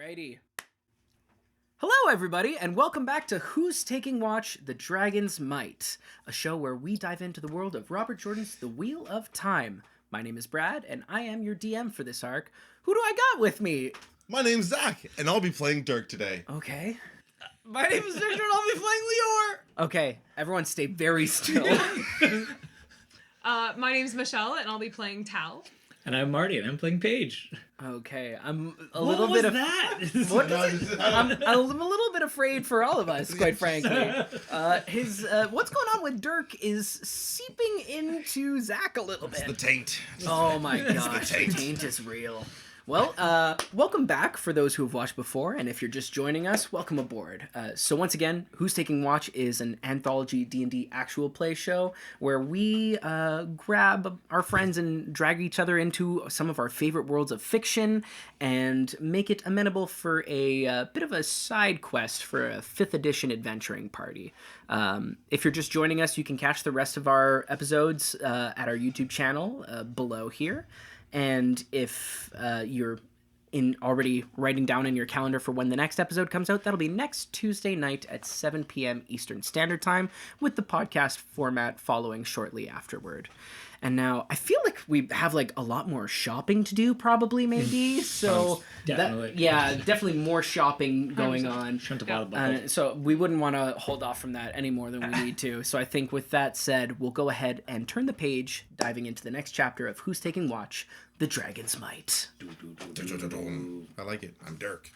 Alrighty. Hello, everybody, and welcome back to Who's Taking Watch? The Dragon's Might, a show where we dive into the world of Robert Jordan's The Wheel of Time. My name is Brad, and I am your DM for this arc. Who do I got with me? My name's Zach, and I'll be playing Dirk today. Okay. My name is Victor, and I'll be playing Lior. Okay, everyone stay very still. My name's Michelle, and I'll be playing Tal. And I'm Marty, and I'm playing Paige. Okay, I'm a What little was bit of that? I'm a little bit afraid for all of us, quite frankly. What's going on with Dirk is seeping into Zach a little bit. It's the taint. Oh my gosh, the taint is real. Well, welcome back for those who have watched before, and if you're just joining us, welcome aboard. So once again, Who's Taking Watch is an anthology D&D actual play show where we grab our friends and drag each other into some of our favorite worlds of fiction and make it amenable for a bit of a side quest for a 5th edition adventuring party. If you're just joining us, you can catch the rest of our episodes at our YouTube channel below here. And if you're already writing down in your calendar for when the next episode comes out, that'll be next Tuesday night at 7 p.m. Eastern Standard Time, with the podcast format following shortly afterward. And now I feel like we have like a lot more shopping to do, probably, maybe. So definitely, definitely more shopping going on. So we wouldn't want to hold off from that any more than we need to. So I think with that said, we'll go ahead and turn the page, diving into the next chapter of Who's Taking Watch? The Dragon's Might. I like it. I'm Dirk.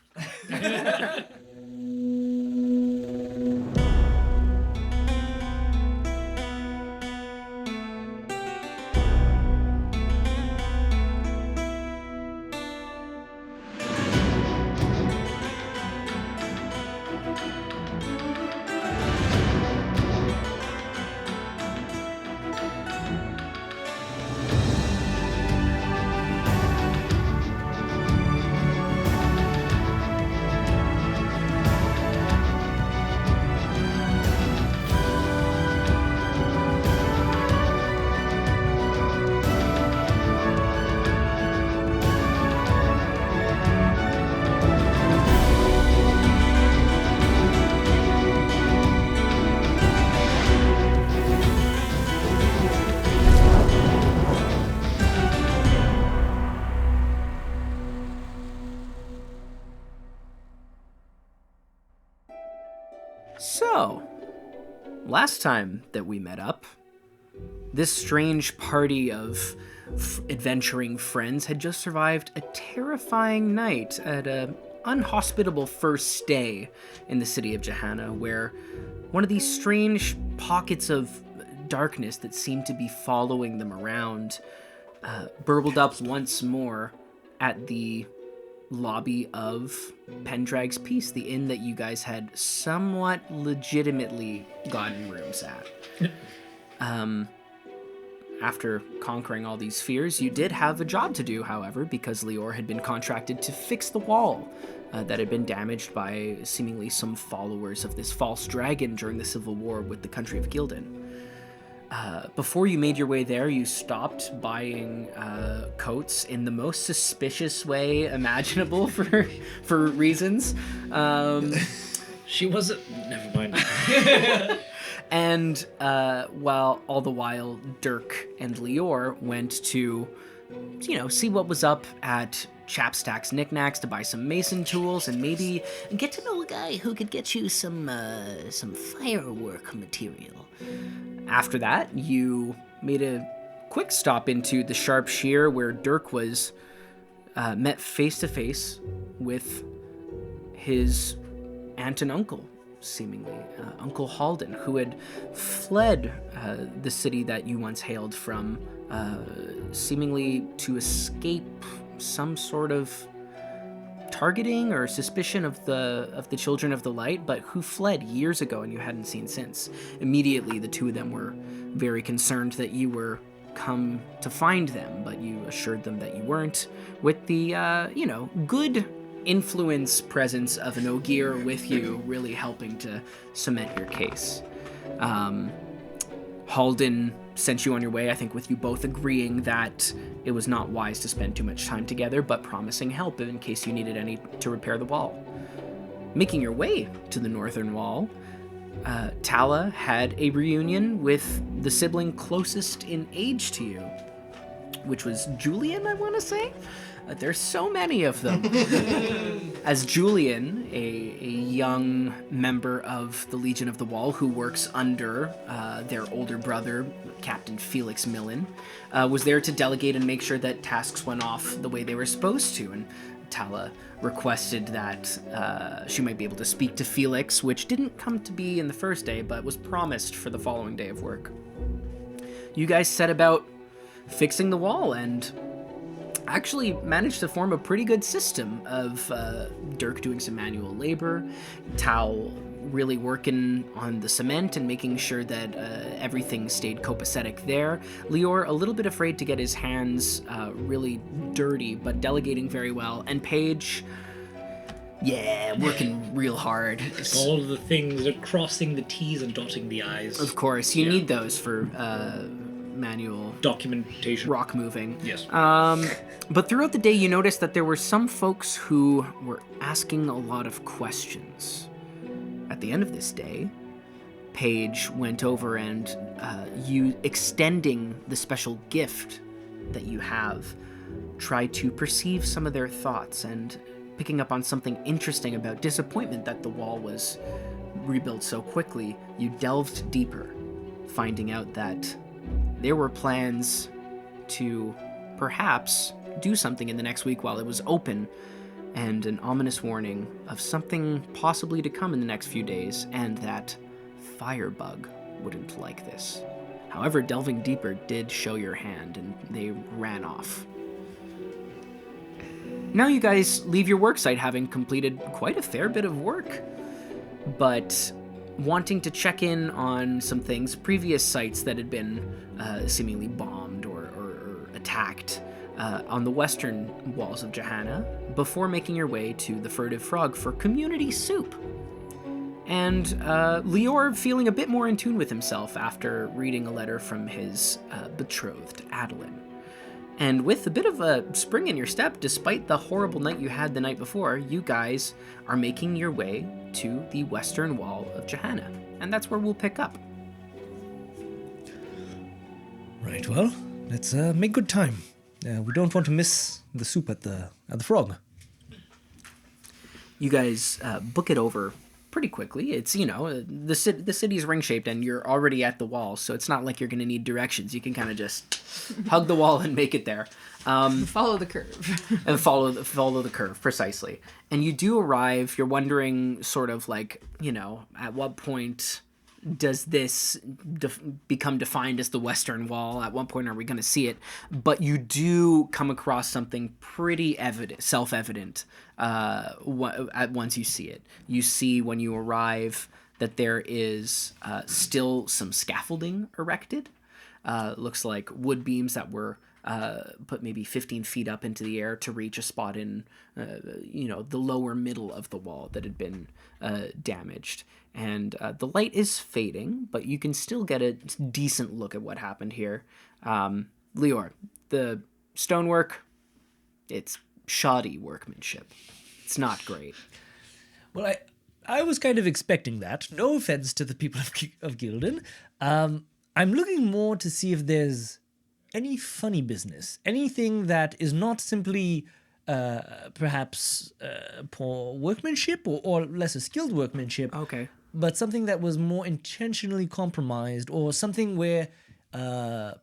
So, last time that we met up, this strange party of adventuring friends had just survived a terrifying night at an unhospitable first stay in the city of Jehannah, where one of these strange pockets of darkness that seemed to be following them around burbled up once more at the lobby of Pendrag's Peace, the inn that you guys had somewhat legitimately gotten rooms at. After conquering all these fears, you did have a job to do, however, because Lior had been contracted to fix the wall that had been damaged by seemingly some followers of this false dragon during the civil war with the country of Gildan. Before you made your way there, you stopped buying coats in the most suspicious way imaginable for reasons. She wasn't... Never mind. And while all the while, Dirk and Lior went to, see what was up at Chapstack's Knickknacks to buy some mason tools and maybe get to know a guy who could get you some firework material. After that, you made a quick stop into the Sharp Shear, where Dirk was met face-to-face with his aunt and uncle, seemingly, Uncle Halden, who had fled the city that you once hailed from, seemingly to escape some sort of targeting or suspicion of the Children of the Light, but who fled years ago and you hadn't seen since. Immediately, the two of them were very concerned that you were come to find them, but you assured them that you weren't, with the, good influence presence of an Ogier with you really helping to cement your case. Halden sent you on your way, I think with you both agreeing that it was not wise to spend too much time together, but promising help in case you needed any to repair the wall. Making your way to the northern wall, Tala had a reunion with the sibling closest in age to you, which was Julian, I want to say. There's so many of them. As Julian, a young member of the Legion of the Wall who works under their older brother, Captain Felix Millen, was there to delegate and make sure that tasks went off the way they were supposed to. And Tala requested that she might be able to speak to Felix, which didn't come to be in the first day, but was promised for the following day of work. You guys set about fixing the wall and actually managed to form a pretty good system of Dirk doing some manual labor, Tal really working on the cement and making sure that everything stayed copacetic there. Lior a little bit afraid to get his hands really dirty, but delegating very well. And Paige, working real hard. All of the things are crossing the T's and dotting the I's. Of course, you need those for manual documentation. Rock moving. Yes. But throughout the day, you noticed that there were some folks who were asking a lot of questions. At the end of this day, Paige went over and you, extending the special gift that you have, tried to perceive some of their thoughts and picking up on something interesting about disappointment that the wall was rebuilt so quickly. You delved deeper, finding out that there were plans to perhaps do something in the next week while it was open, and an ominous warning of something possibly to come in the next few days, and that Firebug wouldn't like this. However, delving deeper did show your hand, and they ran off. Now you guys leave your worksite having completed quite a fair bit of work, but wanting to check in on some things, previous sites that had been seemingly bombed or attacked on the western walls of Jehannah, before making your way to the Furtive Frog for community soup. And Lior feeling a bit more in tune with himself after reading a letter from his betrothed, Adeline. And with a bit of a spring in your step, despite the horrible night you had the night before, you guys are making your way to the western wall of Jehannah. And that's where we'll pick up. Right, well, let's make good time. We don't want to miss the soup at the frog. You guys book it over pretty quickly. It's, the city's ring-shaped and you're already at the wall, so it's not like you're going to need directions. You can kind of just hug the wall and make it there. Follow the curve. And follow the curve, precisely. And you do arrive, you're wondering sort of like, at what point does this become defined as the Western Wall? At what point are we going to see it? But you do come across something pretty self-evident once you see it. You see when you arrive that there is still some scaffolding erected. Looks like wood beams that were put maybe 15 feet up into the air to reach a spot in, the lower middle of the wall that had been damaged. And the light is fading, but you can still get a decent look at what happened here. Lior, the stonework, it's shoddy workmanship. It's not great. Well, I was kind of expecting that. No offense to the people of Gildan. I'm looking more to see if there's any funny business, anything that is not simply perhaps poor workmanship or lesser skilled workmanship. Okay. But something that was more intentionally compromised, or something where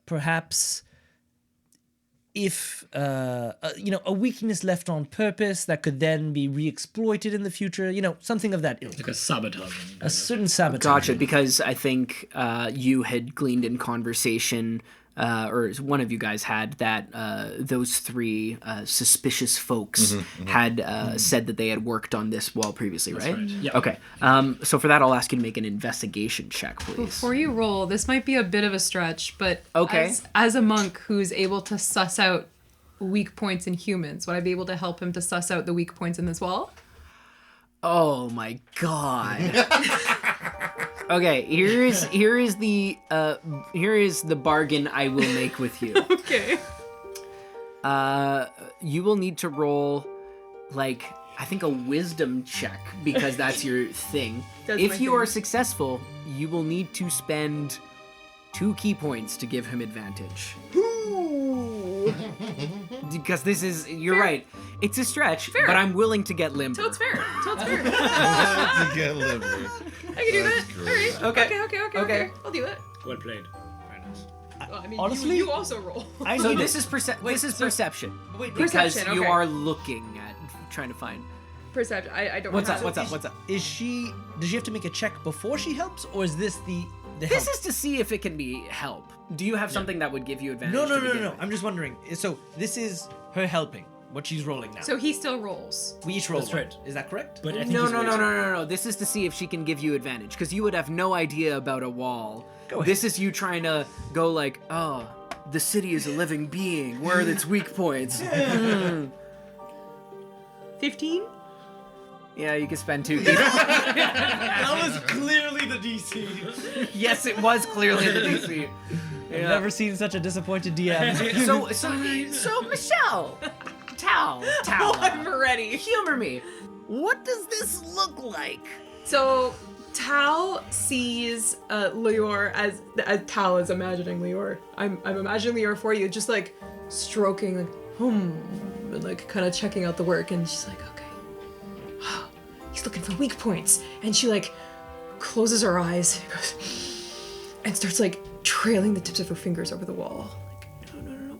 perhaps if a weakness left on purpose that could then be re-exploited in the future, something of that ilk. Like a sabotage. A certain sabotage. Gotcha, because I think you had gleaned in conversation, or one of you guys had, that those three suspicious folks had said that they had worked on this wall previously, right? Yep. Okay. So for that, I'll ask you to make an investigation check, please. Before you roll, this might be a bit of a stretch, but okay. as a monk who's able to suss out weak points in humans, would I be able to help him to suss out the weak points in this wall? Oh my god. Okay, here is the bargain I will make with you. Okay. You will need to roll, like, I think a wisdom check, because that's your thing. That's If my you thing. are successful, you will need to spend 2 key points to give him advantage. Because this is, you're right, it's a stretch, but I'm willing to get limber. So it's fair. To get liver. I can do that. That's All great. right. Okay. Okay. I'll do that. Well played. Very nice. Well, I mean, Honestly, you also roll. I So need this it. is perception. Wait, Because Perception, you okay. are looking at, trying to find. Perception. I don't. What's have up? What's up? Does she have to make a check before she helps, or is this the help? This is to see if it can be help. Do you have something that would give you advantage? No. to begin with? I'm just wondering. So this is her helping. What she's rolling now. So he still rolls. we each roll That's one. right. Is that correct? But I think No. he's waiting. No. This is to see if she can give you advantage, because you would have no idea about a wall. Go ahead. This is you trying to go like, oh, the city is a living being. Where are its weak points? 15. Yeah, you can spend 2 keys. That was clearly the DC. Yes, it was clearly the DC. I've never seen such a disappointed DM. So Michelle, Tal, I'm ready. humor me. What does this look like? So Tal sees Lior as Tal is imagining Lior. I'm imagining Lior for you, just like stroking, like and like kind of checking out the work, and she's like, okay, he's looking for weak points, and she like closes her eyes and goes, and starts like trailing the tips of her fingers over the wall. Like, no.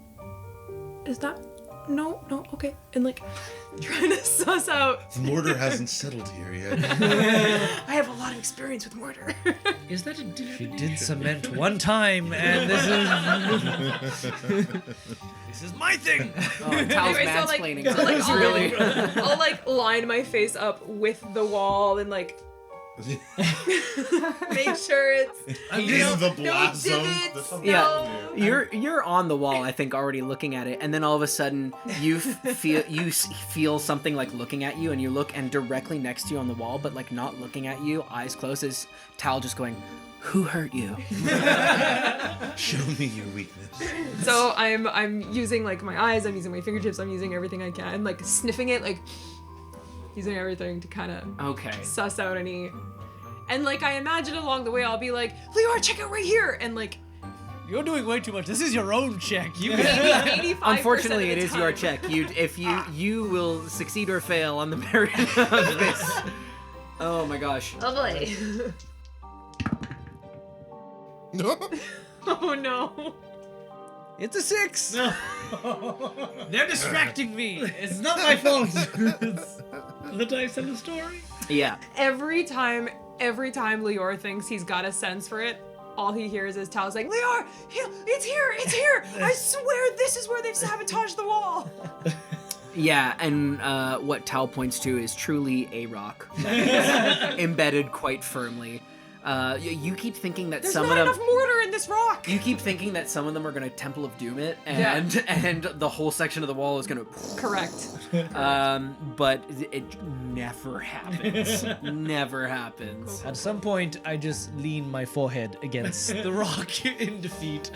Is that? No, okay. And like trying to suss out. The mortar hasn't settled here yet. I have a lot of experience with mortar. Is that a She divination? did cement one time, and this is my thing. Oh, Tal's Anyway, so, like- mansplaining. so, like, It's I'll- really. I'll like line my face up with the wall and like make sure it's In the no blast zone. divots. Yeah, No. you're on the wall, I think, already looking at it, and then all of a sudden you feel something like looking at you, and you look, and directly next to you on the wall, but like not looking at you, eyes closed, is Tal just going, "Who hurt you?" Show me your weakness. So I'm using like my eyes, I'm using my fingertips, I'm using everything I can, like sniffing it, like using everything to kind of Okay. suss out any. And like I imagine along the way I'll be like, Lior, check out right here, and like You're doing way too much. This is your own check. You maybe 85%. Unfortunately, of it the is your time. check. You will succeed or fail on the merit of this. Oh my gosh. Oh boy. Oh no. It's a 6. No. They're distracting me. It's not my fault. The dice and the story. Yeah. Every time Lior thinks he's got a sense for it, all he hears is Tal saying, Lior, it's here! I swear this is where they've sabotaged the wall! Yeah, and what Tal points to is truly a rock that is embedded quite firmly. You keep thinking that There's some not of them. enough mortar in this rock! You keep thinking that some of them are gonna Temple of Doom it, and the whole section of the wall is gonna. Correct. But it never happens. Never happens. At some point, I just lean my forehead against the rock in defeat.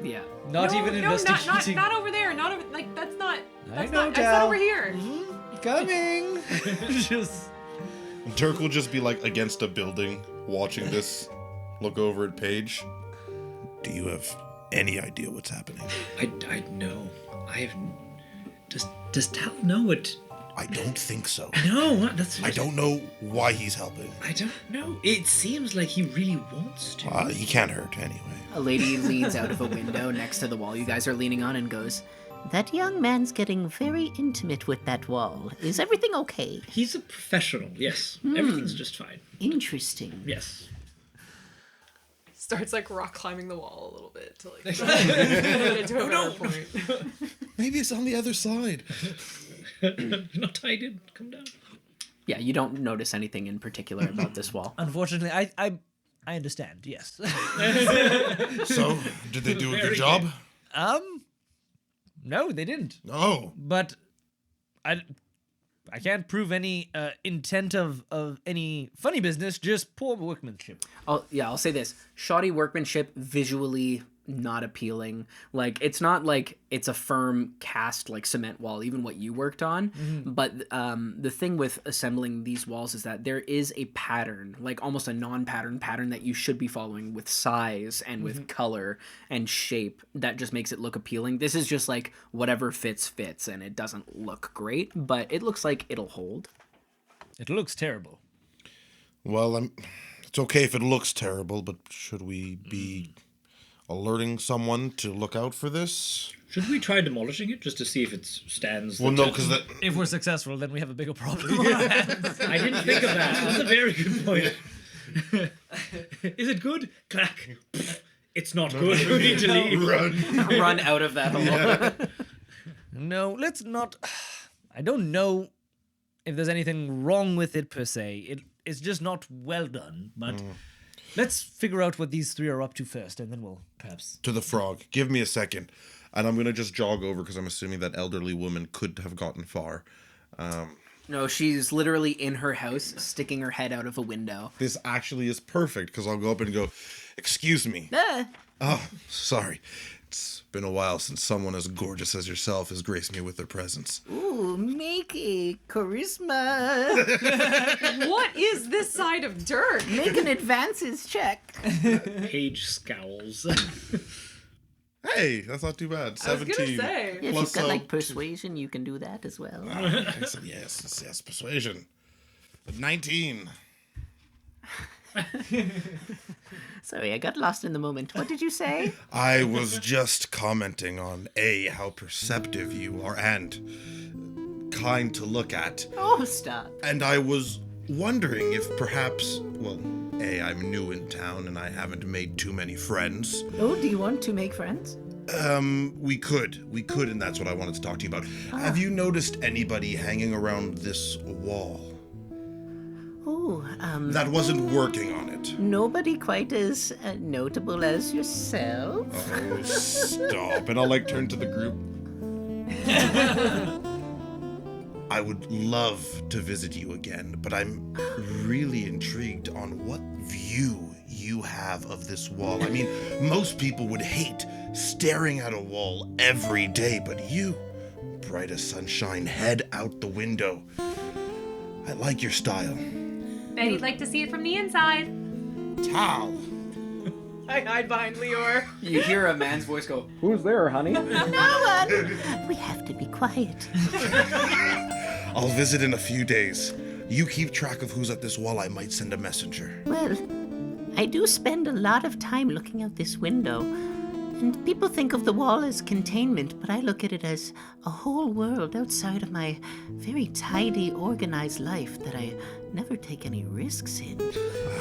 Yeah. Not even investigating. Not over there. Not over. Like that's not. That's know, not. I said Tal. over here. Coming. Just. Dirk will just be like against a building, watching this, look over at Paige. Do you have any idea what's happening? I know. I have. Does Tal know what? I don't think so. No, that's. I don't know why he's helping. I don't know. It seems like he really wants to. He can't hurt anyway. A lady leans out of a window next to the wall you guys are leaning on and goes, That young man's getting very intimate with that wall. Is everything okay? He's a professional. Yes, everything's just fine. Interesting. Yes. Starts like rock climbing the wall a little bit to like get to a better point. Maybe it's on the other side. Not tied in. Come down. yeah, you don't notice anything in particular about this wall. Unfortunately, I understand. Yes. So, did they do a good job? No, they didn't. No. But I can't prove any intent of any funny business, just poor workmanship. I'll say this. Shoddy workmanship, visually not appealing. Like, it's not like it's a firm cast like cement wall, even what you worked on. But the thing with assembling these walls is that there is a pattern, like almost a non-pattern pattern that you should be following with size and with color and shape that just makes it look appealing. This is just like whatever fits, and it doesn't look great, but it looks like it'll hold. It looks terrible. Well, it's okay if it looks terrible, but should we be alerting someone to look out for this? Should we try demolishing it just to see if it stands? Well, no, because that... If we're successful, then we have a bigger problem. I didn't think of that. That's a very good point. Is it good? Clack. It's not good. We need to leave. Run out of that hole. No, let's not. I don't know if there's anything wrong with it per se. It's just not well done, but let's figure out what these three are up to first, and then we'll perhaps... To the frog. Give me a second. And I'm going to just jog over because I'm assuming that elderly woman could have gotten far. No, she's literally in her house, sticking her head out of a window. This actually is perfect because I'll go up and go, excuse me. Oh, sorry. It's been a while since someone as gorgeous as yourself has graced me with their presence. Ooh, make a charisma. What is this side of Dirk? Make an advances check. Page scowls. Hey, that's not too bad. I was 17. gonna say. If Plus, you've got like persuasion, you can do that as well. Okay, so yes, persuasion. 19. Sorry, I got lost in the moment. What did you say? I was just commenting on how perceptive you are and kind to look at. Oh, stop. And I was wondering if perhaps, well, I'm new in town and I haven't made too many friends. Oh, do you want to make friends? We could, and that's what I wanted to talk to you about. Have you noticed anybody hanging around this wall Oh, that wasn't working on it? nobody quite as notable as yourself. Oh, stop. And I'll turn to the group. I would love to visit you again, but I'm really intrigued on what view you have of this wall. I mean, most people would hate staring at a wall every day, but you, bright as sunshine, head out the window. I like your style. Bet he'd like to see it from the inside. Tal! I hide behind Leor. You hear a man's voice go, Who's there, honey? No one. We have to be quiet. I'll visit in a few days. You keep track of who's at this wall. I might send a messenger. Well, I do spend a lot of time looking out this window. And people think of the wall as containment, but I look at it as a whole world outside of my very tidy, organized life that I never take any risks in.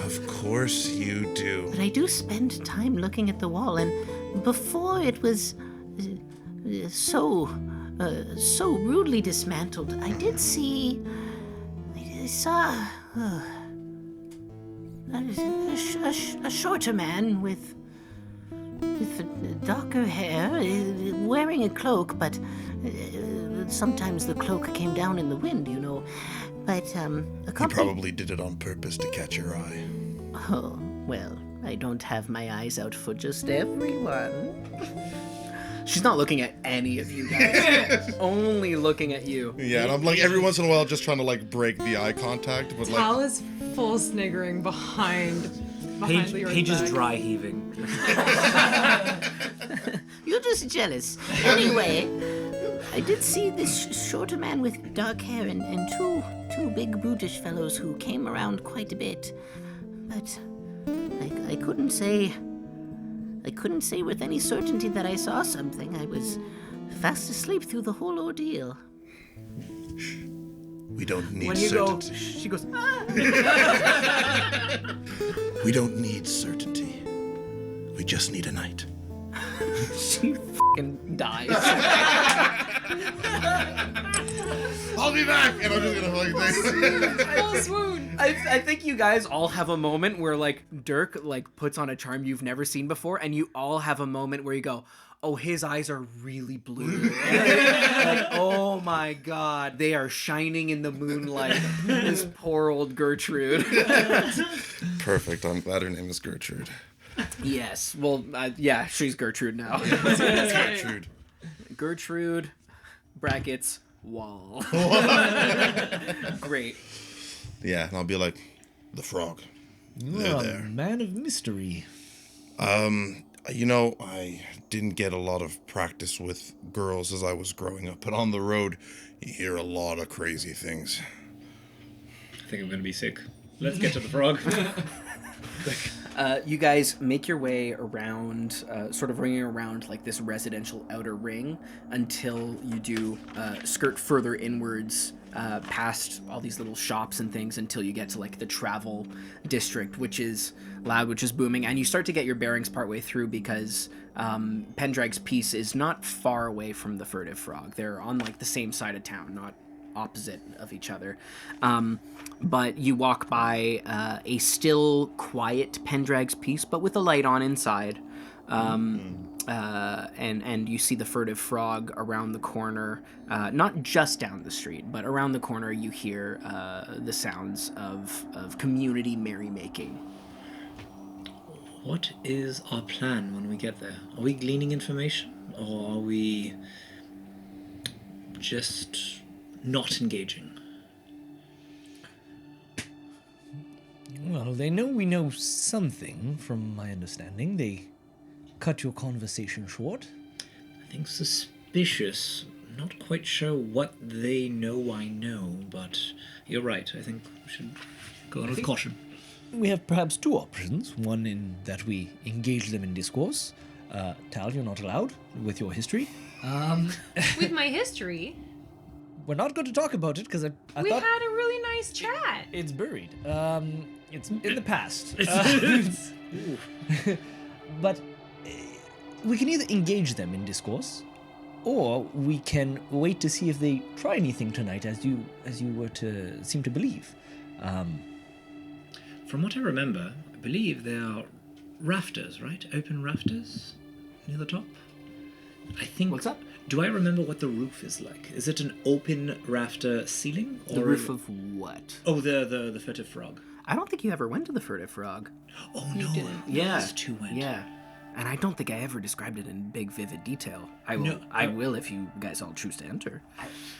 Of course you do. But I do spend time looking at the wall, and before it was so rudely dismantled, I saw a shorter man with darker hair, wearing a cloak, but sometimes the cloak came down in the wind, you know. But He probably did it on purpose to catch your eye. Oh, well, I don't have my eyes out for just everyone. she's not looking at any of you guys. Only looking at you. Yeah, and I'm every once in a while just trying to break the eye contact, but Tal is full sniggering behind Leor's Paige is back. dry heaving. You're just jealous. Anyway, I did see this shorter man with dark hair and two big brutish fellows who came around quite a bit. But I couldn't say with any certainty that I saw something. I was fast asleep through the whole ordeal. we don't need When you certainty. go, she goes, We don't need certainty. We just need a night. she fucking dies. I'll be back! And I'm just gonna Full swoon. I think you guys all have a moment where Dirk puts on a charm you've never seen before, and you all have a moment where you go, Oh, his eyes are really blue. Like, oh my god, they are shining in the moonlight. This poor old Gertrude. Perfect. I'm glad her name is Gertrude. Yes, well, yeah, she's Gertrude now. Gertrude. Gertrude, brackets, wall. Great. Yeah, and I'll be like, the frog. You They're are a there. man of mystery. You know, I didn't get a lot of practice with girls as I was growing up, but on the road, you hear a lot of crazy things. I think I'm gonna be sick. Let's get to the frog. You guys make your way around, sort of ringing around like this residential outer ring until you do skirt further inwards past all these little shops and things until you get to like the travel district, which is loud, which is booming, and you start to get your bearings partway through because Pendrag's piece is not far away from the Furtive Frog. They're on like the same side of town, not opposite of each other. But you walk by a still quiet Pendrag's piece, but with a light on inside. And you see the Furtive Frog around the corner, not just down the street, but around the corner you hear the sounds of community merrymaking. What is our plan when we get there? Are we gleaning information, or are we just not engaging? Well, they know we know something, from my understanding. They cut your conversation short. I think suspicious. Not quite sure what they know I know, but you're right. I think we should go on with caution. We have perhaps two options. One in that we engage them in discourse. Tal, you're not allowed with your history. With my history, We're not going to talk about it because I we thought had a really nice chat. it's buried. It's in the past. But we can either engage them in discourse, or we can wait to see if they try anything tonight, as you were to seem to believe. From what I remember, I believe they are rafters, right? Open rafters near the top? I think... What's up? Do I remember what the roof is like? Is it an open rafter ceiling? The roof of what? Oh, the Furtive Frog. I don't think you ever went to the Furtive Frog. Oh, no. Yeah. Those two went. Yeah. And I don't think I ever described it in big, vivid detail. I will. No, I will if you guys all choose to enter.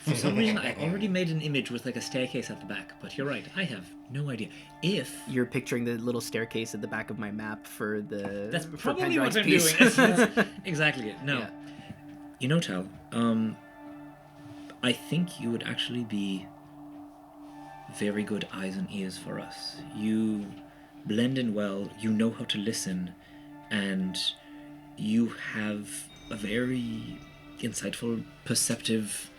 For some reason, I already made an image with like a staircase at the back, but you're right. I have no idea. If... You're picturing the little staircase at the back of my map for the. That's for probably what Pendrag's I'm piece. doing. That's exactly it. No. Yeah. You know, Tal, I think you would actually be very good eyes and ears for us. You blend in well, you know how to listen, and you have a very insightful, perceptive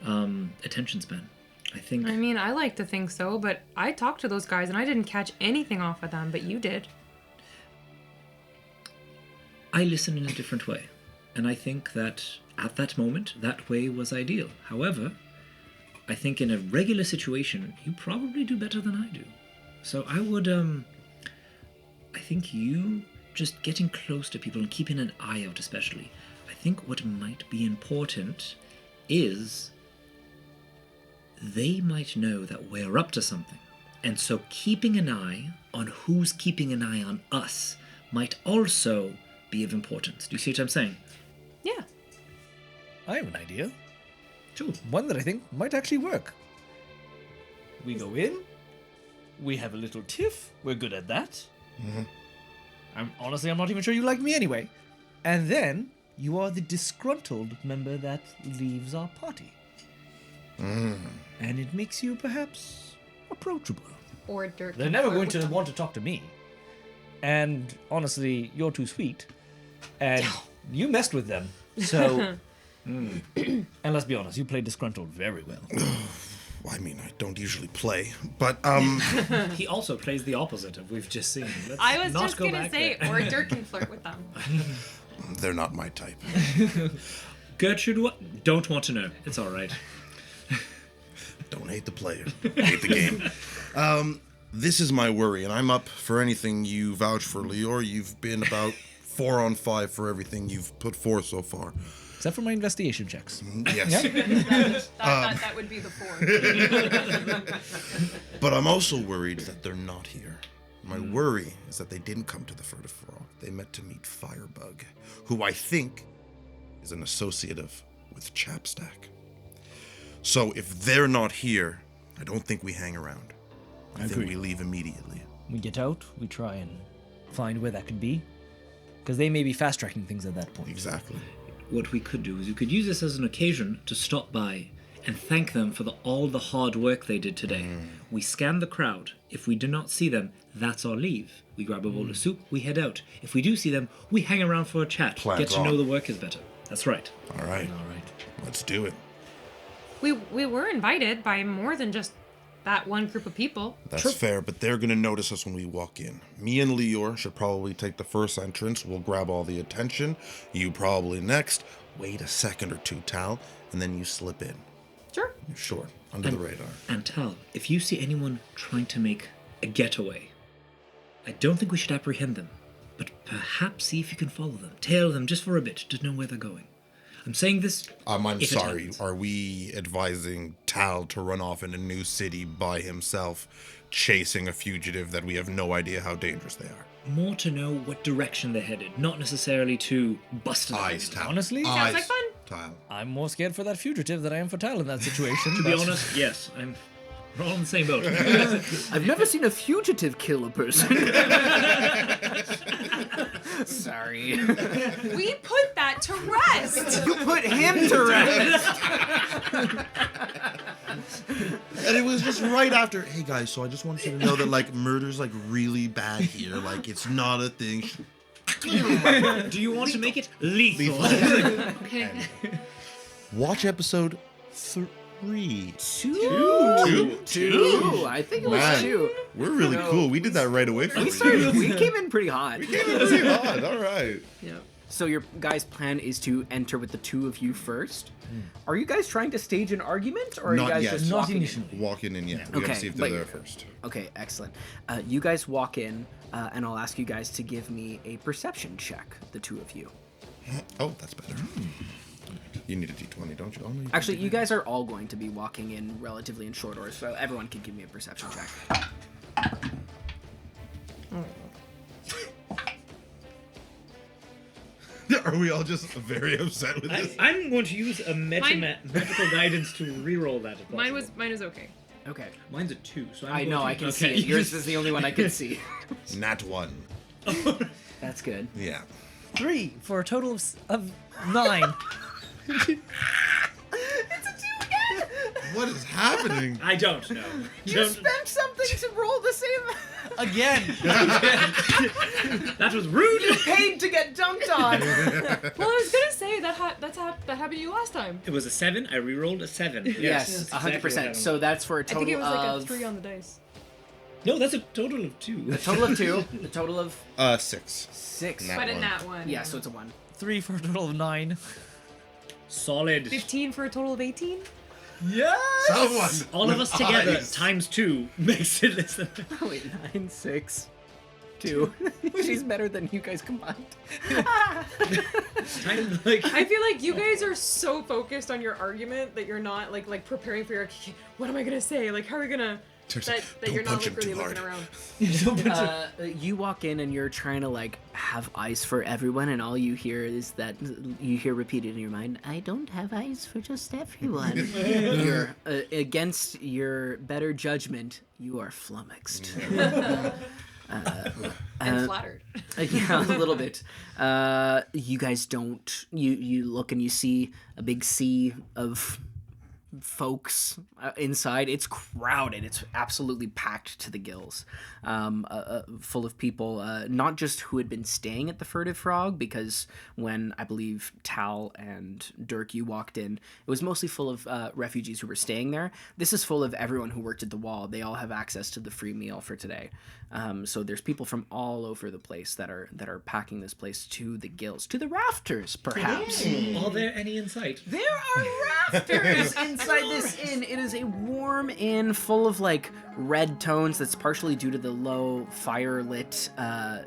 attention span. I think... I mean, I like to think so, but I talked to those guys and I didn't catch anything off of them, but you did. I listen in a different way, and I think that at that moment, that way was ideal. However, I think in a regular situation, you probably do better than I do. So I would, I think you just getting close to people and keeping an eye out especially. I think what might be important is they might know that we're up to something. And so keeping an eye on who's keeping an eye on us might also be of importance. Do you see what I'm saying? Yeah. I have an idea. Sure. One that I think might actually work. We go in, we have a little tiff, we're good at that. I'm not even sure you like me anyway. And then you are the disgruntled member that leaves our party. And it makes you perhaps approachable. Or Dirk. They're never going to want to talk to me. And honestly, you're too sweet. And you messed with them. So, and let's be honest, you played disgruntled very well. Well, I mean, I don't usually play, but He also plays the opposite of we've just seen. Let's I was not just go gonna back say, there. or Dirk can flirt with them. they're not my type. Gertrude, don't want to know. It's all right. Don't hate the player, hate the game. This is my worry, and I'm up for anything you vouch for, Lior. You've been about 4 on 5 for everything you've put forth so far. Except for my investigation checks. Yes. That would be the 4. But I'm also worried that they're not here. My worry is that they didn't come to the Furtive Frog. They met to meet Firebug, who I think is an associative with Chapstack. So if they're not here, I don't think we hang around. I think we leave immediately. We get out, we try and find where that could be. Because they may be fast-tracking things at that point. Exactly. What we could do is we could use this as an occasion to stop by and thank them for all the hard work they did today. We scan the crowd. If we do not see them, that's our leave. We grab a bowl of soup, we head out. If we do see them, we hang around for a chat, get to know the workers better. That's right. All right. Let's do it. We were invited by more than just that one group of people. That's fair, but they're going to notice us when we walk in. Me and Lior should probably take the first entrance. We'll grab all the attention. You probably next. Wait a second or two, Tal, and then you slip in. Sure. Sure. Under the radar. And Tal, if you see anyone trying to make a getaway, I don't think we should apprehend them, but perhaps see if you can follow them, tail them just for a bit to know where they're going. I'm saying this. I'm if it sorry. happens. Are we advising Tal to run off in a new city by himself, chasing a fugitive that we have no idea how dangerous they are? More to know what direction they're headed, not necessarily to bust them. Eyes, Tal. Honestly, Sounds like fun. Tal. I'm more scared for that fugitive than I am for Tal in that situation. To be honest, yes, we're all in the same boat. I've never seen a fugitive kill a person. Sorry. We put that to rest. You put him to rest. And it was just right after, hey guys, so I just want you to know that like murder's like really bad here. Like it's not a thing. Do you want to make it lethal? Okay. Watch episode 3. Two. I think it was Man, 2. we're really cool. We did that right away for you. We came in pretty hot. Pretty hot. All right. Yeah. So your guys' plan is to enter with the 2 of you first. Are you guys trying to stage an argument, or are Not you guys yet. just Not walking in? initially. Walking in, yeah. We gotta Okay, see if they're but- there first. Okay, excellent. You guys walk in, and I'll ask you guys to give me a perception check, the 2 of you. Oh, that's better. You need a d20, don't you? Oh, no, you Actually, you guys are all going to be walking in relatively in short order, so everyone can give me a perception check. Are we all just very upset with this? I'm going to use a magical guidance to reroll that. If Mine possible. was okay. Okay. Mine's a 2, so I'm I going know, to- I can okay. see it. Yours is the only one I can see. Nat 1. That's good. Yeah. 3 for a total of 9. What is happening? I don't know. You spent something to roll the same. Again. That was rude. Paid to get dunked on. Well, I was gonna say that that happened to you last time. It was a 7. I rerolled a 7. Yes, exactly what 100%. happened. So that's for a I total think it was like of a 3 on the dice. No, that's a total of 2. a total of 2. A total of 6. 6. Nat But in one. that one. Yeah, so it's a 1. 3 for a total of 9. Solid. 15 for a total of 18. Yes! Someone All of with us together eyes. times 2 makes it less than. Wait, 9, 6, 2. She's better than you guys combined. Like, I feel like you guys are so focused on your argument that you're not like preparing for your. What am I gonna say? Like, how are we gonna? That Don't you're not punch like him really too looking hard. around. You walk in and you're trying to like have eyes for everyone, and all you hear is that you hear repeated in your mind, "I don't have eyes for just everyone." You're against your better judgment. You are flummoxed. And flattered. Yeah, a little bit. You guys don't. You look and you see a big sea of folks inside. It's crowded. It's absolutely packed to the gills, full of people, not just who had been staying at the Furtive Frog, because when I believe Tal and Dirk, you walked in, it was mostly full of refugees who were staying there. This is full of everyone who worked at the wall. They all have access to the free meal for today. So there's people from all over the place that are packing this place to the gills, to the rafters, perhaps. are there any in sight? There are rafters inside inside this inn, it is a warm inn full of like red tones. That's partially due to the low fire-lit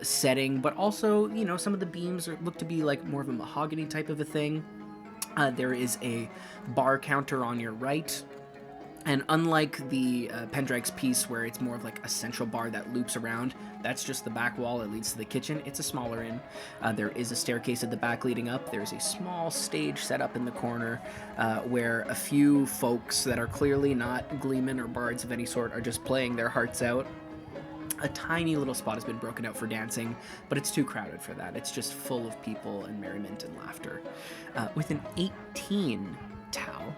setting, but also, you know, some of the beams look to be like more of a mahogany type of a thing. There is a bar counter on your right. And unlike the Pendrag's piece, where it's more of like a central bar that loops around, that's just the back wall that leads to the kitchen. It's a smaller inn. There is a staircase at the back leading up. There's a small stage set up in the corner where a few folks that are clearly not gleemen or bards of any sort are just playing their hearts out. A tiny little spot has been broken out for dancing, but it's too crowded for that. It's just full of people and merriment and laughter. With an 18 Tau,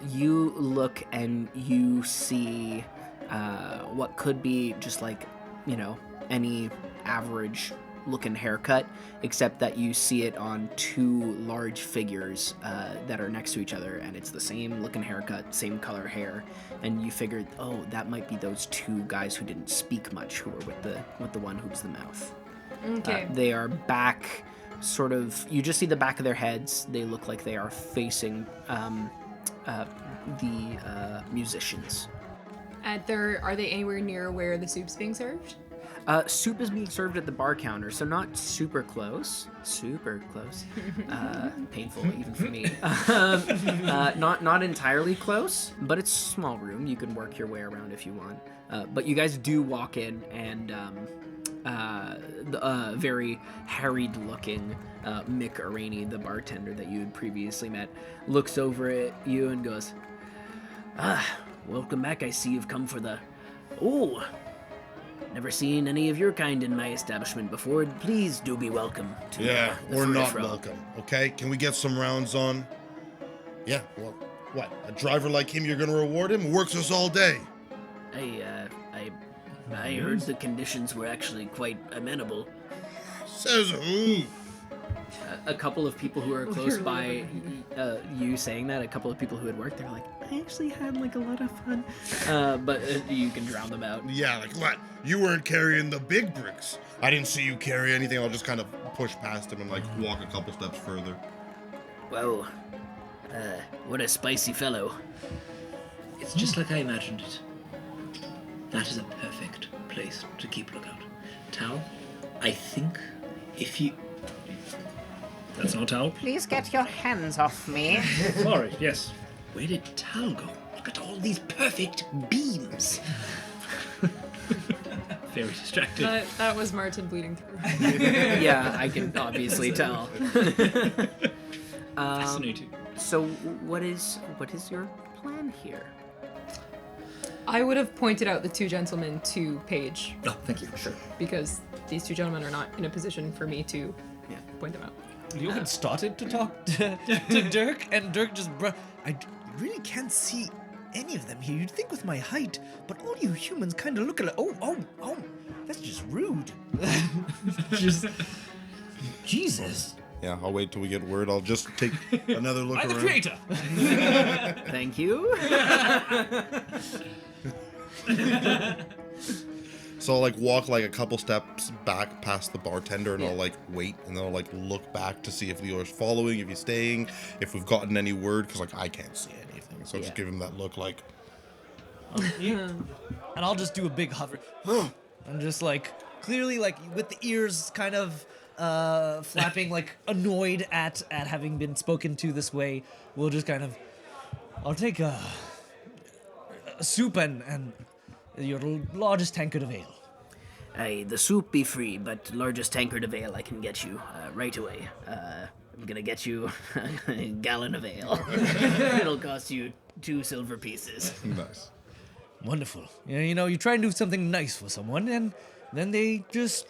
you look and you see what could be just like, you know, any average looking haircut, except that you see it on two large figures that are next to each other, and it's the same looking haircut, same color hair, and you figured, oh, that might be those two guys who didn't speak much, who were with the one who's the mouth. Okay. They are back, sort of. You just see the back of their heads. They look like they are facing the musicians. Are they anywhere near where the soup's being served? Soup is being served at the bar counter, so not super close. Super close. Painful even for me. Not entirely close, but it's a small room. You can work your way around if you want. But you guys do walk in, and the very harried-looking Mick Araney, the bartender that you had previously met, looks over at you and goes, welcome back. I see you've come for the... Oh, never seen any of your kind in my establishment before. Please do be welcome to Yeah, the or not frou-frou." welcome, okay? Can we get some rounds on? Yeah, well, what? A driver like him, you're gonna reward him? Works us all day. I heard the conditions were actually quite amenable. Says who? A couple of people who are close by you saying that, a couple of people who had worked there were like, I actually had like a lot of fun. But you can drown them out. Yeah, like what? You weren't carrying the big bricks. I didn't see you carry anything. I'll just kind of push past him and like walk a couple steps further. Whoa. What a spicy fellow. It's just like I imagined it. That is a perfect place to keep lookout. Tal, I think if you... That's not Tal. Please get your hands off me. Sorry, yes. Where did Tal go? Look at all these perfect beams. Very distracted. That was Martin bleeding through. Yeah, I can obviously tell. Fascinating. So what is your plan here? I would have pointed out the two gentlemen to Paige, Oh, thank you. Sure. because these two gentlemen are not in a position for me to point them out. Johan started to talk to Dirk, and Dirk just I really can't see any of them here. You'd think with my height, but all you humans kind of look at it. Oh, that's just rude. Just Jesus. Yeah, I'll wait till we get word. I'll just take another look I'm the around. creator. Thank you. So I'll like walk like a couple steps back past the bartender and I'll like wait and then I'll like look back to see if Leo's following, if he's staying, if we've gotten any word, because like I can't see anything. So just give him that look like, And I'll just do a big hover. I'm just like clearly like with the ears kind of flapping, like annoyed at having been spoken to this way. We'll just kind of, I'll take a soup and your largest tankard of ale. Aye, the soup be free, but largest tankard of ale I can get you right away. I'm gonna get you a gallon of ale. It'll cost you 2 silver pieces. nice. Wonderful. You know, you try and do something nice for someone, and then they just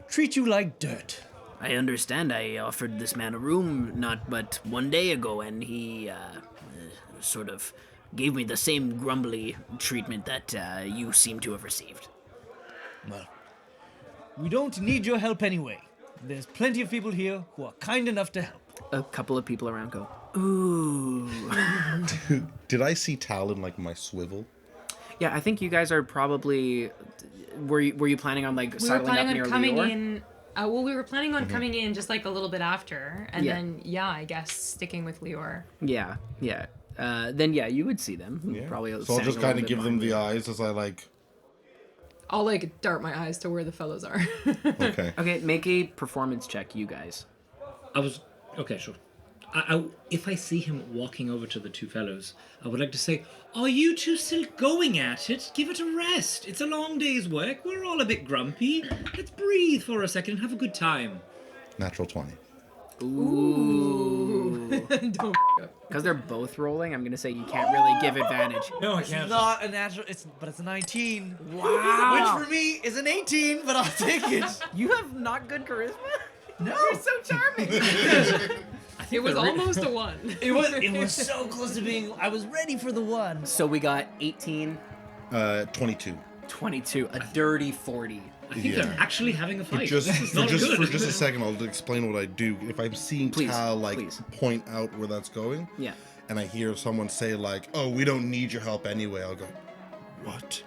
treat you like dirt. I understand. I offered this man a room not but 1 day ago, and he sort of gave me the same grumbly treatment that you seem to have received. Well, we don't need your help anyway. There's plenty of people here who are kind enough to help. A couple of people around go, ooh. Did I see Tal in like my swivel? Yeah, I think you guys are probably... Were you planning on like We were sidling up planning near on coming Leor? in. Well, we were planning on coming in just like a little bit after, and Yeah. then I guess sticking with Leor. Yeah. then yeah, you would see them. Yeah. Probably. So I'll standing just a kind little of bit give them behind the you. eyes as I like. I'll like dart my eyes to where the fellows are. Okay. Okay, make a performance check, you guys. Okay, sure. If I see him walking over to the two fellows, I would like to say, "Are you two still going at it? Give it a rest. It's a long day's work. We're all a bit grumpy. Let's breathe for a second and have a good time." Natural 20. Ooh. Don't Because they're both rolling, I'm gonna say you can't really give advantage. No, I It's not a natural. But it's a 19. Wow. Which for me is an 18, but I'll take it. You have not good charisma? No. You're so charming. It was almost a 1. It was so close to being. I was ready for the one. So we got 18, 22. 22, a dirty 40. I think they're actually having a For fight. just, This is for, not just, good. for just a second, I'll explain what I do. If I'm seeing Please, Tal, like, please. point out where that's going, Yeah. and I hear someone say, like, oh, we don't need your help anyway, I'll go, what?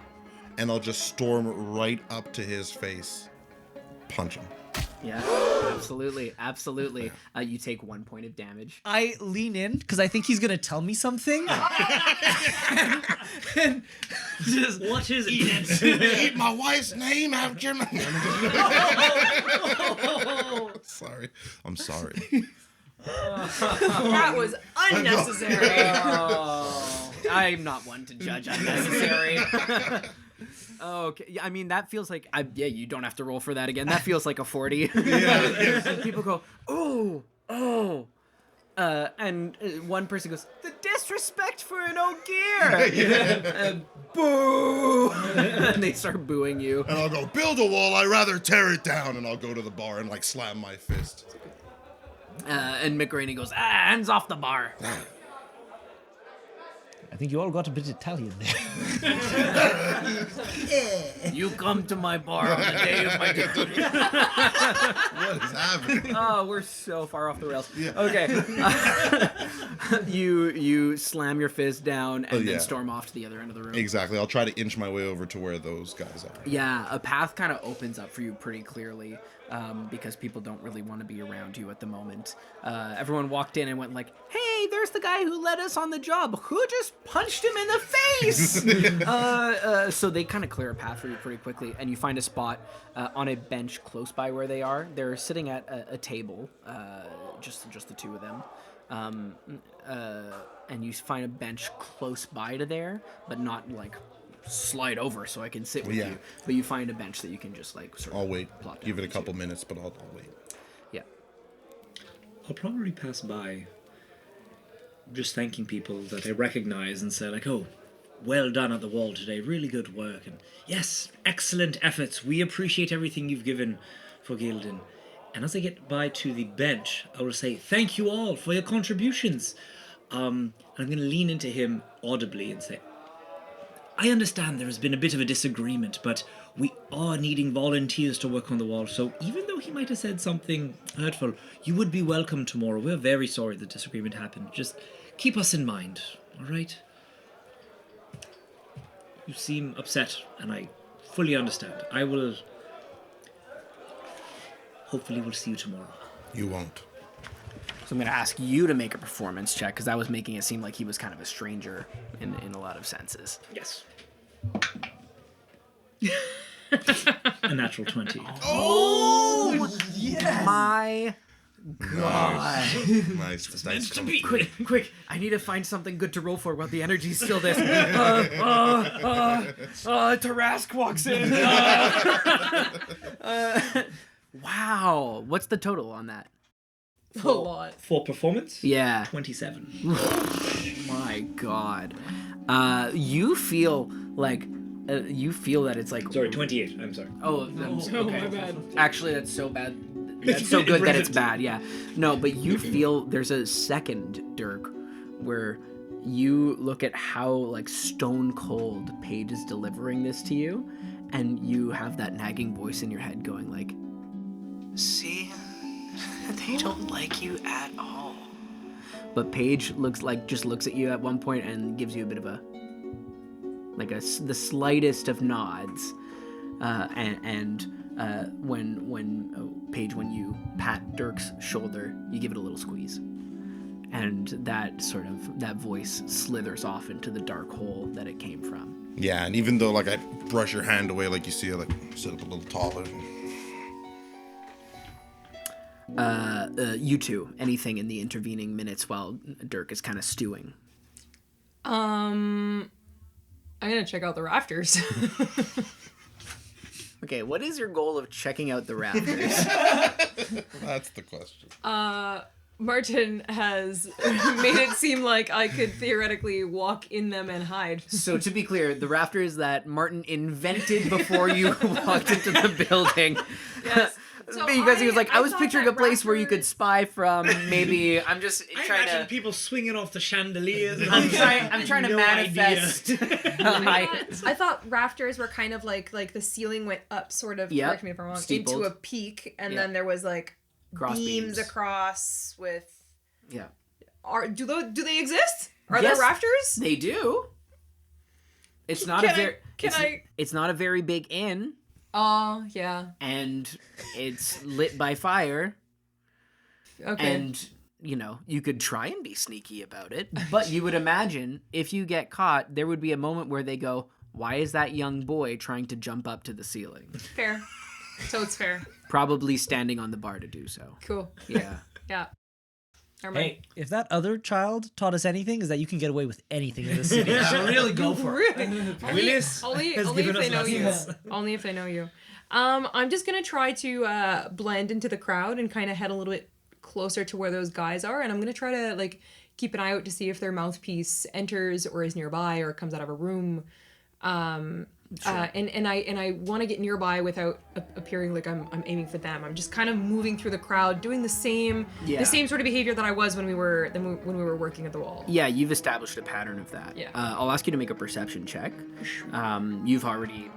And I'll just storm right up to his face, punch him. Yeah, absolutely, absolutely. You take 1 point of damage. I lean in because I think he's gonna tell me something. and just What is it? Eat my wife's name after me. Sorry. I'm sorry. That was unnecessary. Oh, I'm not one to judge unnecessary. Okay, yeah, I mean that feels like you don't have to roll for that again. That feels like a 40. And people go, oh, and one person goes, the disrespect for an Ogier, and boo, and they start booing you. And I'll go, build a wall, I'd rather tear it down. And I'll go to the bar and, like, slam my fist. And Mick Rainey goes, hands off the bar. I think you all got a bit Italian there. You come to my bar on the day of my death. What is happening? Oh, we're so far off the rails. Okay. You slam your fist down and then yeah. storm off to the other end of the room. Exactly. I'll try to inch my way over to where those guys are. Yeah, a path kind of opens up for you pretty clearly because people don't really want to be around you at the moment. Everyone walked in and went like, hey, there's the guy who led us on the job. Who just punched him in the face? So they kind of clear a path for you pretty quickly, and you find a spot on a bench close by where they are. They're sitting at a table, just the two of them. And you find a bench close by to there, but not like slide over so I can sit with you. But you find a bench that you can just like sort of I'll wait. plop down Give it a into. couple minutes, but I'll wait. Yeah. I'll probably pass by just thanking people that I recognize and say like, oh, well done at the wall today, really good work, and yes, excellent efforts, we appreciate everything you've given for Gildan. And as I get by to the bench, I will say thank you all for your contributions. And I'm going to lean into him audibly and say, I understand there has been a bit of a disagreement, but we are needing volunteers to work on the wall, so even though he might have said something hurtful, you would be welcome tomorrow. We're very sorry the disagreement happened. Just keep us in mind, all right? You seem upset, and I fully understand. I will... Hopefully we'll see you tomorrow. You won't. So I'm going to ask you to make a performance check because that was making it seem like he was kind of a stranger in a lot of senses. Yes. A natural 20. Oh, yes! My God. Nice. That's to be. Quick! I need to find something good to roll for while the energy's still this. Tarask walks in. Wow. What's the total on that? A lot. For performance? Yeah. 27. My God. You feel like you feel that it's like Sorry, 28. I'm sorry. Oh, okay. my bad. Actually, that's so bad. That's so good that it's bad. Yeah. No, but you feel there's a second, Dirk, where you look at how like stone cold Paige is delivering this to you, and you have that nagging voice in your head going like, "See, they don't like you at all." But Paige looks at you at one point and gives you a bit of the slightest of nods, when Paige, when you pat Dirk's shoulder, you give it a little squeeze, and that voice slithers off into the dark hole that it came from. Yeah, and even though like I brush your hand away, like you see, I like sit up a little taller. You two, anything in the intervening minutes while Dirk is kind of stewing? I'm gonna check out the rafters. Okay, what is your goal of checking out the rafters? That's the question. Martin has made it seem like I could theoretically walk in them and hide. So to be clear, the rafters that Martin invented before you walked into the building. Yes. So Because he was like, I was thought picturing that a place where you could rafters- spy from. Maybe I'm just I trying imagine to. people swinging off the chandeliers. I'm trying to No manifest. I thought rafters were kind of like the ceiling went up, sort of. Yep. Correct me if I'm wrong. Steepled. Into a peak, and Yeah. then there was like Cross beams beams. across with. Yeah, Do they exist? Are Yes. there rafters? they do. It's not Can a very. I- can it's, I- It's not a very big inn, Oh yeah. and it's lit by fire. Okay. And, you could try and be sneaky about it, but you would imagine if you get caught, there would be a moment where they go, why is that young boy trying to jump up to the ceiling? Fair. So it's fair. Probably standing on the bar to do so. Cool. Yeah. Yeah. Never mind. Hey, if that other child taught us anything, is that you can get away with anything in the city. So really go for it. Really? Willis Only has if given they us know you. lessons. Only if they know you. I'm just gonna try to blend into the crowd and kind of head a little bit closer to where those guys are, and I'm gonna try to keep an eye out to see if their mouthpiece enters or is nearby or comes out of a room. And I want to get nearby without appearing like I'm aiming for them. I'm just kind of moving through the crowd, doing the same sort of behavior that I was when we were working at the wall. Yeah, you've established a pattern of that. Yeah. I'll ask you to make a perception check. You've already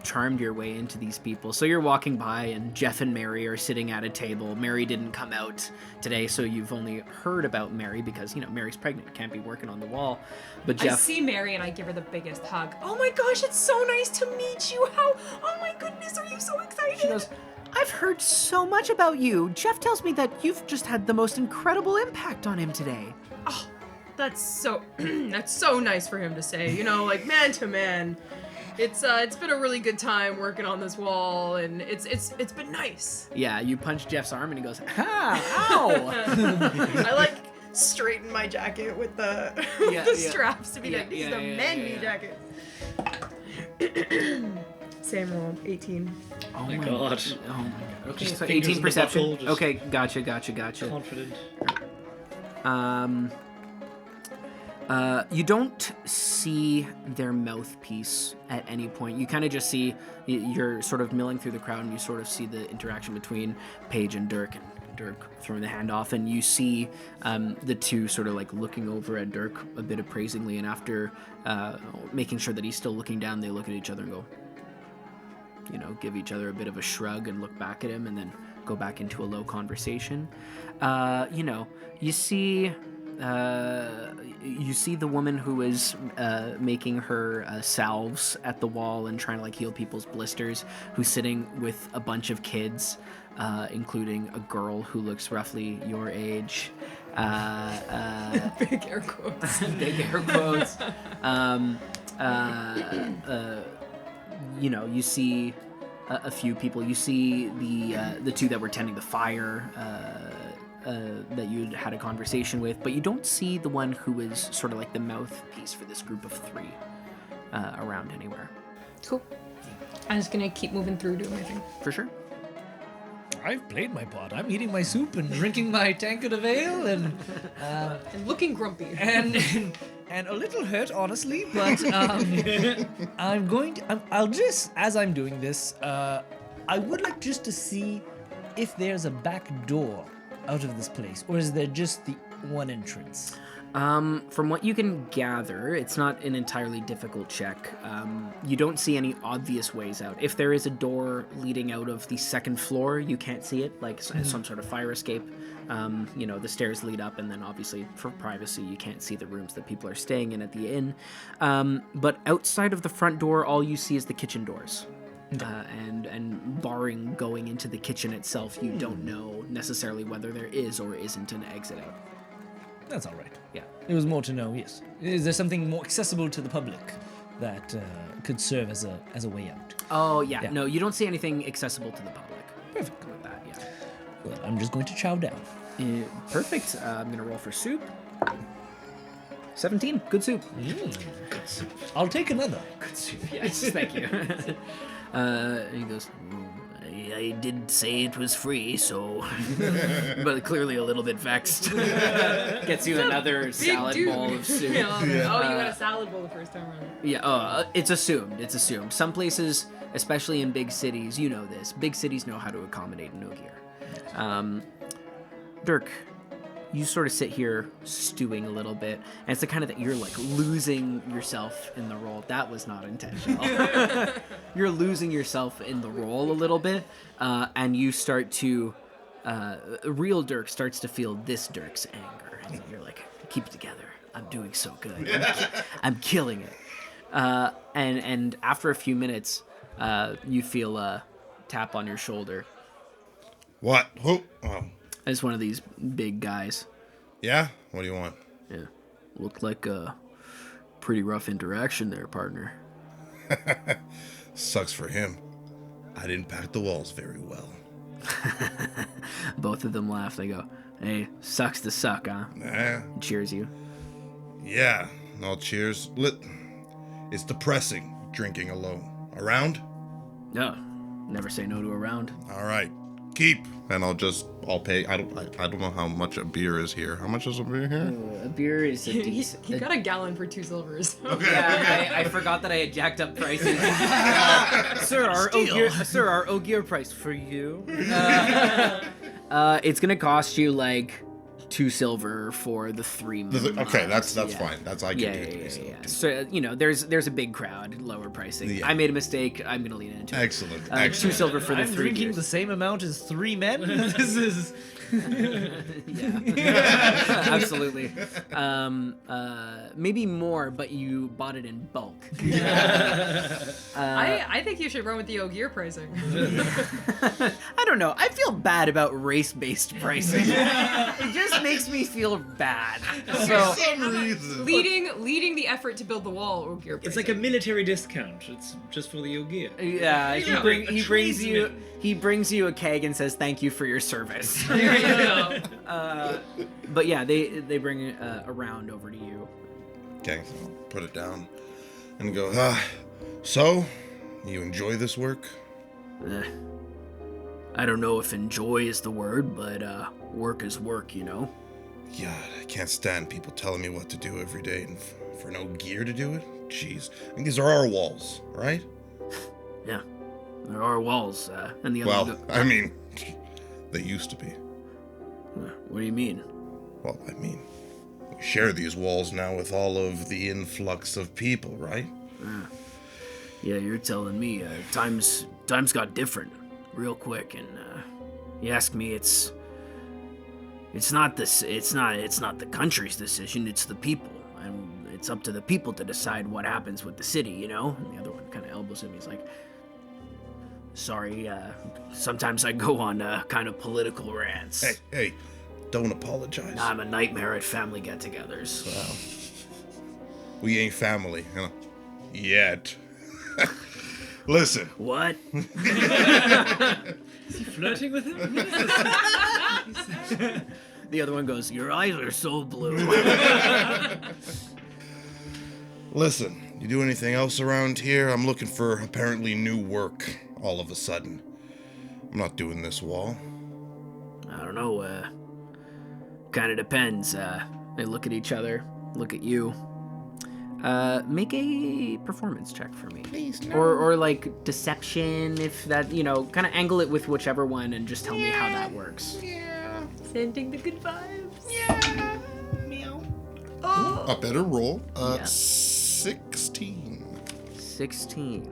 charmed your way into these people. So you're walking by and Jeff and Mary are sitting at a table. Mary didn't come out today, so you've only heard about Mary because, Mary's pregnant, can't be working on the wall. But Jeff... I see Mary and I give her the biggest hug. Oh my gosh, it's so nice to meet you. Oh my goodness, are you so excited? She goes, I've heard so much about you. Jeff tells me that you've just had the most incredible impact on him today. Oh, that's so that's so nice for him to say. Man to man. It's been a really good time working on this wall, and it's been nice. Yeah, you punch Jeff's arm and he goes, ow! I straighten my jacket with the straps to be these are men jacket. Same roll, 18. Oh my God. Oh my god. Okay, Just so fingers 18 in the perception. buckle, just- Okay, gotcha. Confident. You don't see their mouthpiece at any point. You kind of just see, you're sort of milling through the crowd and you sort of see the interaction between Paige and Dirk throwing the hand off, and you see the two sort of looking over at Dirk a bit appraisingly, and after making sure that he's still looking down, they look at each other and go, give each other a bit of a shrug and look back at him and then go back into a low conversation. You see the woman who is making her salves at the wall and trying to heal people's blisters, who's sitting with a bunch of kids, including a girl who looks roughly your age. Big air quotes. Big air quotes. You see a few people. You see the two that were tending the fire that you had a conversation with, but you don't see the one who is sort of the mouthpiece for this group of three around anywhere. Cool. I'm just gonna keep moving through doing my thing. For sure. I've played my part. I'm eating my soup and drinking my tankard of ale and And looking grumpy. and a little hurt, honestly. But I'll just, as I'm doing this, I would like just to see if there's a back door out of this place, or is there just the one entrance? From what you can gather, it's not an entirely difficult check. You don't see any obvious ways out. If there is a door leading out of the second floor, you can't see it, some sort of fire escape. The stairs lead up, and then obviously for privacy, you can't see the rooms that people are staying in at the inn. But outside of the front door, all you see is the kitchen doors. And barring going into the kitchen itself, you don't know necessarily whether there is or isn't an exit out. That's all right. Yeah. It was more to know, yes. Is there something more accessible to the public that could serve as a way out? Oh, yeah. Yeah. No, you don't see anything accessible to the public. Perfect. With that, yeah. Well, I'm just going to chow down. Perfect. I'm going to roll for soup. 17. Good soup. I'll take another. Good soup. Yes, thank you. He goes, I did say it was free, so... but clearly a little bit vexed. Gets you another salad dude. bowl of soup. Yeah. Oh, you got a salad bowl the first time around. Yeah, it's assumed. It's assumed. Some places, especially in big cities, you know this. Big cities know how to accommodate no gear. Dirk, you sort of sit here stewing a little bit, and it's the kind of that you're like losing yourself in the role. That was not intentional. You're losing yourself in the role a little bit, and you start to, real Dirk starts to feel this Dirk's anger, and you're like, keep it together. I'm doing so good. I'm killing it. And after a few minutes, you feel a tap on your shoulder. What? Who? Oh. It's one of these big guys. Yeah? What do you want? Yeah. Looked like a pretty rough interaction there, partner. Sucks for him. I didn't pack the walls very well. Both of them laugh. They go, hey, sucks to suck, huh? Nah. Cheers you. Yeah. No, cheers. It's depressing drinking alone. Around? No. Never say no to a round. All right. Keep. And I'll pay. I don't know how much a beer is here. How much is a beer here? A beer is a He decent... got a gallon for 2 silvers. Yeah, I forgot that I had jacked up prices. Sir, our Ogier price for you. It's gonna cost you like 2 silver for the 3 months. Okay, that's Yeah. fine. That's I can Yeah, do yeah, it. yeah, yeah. So there's a big crowd, lower pricing. Yeah. I made a mistake. I'm gonna lean into it. Excellent. 2 Excellent. silver for the I'm 3 drinking beers. the same amount as 3 men. This is Absolutely. Maybe more, but you bought it in bulk. I think you should run with the Ogier pricing. I don't know. I feel bad about race-based pricing. It just makes me feel bad. So For some reason. leading the effort to build the wall, Ogier pricing. It's like a military discount. It's just for the Ogier. yeah, he brings you a keg and says thank you for your service. But yeah, they bring a round over to you. Okay, so I'll put it down and go, so, you enjoy this work? I don't know if enjoy is the word, but work is work, you know? Yeah, I can't stand people telling me what to do every day and for no gear to do it. Jeez. I mean, these are our walls, right? Yeah, there are walls, and the other Well, I mean, they used to be. what do you mean? Well, I mean, we share these walls now with all of the influx of people, right? Yeah, you're telling me times got different real quick, and you ask me, it's not the country's decision, it's the people, and it's up to the people to decide what happens with the city, you know? And the other one kind of elbows him. He's like, sorry, sometimes I go on kind of political rants. Hey, don't apologize. I'm a nightmare at family get-togethers. We ain't family, you know, yet. Listen. What? Is he flirting with him? The other one goes, your eyes are so blue. Listen, you do anything else around here? I'm looking for apparently new work all of a sudden. I'm not doing this wall. I don't know, kind of depends. They look at each other, look at you. Make a performance check for me. Please, no. Or like deception, if that, you know, kind of angle it with whichever one and just tell me how that works. Sending the good vibes. Yeah. Meow. Oh. A better roll. Yeah. 16. 16.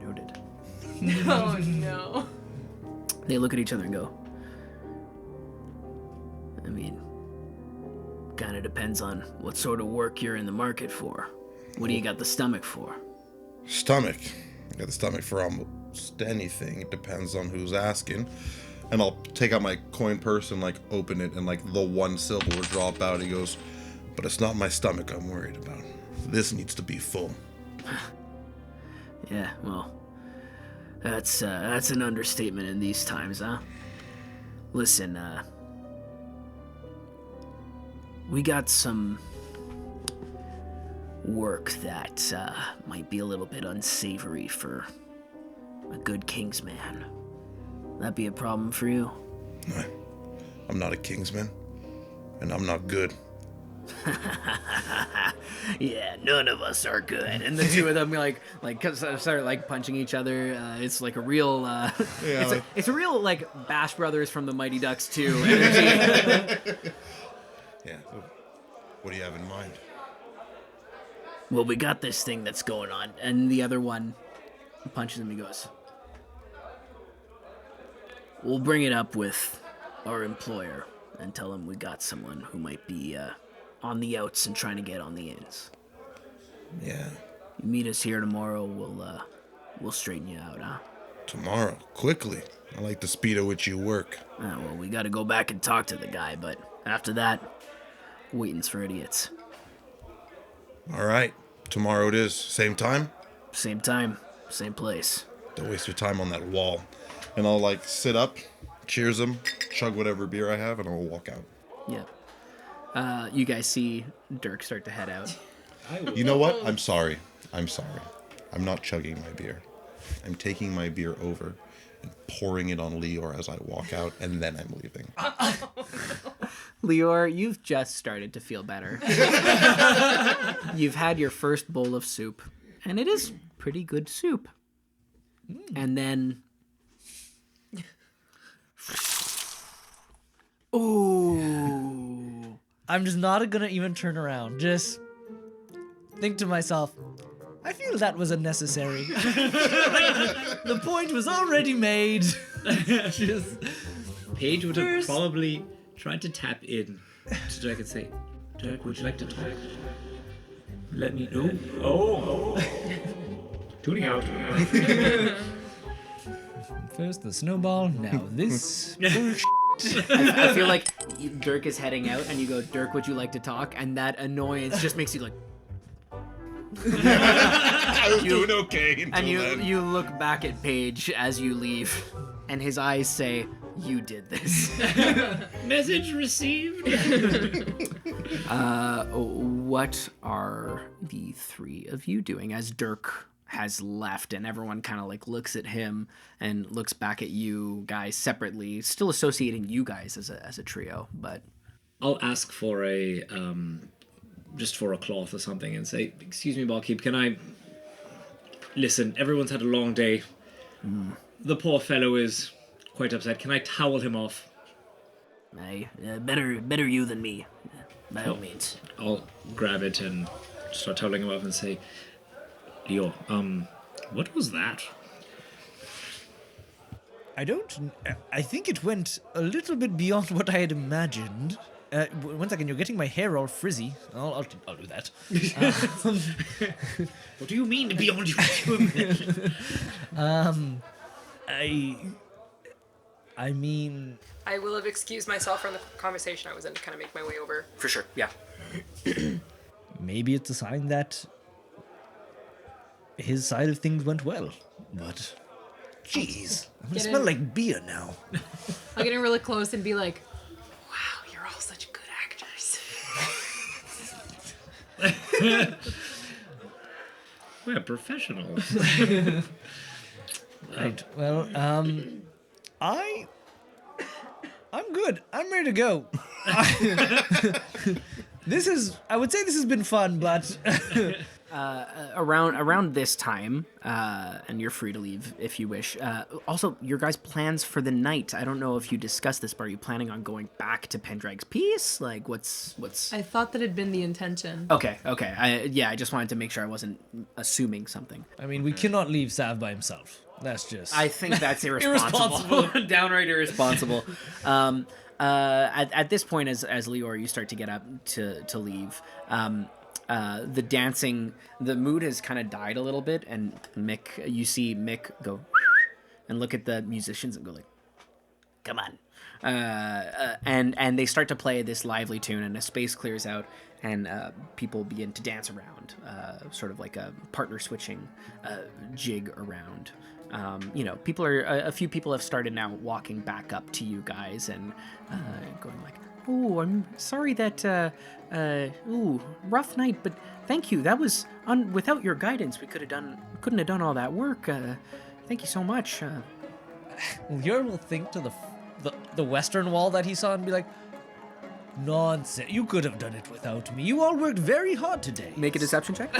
Noted. Oh no. They look at each other and go, I mean, kind of depends on what sort of work you're in the market for. What do you got the stomach for? Stomach. I got the stomach for almost anything. It depends on who's asking. And I'll take out my coin purse and like open it, and like the 1 silver will drop out. He goes, "But it's not my stomach I'm worried about. This needs to be full." Yeah, well, that's an understatement in these times, huh? Listen, we got some work that might be a little bit unsavory for a good Kingsman. That be a problem for you? I'm not a Kingsman, and I'm not good. Yeah, none of us are good. And the two of them like start like punching each other. It's like a real it's a real like Bash Brothers from the Mighty Ducks 2 energy. Yeah. What do you have in mind? Well, we got this thing that's going on, and the other one punches him. He goes, "We'll bring it up with our employer and tell him we got someone who might be on the outs and trying to get on the ins. Yeah. You meet us here tomorrow. We'll straighten you out, huh?" Tomorrow, quickly. I like the speed at which you work. Well, we got to go back and talk to the guy, but after that, waiting's for idiots. All right. Tomorrow it is. Same time? Same time, same place. Don't waste your time on that wall. And I'll like sit up, cheers him, chug whatever beer I have, and I'll walk out. Yeah. You guys see Dirk start to head out. You know what? I'm sorry. I'm not chugging my beer. I'm taking my beer over and pouring it on Leor as I walk out, and then I'm leaving. Leor, you've just started to feel better. You've had your first bowl of soup, and it is pretty good soup. And then... Ooh. I'm just not gonna even turn around. Just think to myself, I feel that was unnecessary. The point was already made. Just Paige would have probably tried to tap in so Dirk could say, "Dirk, would you like to talk? Let me know." Oh. Tuning out. first the snowball, now this. I feel like Dirk is heading out, and you go, "Dirk, would you like to talk?" And that annoyance just makes you like... I was doing okay until And then. you look back at Paige as you leave, and his eyes say, "You did this." Message received. What are the three of you doing as Dirk has left and everyone kind of like looks at him and looks back at you guys separately, still associating you guys as a trio, but... I'll ask for a just for a cloth or something and say, "Excuse me, barkeep, can I... Listen, everyone's had a long day. The poor fellow is quite upset. Can I towel him off?" Hey, better you than me, by all means. I'll grab it and start toweling him off and say, "Leo, what was that?" I think it went a little bit beyond what I had imagined. One second, you're getting my hair all frizzy. I'll do that. What do you mean beyond your I mean, I will have excused myself from the conversation I was in to kind of make my way over. For sure, yeah. maybe it's a sign that his side of things went well. But, jeez, I'm gonna Get smell in. like beer now. I'll get in really close and be like, "Wow, you're all such good actors." We're professionals. Right. Well, I'm good. I'm ready to go. I would say this has been fun, but Around this time, and you're free to leave if you wish. Also, your guys' plans for the night. I don't know if you discussed this, but are you planning on going back to Pendrag's Peace? Like, what's... I thought that had been the intention. Okay. I just wanted to make sure I wasn't assuming something. I mean, we cannot leave Stav by himself. That's just... I think that's irresponsible. Downright irresponsible. At this point, as Leor, you start to get up to leave. The dancing, the mood has kind of died a little bit, and you see Mick go and look at the musicians and go like, Come on. And they start to play this lively tune, and a space clears out, and people begin to dance around, sort of like a partner switching jig around. A few people have started now walking back up to you guys and going like, "Oh, I'm sorry that, rough night, but thank you. That was without your guidance, we couldn't have done all that work. Thank you so much." Lior will think to the western wall that he saw and be like, "Nonsense! You could have done it without me. You all worked very hard today." Make a deception check.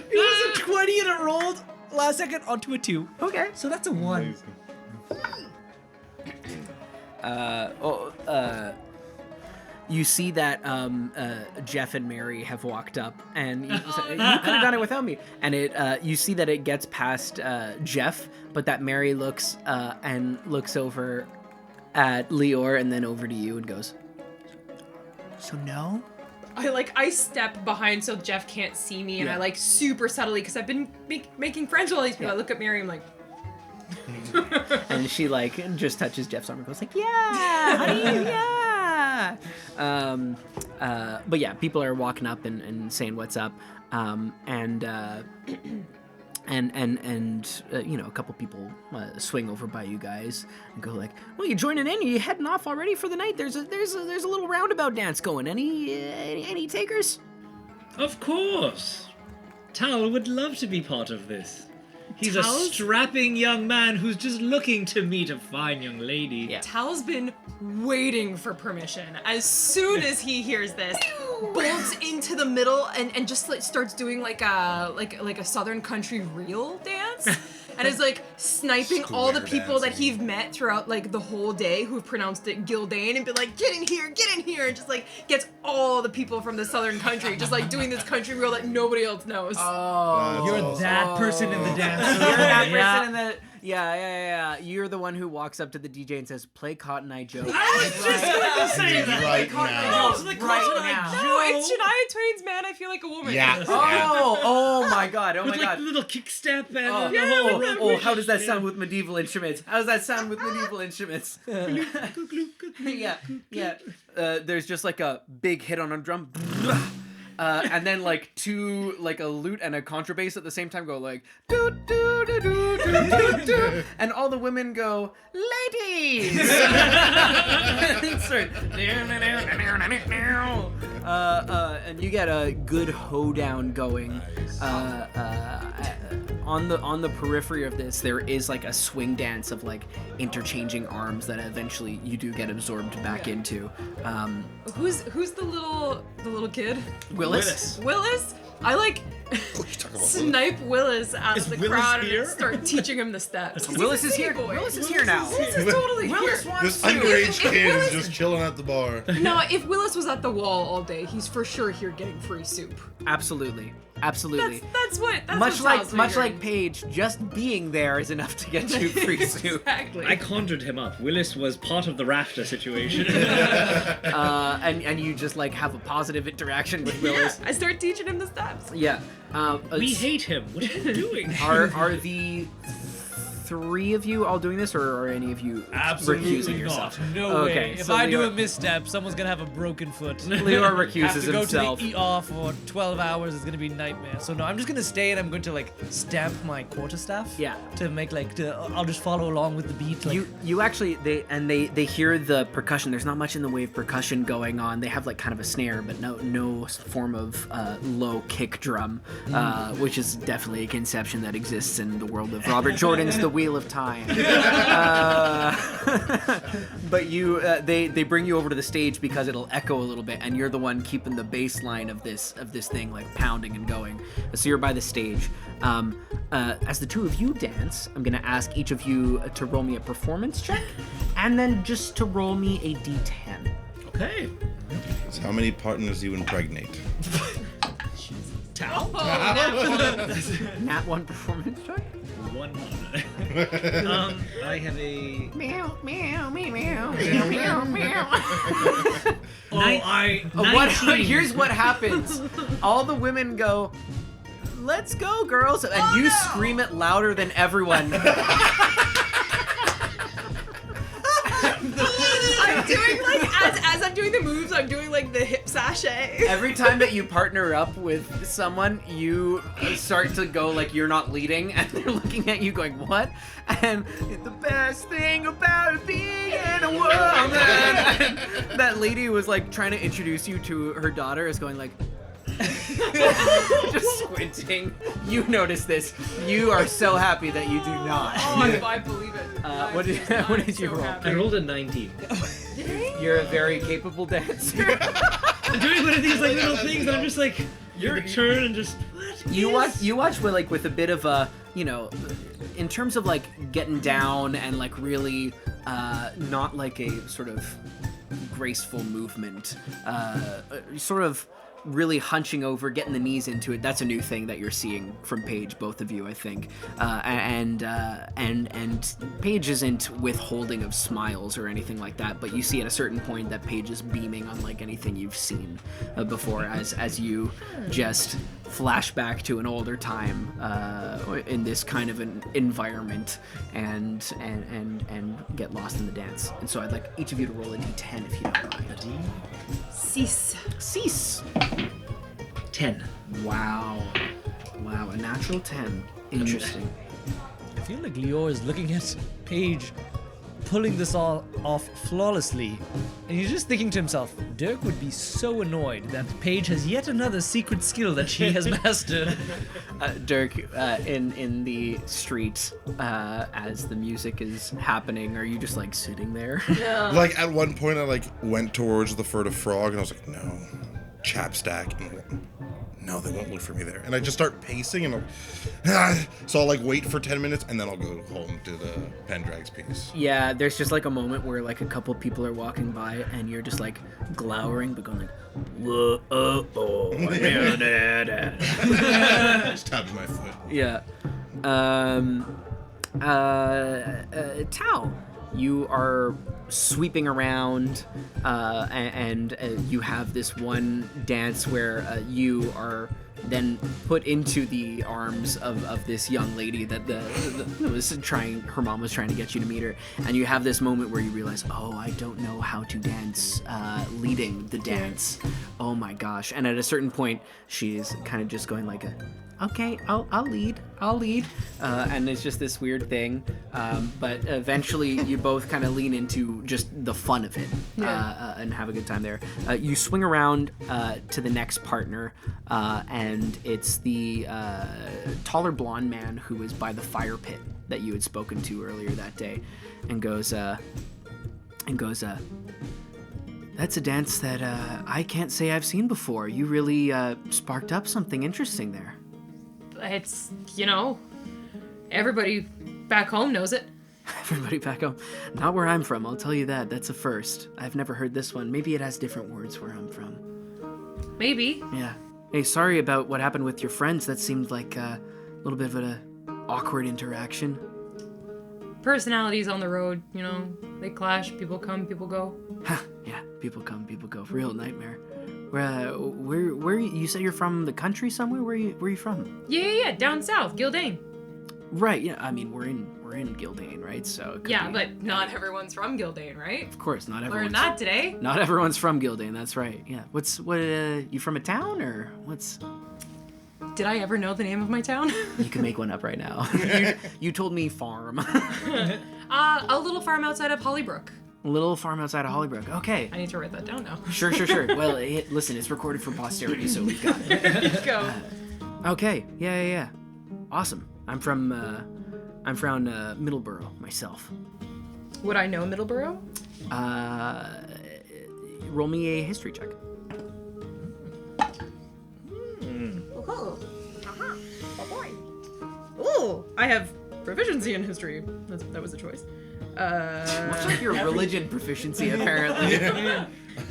It was a 20 and it rolled last second onto a 2. Okay. So that's a 1. You see that Jeff and Mary have walked up, and you could have done it without me. And you see that it gets past Jeff, but that Mary looks over at Lior and then over to you and goes, "So no?" I step behind so Jeff can't see me, and I super subtly, because I've been making friends with all these people. I look at Mary, I'm like, and she just touches Jeff's arm and goes like, "Yeah, honey, yeah." But yeah, people are walking up and saying what's up, and a couple people swing over by you guys and go like, "Well, you joining in? Are you heading off already for the night? There's a little roundabout dance going. Any takers?" Of course. Tal would love to be part of this. He's a Tal's- strapping young man who's just looking to meet a fine young lady. Yeah. Tal's been waiting for permission. As soon as he hears this, bolts into the middle and just starts doing like a Southern country reel dance, and is sniping all the people that he's met throughout the whole day who've pronounced it Gildane, and been like, get in here, and just gets all the people from the Southern country just doing this country reel that nobody else knows. Oh, You're that person in the dance. You're that person in the. Yeah. You're the one who walks up to the DJ and says, "Play Cotton Eye Joe." I was just going to say that. Right now. So the Right Cotton Eye now. No, it's Shania Twain's "Man, I Feel Like a Woman." Yeah. Oh my God! With the little kick step and Oh, how does that sound with medieval instruments? Yeah. There's just a big hit on a drum. And then two a lute and a contrabass at the same time go do do do do do do, and all the women go, "Ladies!" And you get a good hoedown going. On the periphery of this, there is a swing dance of interchanging arms that eventually you do get absorbed back into. Who's the little kid? Willis. Willis? I snipe Willis out of the Willis crowd here? and start teaching him the steps. Willis is here. Willis is here now. Willis is totally Willis here. wants This to. underage kid is just chilling at the bar. No, if Willis was at the wall all day, he's for sure here getting free soup. Absolutely. That's Much what Tal's like figuring. Paige, just being there is enough to get you free soup. Exactly. I conjured him up. Willis was part of the rafter situation. And you just have a positive interaction with Willis. I start teaching him the steps. Yeah. We hate him. What are you doing? Are the three of you all doing this, or are any of you recusing yourself? No Okay, way. If so I do Lior- a misstep, someone's gonna have a broken foot. Lior Have recuses to go himself. to the ER for 12 hours. It's gonna be a nightmare. So no, I'm just gonna stay and I'm going to stamp my quarterstaff. Yeah. To make I'll just follow along with the beat. You actually they hear the percussion. There's not much in the way of percussion going on. They have kind of a snare, but no form of low kick drum, which is definitely a conception that exists in the world of Robert Jordan's The Wheel of Time. But they bring you over to the stage because it'll echo a little bit, and you're the one keeping the bass line of this thing pounding and going. So you're by the stage. As the two of you dance, I'm gonna ask each of you to roll me a performance check, and then just to roll me a d10. Okay. So how many partners do you impregnate? Tal? Nat 1 performance check. One. I have a. Meow meow meow meow meow meow. I. Here's what happens. All the women go, let's go, girls. And you scream it louder than everyone. I'm doing like as I'm doing the moves, I'm doing like the hip sachet. Every time that you partner up with someone, you start to go like you're not leading, and they're looking at you going, "What?" And the best thing about being a woman. And that lady was like trying to introduce you to her daughter is going like. Just squinting. You notice this. You are so happy that you do not. Oh, I believe it. What did you roll? I rolled a 19. You're a very capable dancer. I'm doing one of these like little things, and I'm just like, your turn, and just You watch with like with a bit of a, you know, in terms of like getting down and like really not like a sort of graceful movement, sort of really hunching over, getting the knees into it. That's a new thing that you're seeing from Paige, both of you, I think. And Paige isn't withholding of smiles or anything like that, but you see at a certain point that Paige is beaming unlike anything you've seen before, as you just flash back to an older time in this kind of an environment and get lost in the dance. And so I'd like each of you to roll a d10 if you don't mind. Cease. 10. Wow, a natural 10. Interesting. I feel like Lior is looking at Paige pulling this all off flawlessly, and he's just thinking to himself, Dirk would be so annoyed that Paige has yet another secret skill that she has mastered. Dirk, in the street, as the music is happening, are you just like sitting there? Like at one point I like went towards the furtive frog and I was like, no, chapstack. And no, they won't look for me there. And I just start pacing and so I'll like wait for 10 minutes and then I'll go home to the Pendrag's piece. Yeah, there's just like a moment where like a couple people are walking by and you're just like glowering but going like, whoa, Just tapping my foot. yeah. Tao, you are sweeping around, and you have this one dance where you are then put into the arms of this young lady that her mom was trying to get you to meet her, and you have this moment where you realize, oh, I don't know how to dance, leading the dance. Oh my gosh. And at a certain point, she's kind of just going like okay, I'll lead. And it's just this weird thing. But eventually you both kind of lean into just the fun of it and have a good time there. You swing around to the next partner, and it's the taller blonde man who is by the fire pit that you had spoken to earlier that day, and goes, that's a dance that I can't say I've seen before. You really sparked up something interesting there. It's, everybody back home knows it. Everybody back home. Not where I'm from, I'll tell you that. That's a first. I've never heard this one. Maybe it has different words where I'm from. Maybe. Yeah. Hey, sorry about what happened with your friends. That seemed like a little bit of an awkward interaction. Personalities on the road, they clash. People come, people go. Yeah, people come, people go. Real nightmare. Where you said you're from the country somewhere? Where you from? Yeah, down south, Gildane. Right. Yeah. I mean, we're in Gildane, right? So. It could be, but not everyone's from Gildane, right? Of course, not everyone's. Learned that today. Not everyone's from Gildane. That's right. Yeah. You from a town or what's? Did I ever know the name of my town? You can make one up right now. You told me farm. A little farm outside of Hollybrook. Little farm outside of Hollybrook. Okay. I need to write that down now. Sure. Well, listen, it's recorded for posterity, so we've got it. Go. Okay. Yeah. Awesome. I'm from Middleborough myself. Would I know Middleborough? Roll me a history check. Ooh, I have proficiency in history. That was a choice. Much like your religion proficiency, apparently.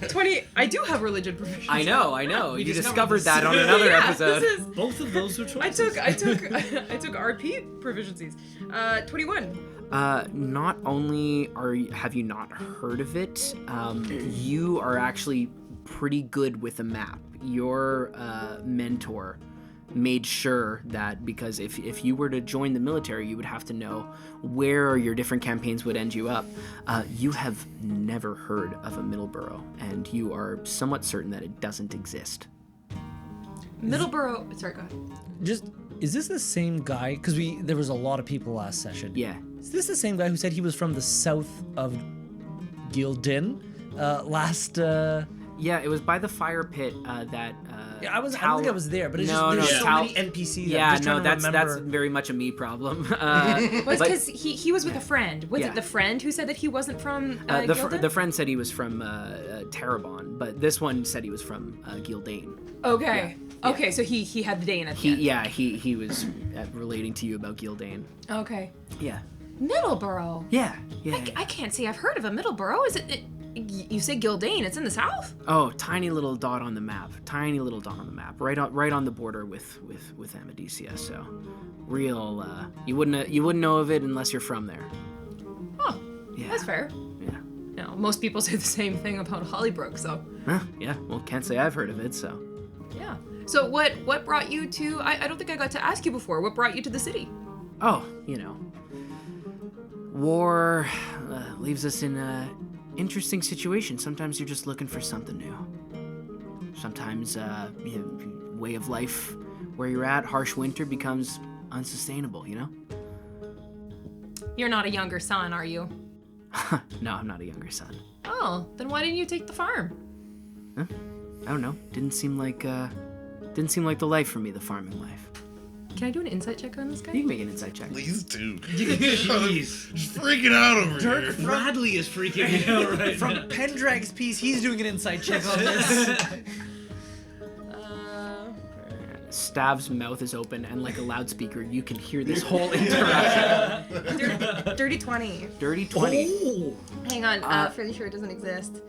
20. I do have religion proficiency. I know. You discovered that on another episode. Both of those were choices. I took RP proficiencies. 21. Not only have you not heard of it, you are actually pretty good with a map. Your mentor made sure that, because if you were to join the military, you would have to know where your different campaigns would end you up. You have never heard of a Middleborough, and you are somewhat certain that it doesn't exist. Middleborough. Sorry, go ahead. Just, is this the same guy? Because there was a lot of people last session. Yeah. Is this the same guy who said he was from the south of Gildan last? Yeah, it was by the fire pit that. Yeah, I don't think I was there, but it's No, just there's no, so many NPCs. Yeah, I'm just trying to that's remember. very much a me problem. Well, it's but- because he was with a friend. Was Yeah. it the friend who said that he wasn't from the friend said he was from Terrebonne, but this one said he was from Gildane. Okay. Yeah. Okay, so he had the Dane at the end. He was relating to you about Gildane. Okay. Yeah. Middleborough. Yeah. I can't say I've heard of a Middleborough. Is it you say Gildane? It's in the south? Oh, tiny little dot on the map. Tiny little dot on the map. Right on the border with Amadicia. So, real. You wouldn't know of it unless you're from there. Oh, Yeah. that's fair. Yeah. No, most people say the same thing about Hollybrook, so Huh, yeah. Well, can't say I've heard of it. So. yeah. So what brought you to? I don't think I got to ask you before. What brought you to the city? Oh, war leaves us in a interesting situation. Sometimes you're just looking for something new. Sometimes, way of life where you're at, harsh winter becomes unsustainable, You're not a younger son, are you? No, I'm not a younger son. Oh, then why didn't you take the farm? Huh? I don't know. Didn't seem like the life for me, the farming life. Can I do an insight check on this You guy? can make an insight check. Please do. Jeez. Just freaking out over here. Bradley is freaking out right From now. Pendrag's piece, he's doing an inside check on this. Stav's mouth is open, and like a loudspeaker, you can hear this whole interaction. Dirty 20. Dirty 20. Hang on. Fairly sure it doesn't exist.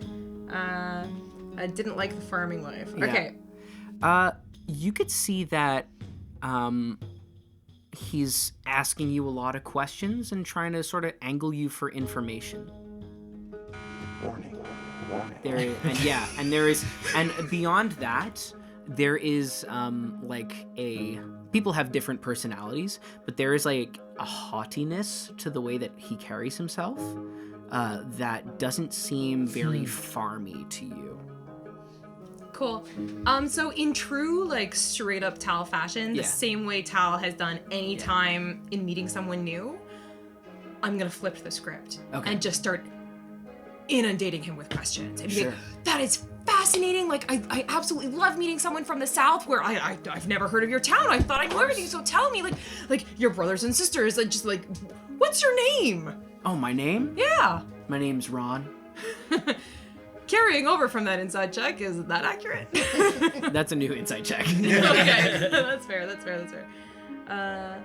I didn't like the farming life. Yeah. Okay. You could see that he's asking you a lot of questions and trying to sort of angle you for information. Warning. And there is, and beyond that, there is people have different personalities, but there is like a haughtiness to the way that he carries himself that doesn't seem very farmy to you. Cool. So in true, like, straight up Tal fashion, Yeah. the same way Tal has done any time in meeting someone new, I'm gonna flip the script and just start inundating him with questions. And be Sure. like, that is fascinating. Like, I absolutely love meeting someone from the South where I've never heard of your town. I thought I knew everything. So tell me, like your brothers and sisters, like, just like, what's your name? Oh, my name? Yeah. My name's Ron. Carrying over from that inside check, is that accurate? That's a new insight check. Okay, that's fair.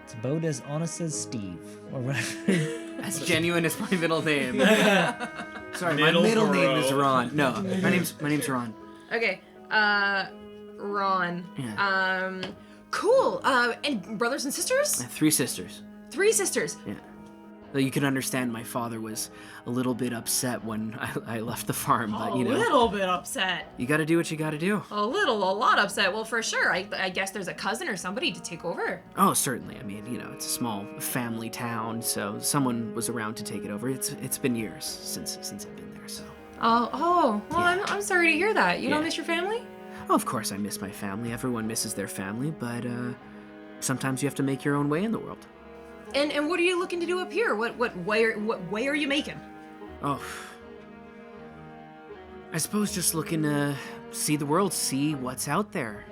It's about as honest as Steve, or whatever. As genuine as my middle name. Sorry, my middle name is Ron. No, my name's Ron. Okay, Ron. Yeah. Cool. And brothers and sisters? I have 3 sisters. 3 sisters. Yeah. Though you can understand my father was a little bit upset when I left the farm, but A little bit upset. you gotta do what you gotta do. A lot upset. Well, for sure. I guess there's a cousin or somebody to take over. Oh, certainly. I mean, it's a small family town, so someone was around to take it over. It's been years since I've been there, so. Oh. Well, Yeah. I'm sorry to hear that. You don't Yeah. miss your family? Oh, of course I miss my family. Everyone misses their family, but sometimes you have to make your own way in the world. And what are you looking to do up here? What way are you making? Oh. I suppose just looking to see the world, see what's out there,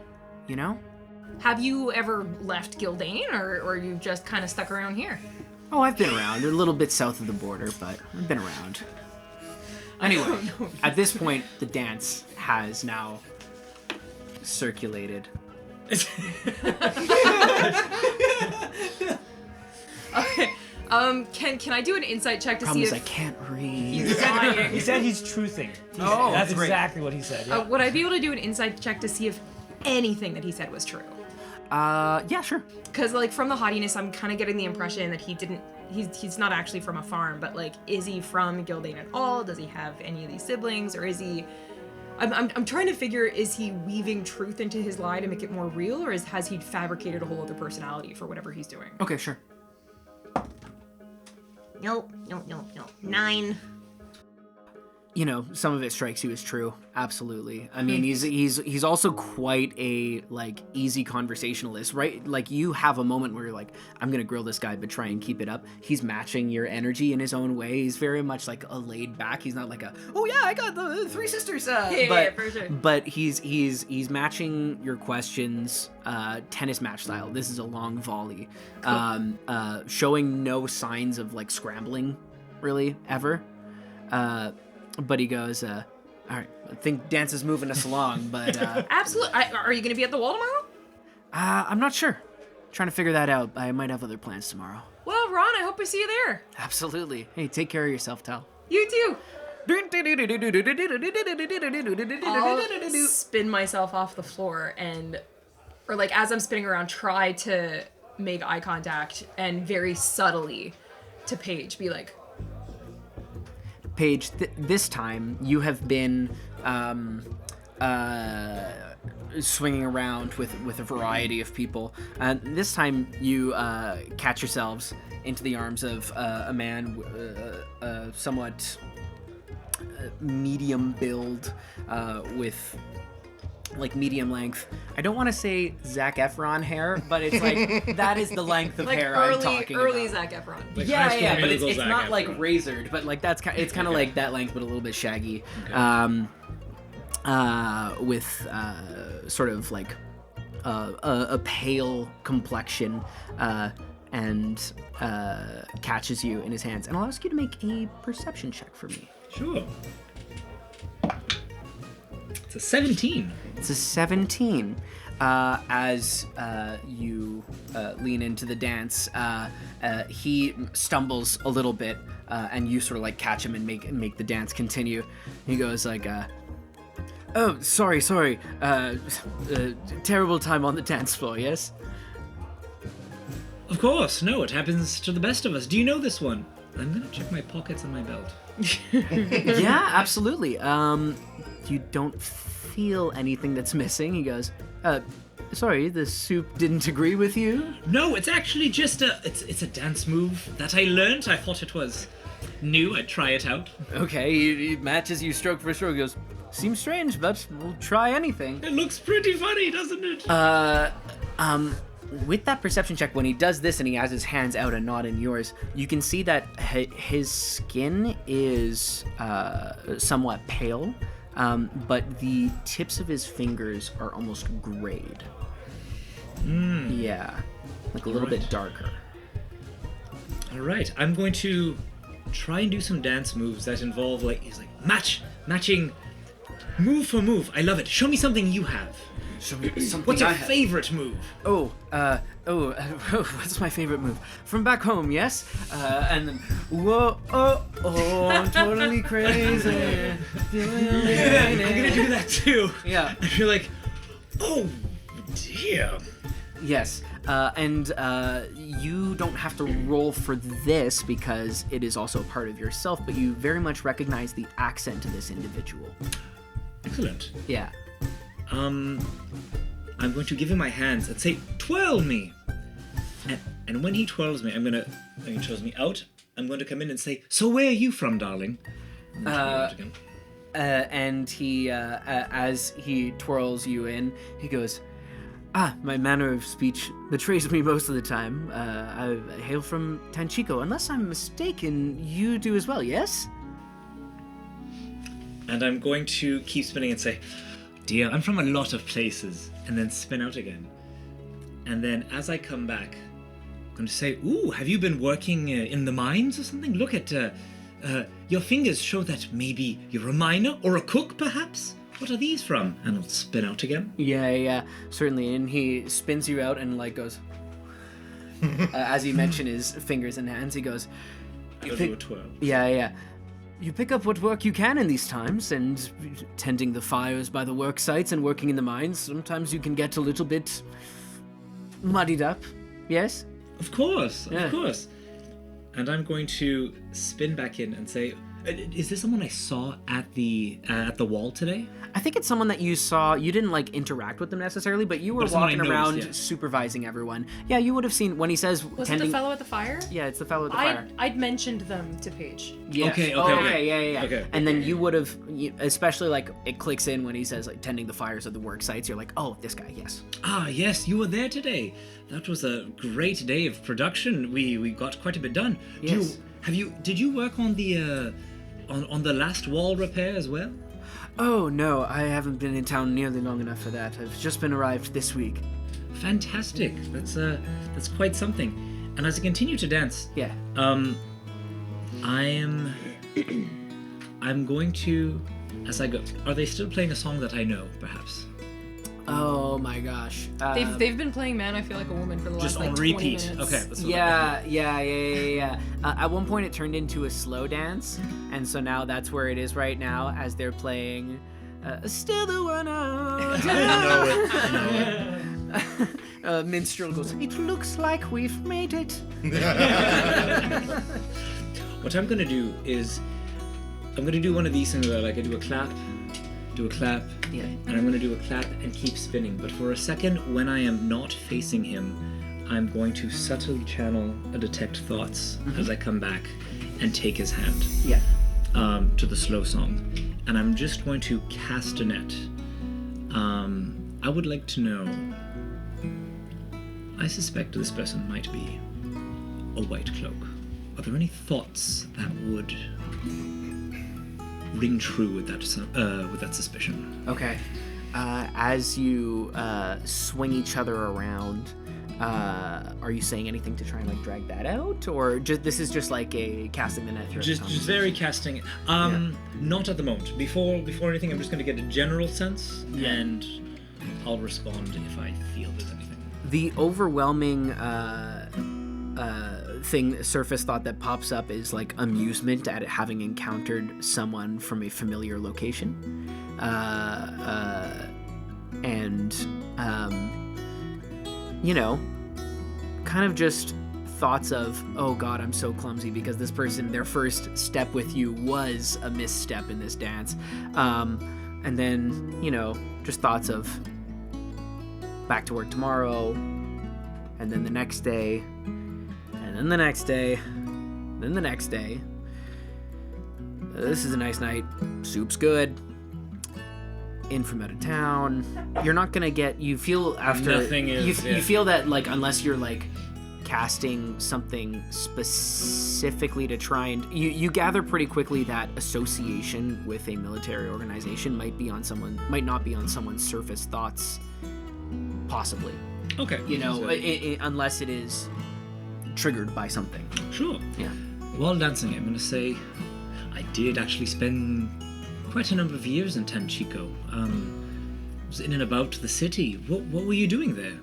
Have you ever left Gildane, or you just kind of stuck around here? Oh, I've been around, a little bit south of the border, but I've been around. Anyway, at this point, the dance has now circulated. Okay. Can I do an insight check to Problem see is if I can't read. he's lying? He said he's truthing. Oh, That's great. exactly what he said. Yeah. Would I be able to do an insight check to see if anything that he said was true? Yeah, sure. Because, like, from the haughtiness, I'm kind of getting the impression that he's not actually from a farm, but, like, is he from Gildane at all? Does he have any of these siblings? Or is he I'm trying to figure, is he weaving truth into his lie to make it more real, or has he fabricated a whole other personality for whatever he's doing? Okay, sure. No. 9. You know, some of it strikes you as true. Absolutely. I mean, he's also quite a like easy conversationalist, right? Like you have a moment where you're like, I'm gonna grill this guy, but try and keep it up. He's matching your energy in his own way. He's very much like a laid back. He's not like a, oh yeah, I got the 3 sisters. Yeah, for sure. But he's matching your questions, tennis match style. This is a long volley, showing no signs of like scrambling, really ever. But he goes, all right, I think dance is moving us along, but... Absolutely. Are you going to be at the wall tomorrow? I'm not sure. Trying to figure that out. I might have other plans tomorrow. Well, Ron, I hope I see you there. Absolutely. Hey, take care of yourself, Tal. You too. I'll spin myself off the floor or like as I'm spinning around, try to make eye contact and very subtly to Paige be like, Paige, this time you have been swinging around with a variety of people. This time you catch yourselves into the arms of a man somewhat medium build with like medium length. I don't want to say Zac Efron hair, but it's like that is the length of like hair early, I'm talking early about. Zac Efron. Like Yeah, High School but Musical it's Zac not like Efron. razored, but like it's kind of like that length, but a little bit shaggy, with sort of like a pale complexion, and catches you in his hands. And I'll ask you to make a perception check for me. Sure. It's a 17. It's a 17. As you lean into the dance, he stumbles a little bit, and you sort of like catch him and make the dance continue. He goes like, "Oh, sorry. Terrible time on the dance floor, yes?" Of course, no, it happens to the best of us. Do you know this one? I'm gonna check my pockets and my belt. Yeah, absolutely. You don't feel anything that's missing. He goes, sorry, the soup didn't agree with you? No, it's actually just it's a dance move that I learned. I thought it was new. I'd try it out. Okay, he matches you stroke for stroke. He goes, seems strange, but we'll try anything. It looks pretty funny, doesn't it? With that perception check, when he does this and he has his hands out and not in yours, you can see that his skin is somewhat pale, but the tips of his fingers are almost grayed. Yeah, like a little bit darker. All right, I'm going to try and do some dance moves that involve he's like matching, move for move. I love it. Show me something you have. What's your favorite move? What's my favorite move? From back home, yes? And then, whoa, I'm totally crazy. Yeah, I'm gonna do that too. Yeah. I feel like, oh dear. Yes, and you don't have to roll for this because it is also part of yourself, but you very much recognize the accent of this individual. Excellent. Yeah. I'm going to give him my hands and say, twirl me. And when he twirls me, when he twirls me out, I'm going to come in and say, so where are you from, darling? And he, as he twirls you in, he goes, my manner of speech betrays me most of the time. I hail from Tanchico. Unless I'm mistaken, you do as well, yes? And I'm going to keep spinning and say, dear, I'm from a lot of places, and then spin out again. And then as I come back, I'm going to say, ooh, have you been working in the mines or something? Look at, your fingers show that maybe you're a miner or a cook, perhaps? What are these from? And I'll spin out again. Yeah, certainly. And he spins you out and like goes, as he mentioned his fingers and hands, he goes, I'll do a twirl. Yeah. You pick up what work you can in these times, and tending the fires by the work sites and working in the mines, sometimes you can get a little bit muddied up, yes? Of course. Yeah. And I'm going to spin back in and say, is this someone I saw at the wall today? I think it's someone that you saw. You didn't like interact with them necessarily, but you were But someone I walking around noticed, yeah. supervising everyone. Yeah, you would have seen when he says Was tending. it the fellow at the fire? Yeah, it's the fellow at the fire. I'd mentioned them to Paige. Yes. Okay, Oh, okay. yeah. Okay. And then you would have, especially like it clicks in when he says like tending the fires of the work sites. You're like, oh, this guy, yes. Ah, yes, you were there today. That was a great day of production. We got quite a bit done. Yes. Did you work on the on the last wall repair as well? Oh no, I haven't been in town nearly long enough for that. I've just been arrived this week. Fantastic. That's quite something. And as I continue to dance, Yeah. I'm going to, as I go. Are they still playing a song that I know, perhaps? Oh my gosh. They've been playing "Man, I Feel Like a Woman" for the Just last like on 20 repeat. minutes. Okay. That's what Yeah. At one point, it turned into a slow dance, and so now that's where it is right now as they're playing. Still the one out. I know it. Minstrel goes. It looks like we've made it. What I'm gonna do is, I'm gonna do one of these things where like I do a clap, Yeah. and I'm gonna do a clap and keep spinning. But for a second, when I am not facing him, I'm going to subtly channel a detect thoughts as I come back and take his hand Yeah. to the slow song. And I'm just going to cast a net. I would like to know, I suspect this person might be a white cloak. Are there any thoughts that would ring true with that suspicion? Okay. As you swing each other around, are you saying anything to try and like drag that out, or this is just like a casting the net through? Just very casting. Not at the moment. Before anything, I'm just going to get a general sense, and I'll respond if I feel there's anything. The overwhelming surface thought that pops up is like amusement at having encountered someone from a familiar location, and kind of just thoughts of, oh god, I'm so clumsy because this person, their first step with you was a misstep in this dance, and then just thoughts of back to work tomorrow, and then the next day, and then the next day, then the next day. This is a nice night. Soup's good. In from out of town. You're not gonna get. You feel after. Nothing is. You feel that like unless you're like casting something specifically to try and you gather pretty quickly that association with a military organization might not be on someone's surface thoughts. Possibly. Okay. Unless it is triggered by something. Sure. Yeah. While dancing, I'm going to say I did actually spend quite a number of years in Tanchico. Was in and about the city. What were you doing there?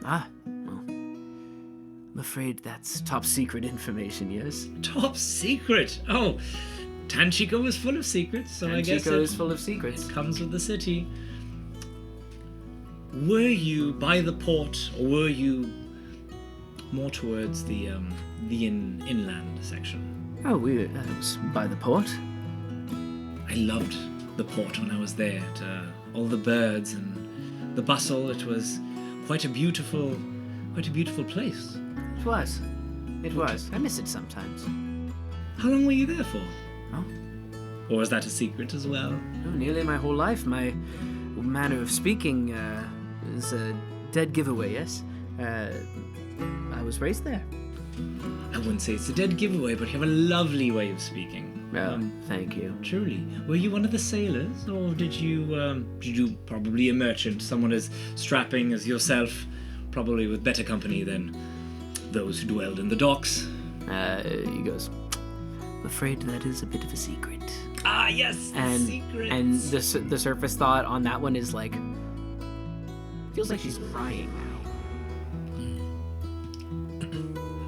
Well, I'm afraid that's top secret information, yes? Top secret. Oh, Tanchico is full of secrets, so I guess Tanchico is full of secrets. it comes with the city. Were you by the port, or were you more towards the inland section? Oh, it was by the port. I loved the port when I was there. All the birds and the bustle. It was quite a beautiful place. It was. It was. I miss it sometimes. How long were you there for? Oh. Or was that a secret as well? Oh, nearly my whole life. My manner of speaking is a dead giveaway, yes? I was raised there. I wouldn't say it's a dead giveaway, but you have a lovely way of speaking. Thank you. Truly. Were you one of the sailors, or did you probably a merchant, someone as strapping as yourself, probably with better company than those who dwelled in the docks? He goes, I'm afraid that is a bit of a secret. Ah, yes, And secrets. and the surface thought on that one is like, feels like she's crying now.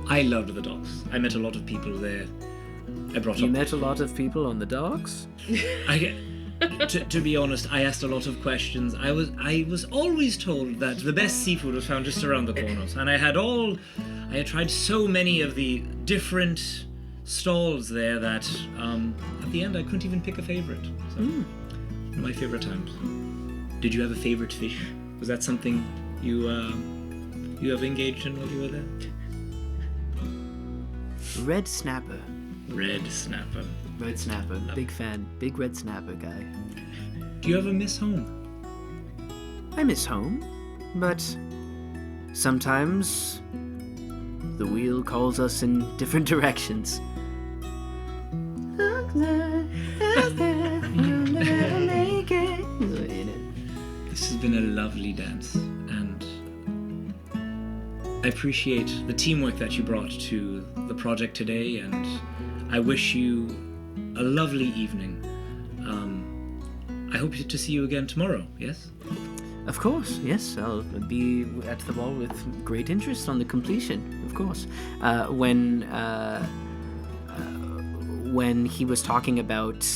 I loved the docks. I met a lot of people there. I brought You up. met a lot of people on the docks? To be honest, I asked a lot of questions. I was always told that the best seafood was found just around the corners, and I had tried so many of the different stalls there that at the end I couldn't even pick a favorite. So, of my favorite times. Did you have a favorite fish? Was that something you have engaged in while you were there? Red snapper. Red snapper. Red snapper. Big fan. Big red snapper guy. Do you ever miss home? I miss home, but sometimes the wheel calls us in different directions. This has been a lovely dance, and I appreciate the teamwork that you brought to the project today, and I wish you a lovely evening. I hope to see you again tomorrow, yes? Of course, yes. I'll be at the ball with great interest on the completion, of course. When he was talking about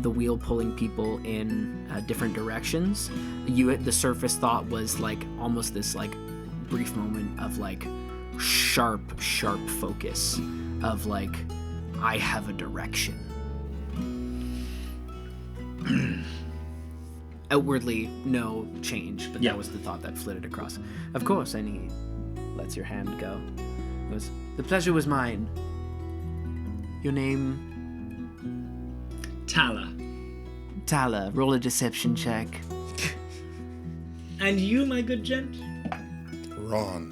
the wheel pulling people in different directions, the surface thought was like almost this like brief moment of like sharp focus of like, I have a direction. Outwardly, no change, but that was the thought that flitted across. Of course, and he lets your hand go. He goes, the pleasure was mine. Your name? Tala. Tala. Roll a deception check. And you, my good gent? Ron.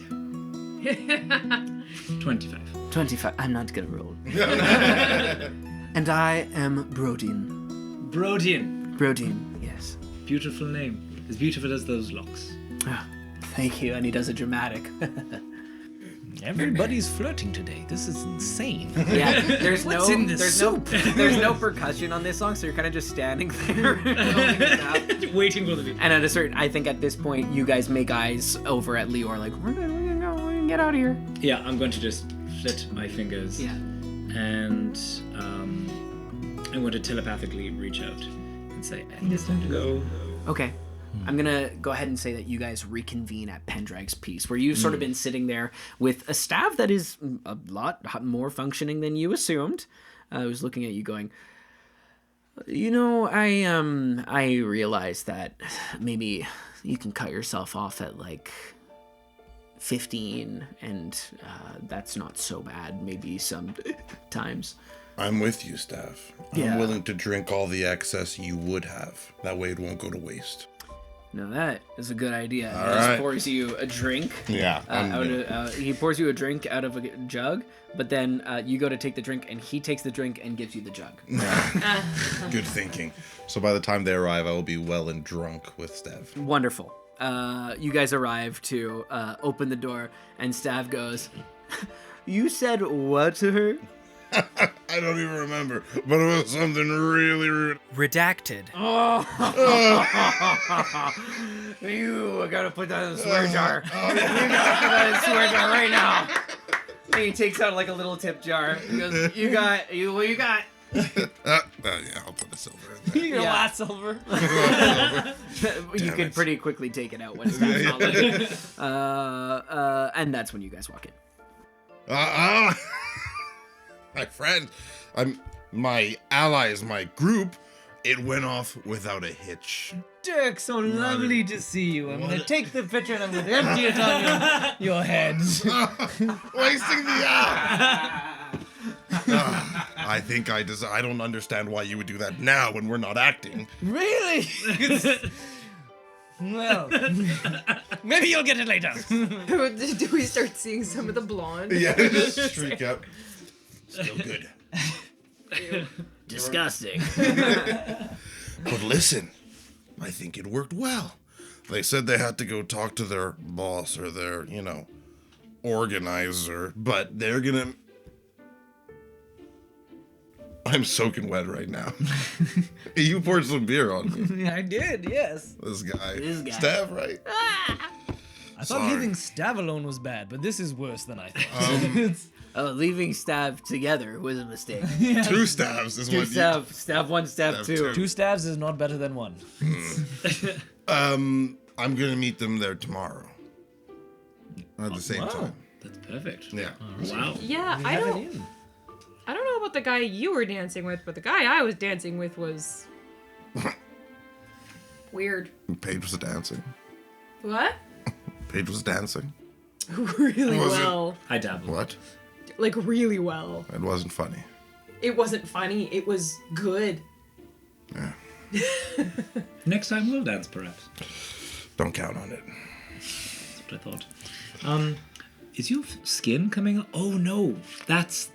25. 25. I'm not gonna roll. And I am Brodin. Brodian. Brodin, yes. Beautiful name. As beautiful as those locks. Oh, thank you. And he does a dramatic. Everybody's flirting today. This is insane. Yeah, there's What's in this soup? There's no percussion on this song, so you're kind of just standing there, Waiting for the beat. and I think at this point, you guys make eyes over at Leor, like we're gonna go, we can get out of here. Yeah, I'm going to just flit my fingers. Yeah. And I'm going to telepathically reach out and say, I think it's time to go. Okay. I'm gonna go ahead and say that you guys reconvene at Pendrag's Piece, where you've sort of been sitting there with a staff that is a lot more functioning than you assumed. I was looking at you going, you know, I realized that maybe you can cut yourself off at like 15, and that's not so bad. Maybe sometimes. I'm with you, Stav. Yeah. I'm willing to drink all the excess you would have. That way it won't go to waste. No, that is a good idea. All He just right. pours you a drink. Yeah. He pours you a drink out of a jug, but then you go to take the drink, and he takes the drink and gives you the jug. Good thinking. So by the time they arrive, I will be well and drunk with Stav. Wonderful. You guys arrive to open the door, and Stav goes, "You said what to her?" I don't even remember, but it was something really rude. Redacted. Oh. You gotta put that in the swear jar. You gotta put that in the swear jar right now. And he takes out like a little tip jar. He goes, what you got? Yeah, I'll put a silver in there. Your Yeah. last silver. You can pretty quickly take it out when Stav's not looking. And that's when you guys walk in. My friend, my allies, my group, it went off without a hitch. Dirk, so lovely to see you. I'm gonna take the picture and I'm gonna empty it on your head. Wasting the I think I don't understand why you would do that now when we're not acting. Really? Well, maybe you'll get it later. Do we start seeing some of the blonde? Yeah, just streak out. Still good. Disgusting. But listen, I think it worked well. They said they had to go talk to their boss or their, organizer, but they're gonna... I'm soaking wet right now. You poured some beer on me. I did, yes. This guy. Stav, right? I thought Sorry. leaving Stav alone was bad, but this is worse than I thought. Leaving Stav together was a mistake. Two stabs is Two what Stav one, Stav Stav two. two. 2 stabs is not better than 1. I'm gonna meet them there tomorrow. At the same time. That's perfect. Yeah. Wow. Yeah, I don't know about the guy you were dancing with, but the guy I was dancing with was Weird. Paige was dancing. What? Paige was dancing. Really Was it? well. I dabble. What? Like, really well. It wasn't funny. It wasn't funny. It was good. Yeah. Next time we'll dance, perhaps. Don't count on it. That's what I thought. Is your skin coming up? Oh no, that's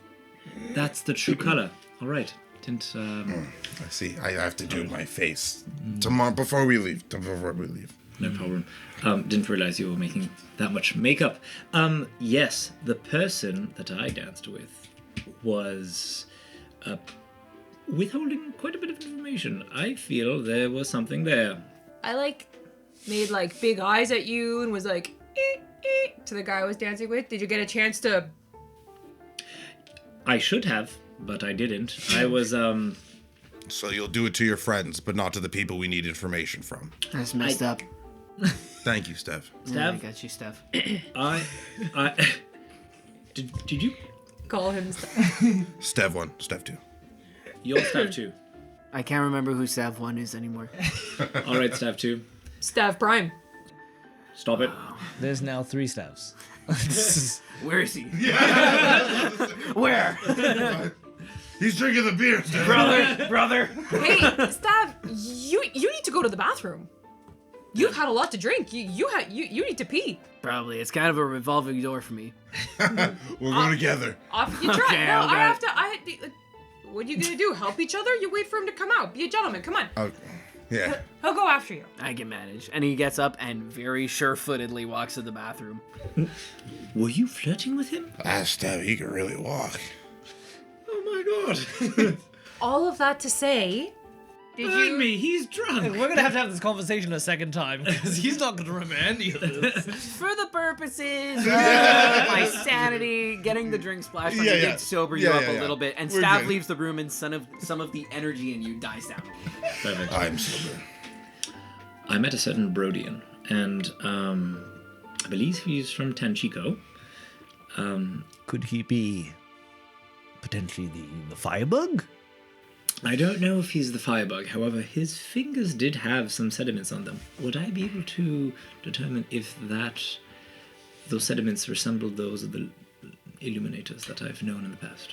the true color. All right, didn't. I see. I have to do my face tomorrow before we leave. No problem. Didn't realize you were making that much makeup. Yes, the person that I danced with was withholding quite a bit of information. I feel there was something there. I made big eyes at you and was like, to the guy I was dancing with. Did you get a chance to? I should have, but I didn't. I was So you'll do it to your friends, but not to the people we need information from. That's messed up. Thank you, Stav. Yeah, I Stav? got you, Steph. I did you? Call him. Stav 1, Stav 2. Your Stav 2. I can't remember who Stav 1 is anymore. All right, Stav 2. Stav Prime. Stop it. There's now 3 Stavs. Where is he? Where? He's drinking the beer, Stav. Brother. Hey, Stav, you need to go to the bathroom. You've had a lot to drink. You need to pee. Probably. It's kind of a revolving door for me. We'll go together. Off you try. Okay, No, okay. I have to. What are you gonna do? Help each other? You wait for him to come out. Be a gentleman. Come on. Okay. Yeah. He'll go after you. I can manage. And he gets up and very sure-footedly walks to the bathroom. Were you flirting with him? Stav, he can really walk. Oh my god. All of that to say, did Burn you? me, he's drunk. We're gonna have to have this conversation a second time because he's not gonna remember any of this. For the purposes of my sanity, getting the drink splashed on you did sober you up a little bit, and We're Stav good. leaves the room and some of the energy in you dies down. Perfect. I'm sober. I met a certain Brodian, and I believe he's from Tanchico. Could he be potentially the firebug? I don't know if he's the firebug. However, his fingers did have some sediments on them. Would I be able to determine if those sediments resembled those of the illuminators that I've known in the past?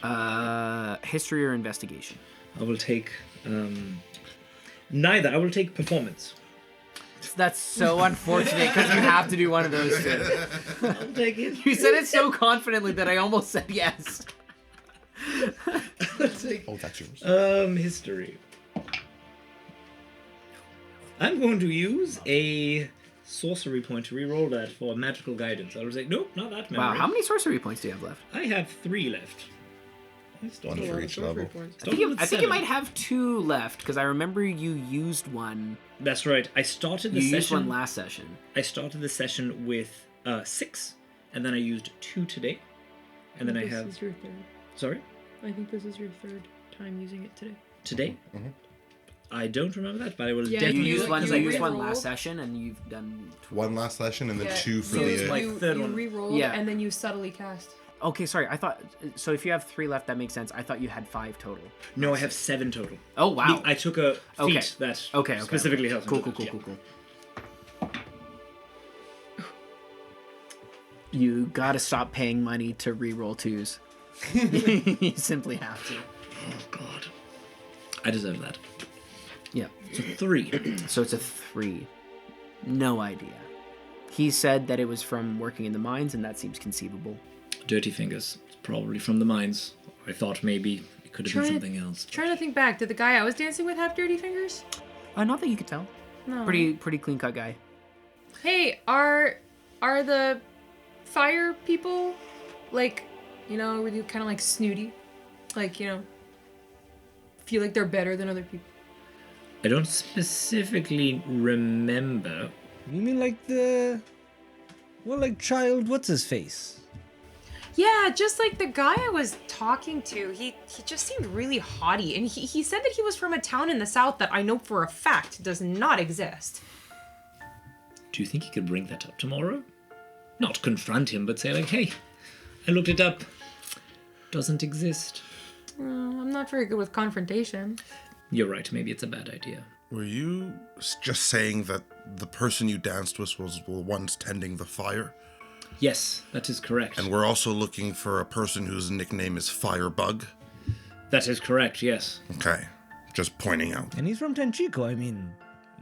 History or investigation? I will take neither. I will take performance. That's so unfortunate because you have to do one of those two. I'll take it. You said it so confidently that I almost said yes. Oh, that's yours. History. I'm going to use a sorcery point to reroll that for magical guidance. I'll say, nope, not that memory. Wow, how many sorcery points do you have left? I have 3 left. I started One for each level. I think you might have 2 left because I remember you used one. That's right. I started the You session. used one last session. I started the session with 6, and then I used 2 today, and then I have. This is your third. Sorry, I think this is your third time using it today. today. I don't remember that, but I will Yeah, definitely. You used one. because You I used one re-rolled. last session, and you've done. One last session and then Yeah, 2 for so the. like you, third you one. re-rolled Yeah. and then you subtly cast. Okay, sorry. I thought. So if you have 3 left, that makes sense. I thought you had 5 total. No, I have 7 total. Oh wow. I took a feat Okay. that Okay. specifically helps. Cool. me with that, Cool. You gotta stop paying money to re-roll 2s. You simply have to. Oh God, I deserve that. Yeah. So 3. So it's a 3. No idea. He said that it was from working in the mines, and that seems conceivable. Dirty fingers. It's probably from the mines. I thought maybe it could have been Try- something else. Trying to think back, did the guy I was dancing with have dirty fingers? Not that you could tell. No. Pretty clean cut guy. Hey, are the fire people like, were you kind of like snooty? Like, feel like they're better than other people? I don't specifically remember. You mean like child, what's his face? Yeah, just like the guy I was talking to, he just seemed really haughty, and he said that he was from a town in the south that I know for a fact does not exist. Do you think he could bring that up tomorrow? Not confront him, but say like, hey, I looked it up. Doesn't exist. I'm not very good with confrontation. You're right, maybe it's a bad idea. Were you just saying that the person you danced with was the ones tending the fire? Yes, that is correct. And we're also looking for a person whose nickname is Firebug? That is correct, yes. Okay, just pointing out. And he's from Tenchico. I mean,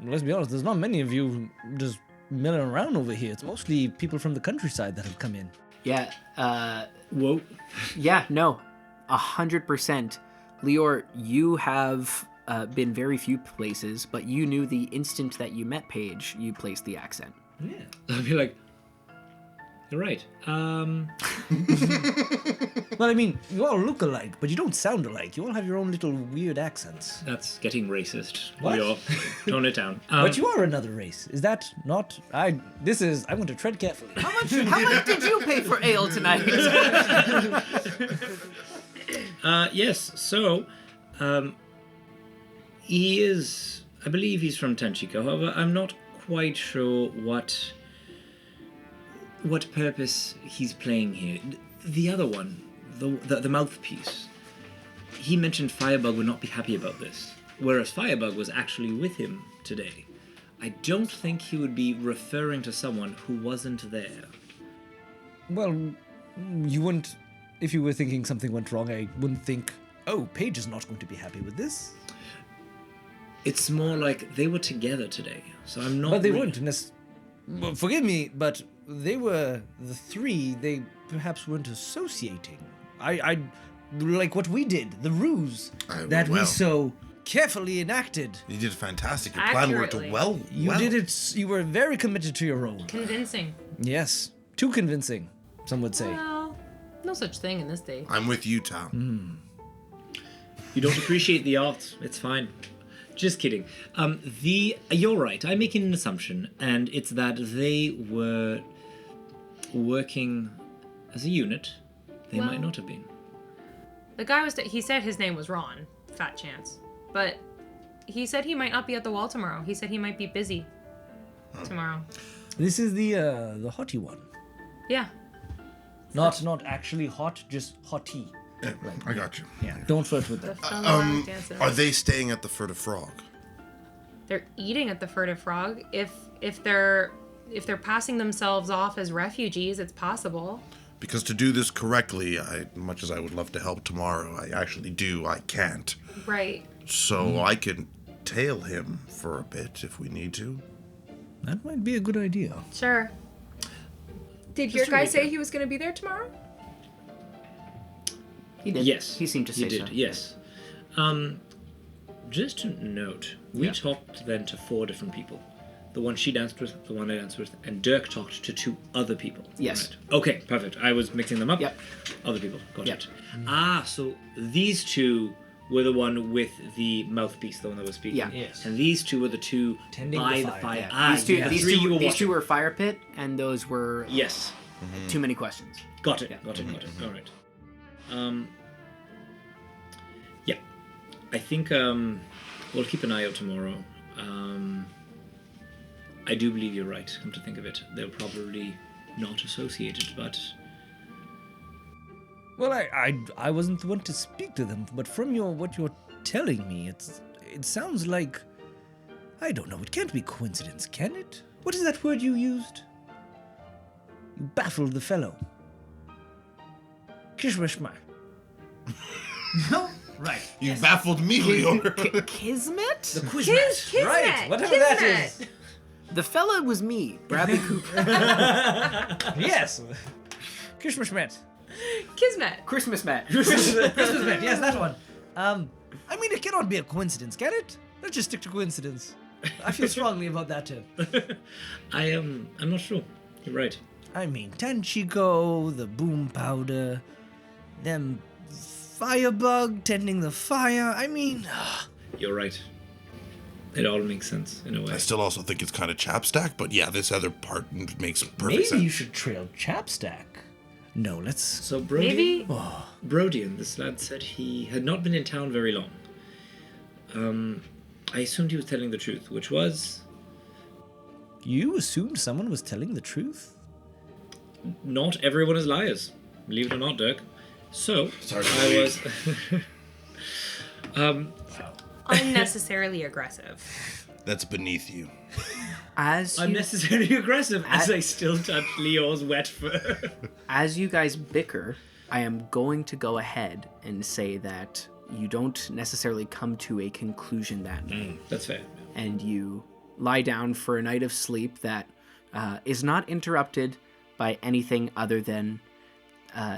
let's be honest, there's not many of you just milling around over here. It's mostly people from the countryside that have come in. Yeah, Whoa. yeah, no, 100%. Lior, you have been very few places, but you knew the instant that you met Paige, you placed the accent. Yeah. I'd be like, you're right. Well, I mean, you all look alike, but you don't sound alike. You all have your own little weird accents. That's getting racist. What? Leo, tone it down. But you are another race. Is that not? I'm going to tread carefully. How much did you pay for ale tonight? Yes, so, he is, I believe he's from Tenchico. However, I'm not quite sure what purpose he's playing here. The other one, the mouthpiece, he mentioned Firebug would not be happy about this, whereas Firebug was actually with him today. I don't think he would be referring to someone who wasn't there. Well, you wouldn't. If you were thinking something went wrong, I wouldn't think, oh, Paige is not going to be happy with this. It's more like they were together today, so I'm not. But they really- weren't. Well, forgive me, but they were the three. They perhaps weren't associating. I like what we did, the ruse that we well. so carefully enacted. You did fantastic. Your plan worked Accurately. well. You did it. You were very committed to your role. Convincing. Yes, too convincing. Some would say. Well, no such thing in this day. I'm with you, Tom. You don't appreciate the art. It's fine. Just kidding. You're right. I'm making an assumption, and it's that they were working as a unit. They Well- might not have been. The guy he said his name was Ron. Fat chance. But he said he might not be at the wall tomorrow. He said he might be busy tomorrow. This is the hottie one. Yeah. Not actually hot, just hottie. Yeah, I got you. Yeah. Don't flirt with The them. fellow dancing. Are they staying at the Furtive Frog? They're eating at the Furtive Frog. If they're passing themselves off as refugees, it's possible. Because to do this correctly, much as I would love to help tomorrow, I can't. Right. So I can tail him for a bit if we need to. That might be a good idea. Sure. Did your guy say he was going to be there tomorrow? He did. Yes. He seemed to say He did, so. yes. Just to note, we talked then to 4 different people. The one she danced with, the one I danced with, and Dirk talked to 2 other people. Yes. Right. Okay, perfect. I was mixing them up. Yep. Other people. Got Yep. it. So these 2 were the one with the mouthpiece, the one that was speaking. Yeah. Yes. And these 2 were the 2 Tending by the the fire. fire. Yeah. Ah, These two, yeah. these, 3 two, you were these two watching. were fire pit, and those were Yes. too many questions. Got it. Yeah. Got it. All right. Yeah. I think we'll keep an eye out tomorrow. I do believe you're right. Come to think of it, they're probably not associated, but Well, I wasn't the one to speak to them, but from what you're telling me, it sounds like, I don't know, it can't be coincidence, can it? What is that word you used? You baffled the fellow. Kishmishma. No? Right. You baffled me, Leor. Kismet? The Quizmat. Right, whatever that is. The fella was me, Bradley Cooper. Yes. Kishmishmet. Kismet. Christmas Matt. Christmasmet, yes, that one. I mean, it cannot be a coincidence, can it? Let's just stick to coincidence. I feel strongly about that too. I'm not sure. You're right. I mean, Tenchico, the boom powder, them firebug tending the fire. I mean, You're right. It all makes sense in a way. I still also think it's kind of chapstack, but yeah, this other part makes perfect maybe sense. you should trail Chapstack. No, let's. So Brody, Maybe. Brodian, this lad said he had not been in town very long. I assumed he was telling the truth, which was You assumed someone was telling the truth? not everyone is liars. Believe it or not, Dirk. So Sorry, I was Unnecessarily aggressive. That's beneath you. As you, Unnecessarily aggressive as I still touch Leo's wet fur. as you guys bicker, I am going to go ahead and say that you don't necessarily come to a conclusion that night. That's fair. And you lie down for a night of sleep that is not interrupted by anything other than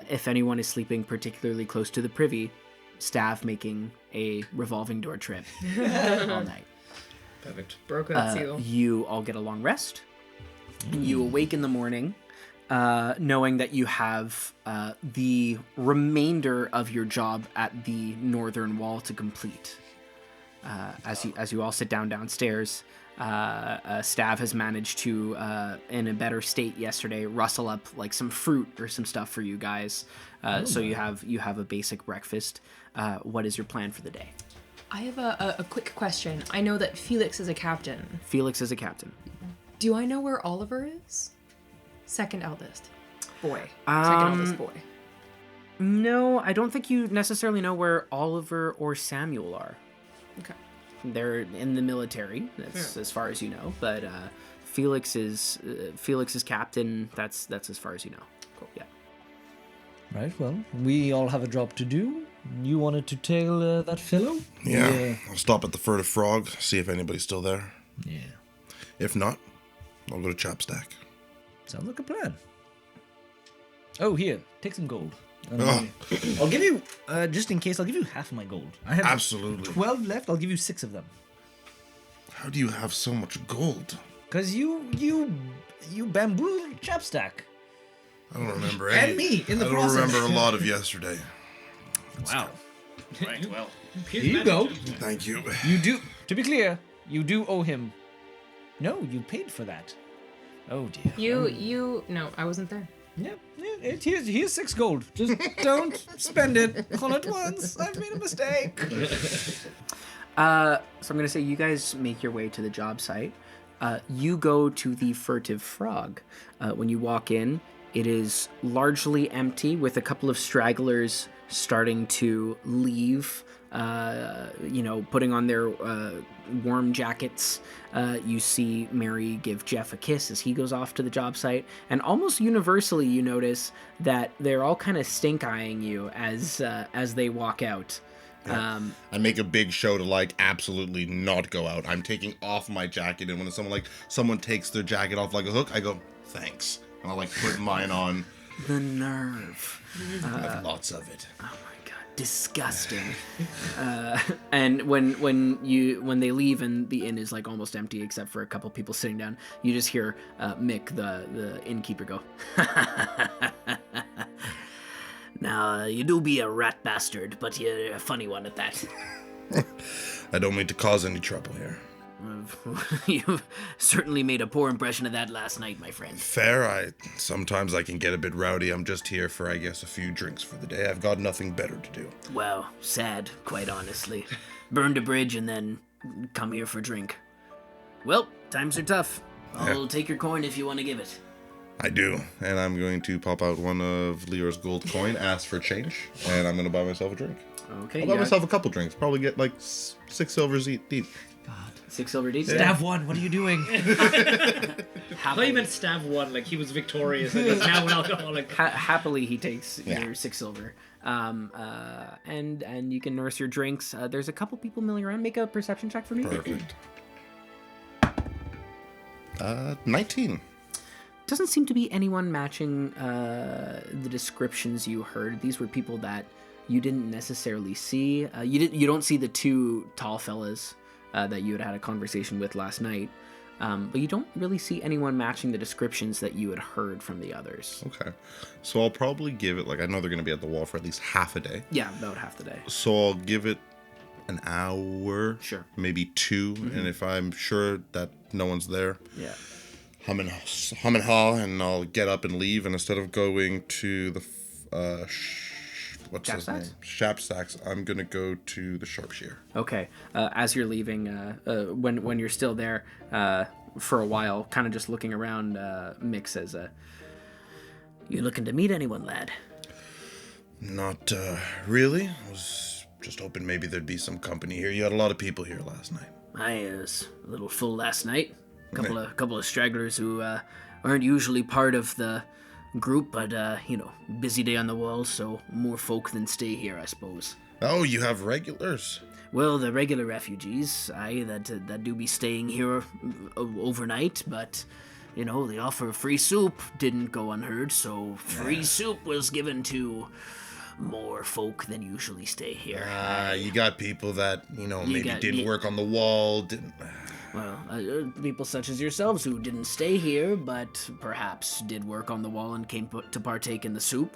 if anyone is sleeping particularly close to the privy, Stav making a revolving door trip all night. Perfect. Broken seal. You all get a long rest. You awake in the morning knowing that you have the remainder of your job at the northern wall to complete. As you all sit down downstairs, Stav has managed to, in a better state yesterday, rustle up like some fruit or some stuff for you guys. So you have a basic breakfast. What is your plan for the day? I have a quick question. I know that Felix is a captain. Felix is a captain. Do I know where Oliver is? Second eldest boy. Second eldest boy. No, I don't think you necessarily know where Oliver or Samuel are. Okay. They're in the military, that's as far as you know. But Felix is captain. That's as far as you know. Cool. Yeah. Right, well, we all have a job to do. You wanted to tail that fellow? Yeah. I'll stop at the Furtive Frog, see if anybody's still there. Yeah. If not, I'll go to Chapstack. Sounds like a plan. Oh, here, take some gold. Oh. I'll give you, just in case, I'll give you half my gold. I have Absolutely. 12 left, I'll give you 6 of them. How do you have so much gold? Because you bamboozled Chapstack. I don't remember any. And me, in the I don't process. remember a lot of yesterday. Wow. Right, well. Here you go. Thank you. You do, to be clear, you do owe him. No, you paid for that. Oh dear. You no, I wasn't there. Yeah, here's 6 gold. Just don't spend it all at once. I've made a mistake. So I'm gonna say you guys make your way to the job site. You go to the Furtive Frog. When you walk in, it is largely empty, with a couple of stragglers starting to leave. Putting on their warm jackets. You see Mary give Jeff a kiss as he goes off to the job site, and almost universally you notice that they're all kind of stink-eyeing you as they walk out. I make a big show to absolutely not go out. I'm taking off my jacket, and when someone takes their jacket off like a hook, I go, thanks. And I'll put mine on. The nerve. I have lots of it. Oh my god, disgusting. And when they leave and the inn is almost empty except for a couple people sitting down, you just hear Mick, the innkeeper, go. Now, you do be a rat bastard, but you're a funny one at that. I don't mean to cause any trouble here. You've certainly made a poor impression of that last night, my friend. Fair. Sometimes I can get a bit rowdy. I'm just here for, I guess, a few drinks for the day. I've got nothing better to do. Well, sad, quite honestly. Burned a bridge and then come here for a drink. Well, times are tough. I'll take your coin if you want to give it. I do, and I'm going to pop out one of Leor's gold coin, ask for change, and I'm going to buy myself a drink. Okay. I'll buy myself a couple drinks. Probably get 6 silvers deep. God. 6 silver deep? Stav 1, what are you doing? I thought you meant Stav 1, he was victorious and is now an alcoholic. Happily, he takes your 6 silver. And you can nurse your drinks. There's a couple people milling around. Make a perception check for me. Perfect. 19. Doesn't seem to be anyone matching the descriptions you heard. These were people that you didn't necessarily see. You don't see the 2 tall fellas that you had a conversation with last night. But you don't really see anyone matching the descriptions that you had heard from the others. Okay. So I'll probably give it, I know they're going to be at the wall for at least half a day. Yeah, about half the day. So I'll give it an hour. Sure. Maybe 2. Mm-hmm. And if I'm sure that no one's there. Yeah. Hum and haw, and I'll get up and leave. And instead of going to the Chapstacks, I'm gonna go to the Sharpshear. Okay. As you're leaving, when you're still there, for a while, kind of just looking around, Mick says, "You looking to meet anyone, lad?" Not really. I was just hoping maybe there'd be some company here. You had a lot of people here last night. I was a little full last night. Couple of stragglers who aren't usually part of the group, but busy day on the wall, so more folk than stay here, I suppose. Oh, you have regulars? Well, the regular refugees, that do be staying here overnight, but the offer of free soup didn't go unheard, so free soup was given to more folk than usually stay here. You got people that, didn't work on the wall, didn't... Well, people such as yourselves who didn't stay here, but perhaps did work on the wall and came to partake in the soup.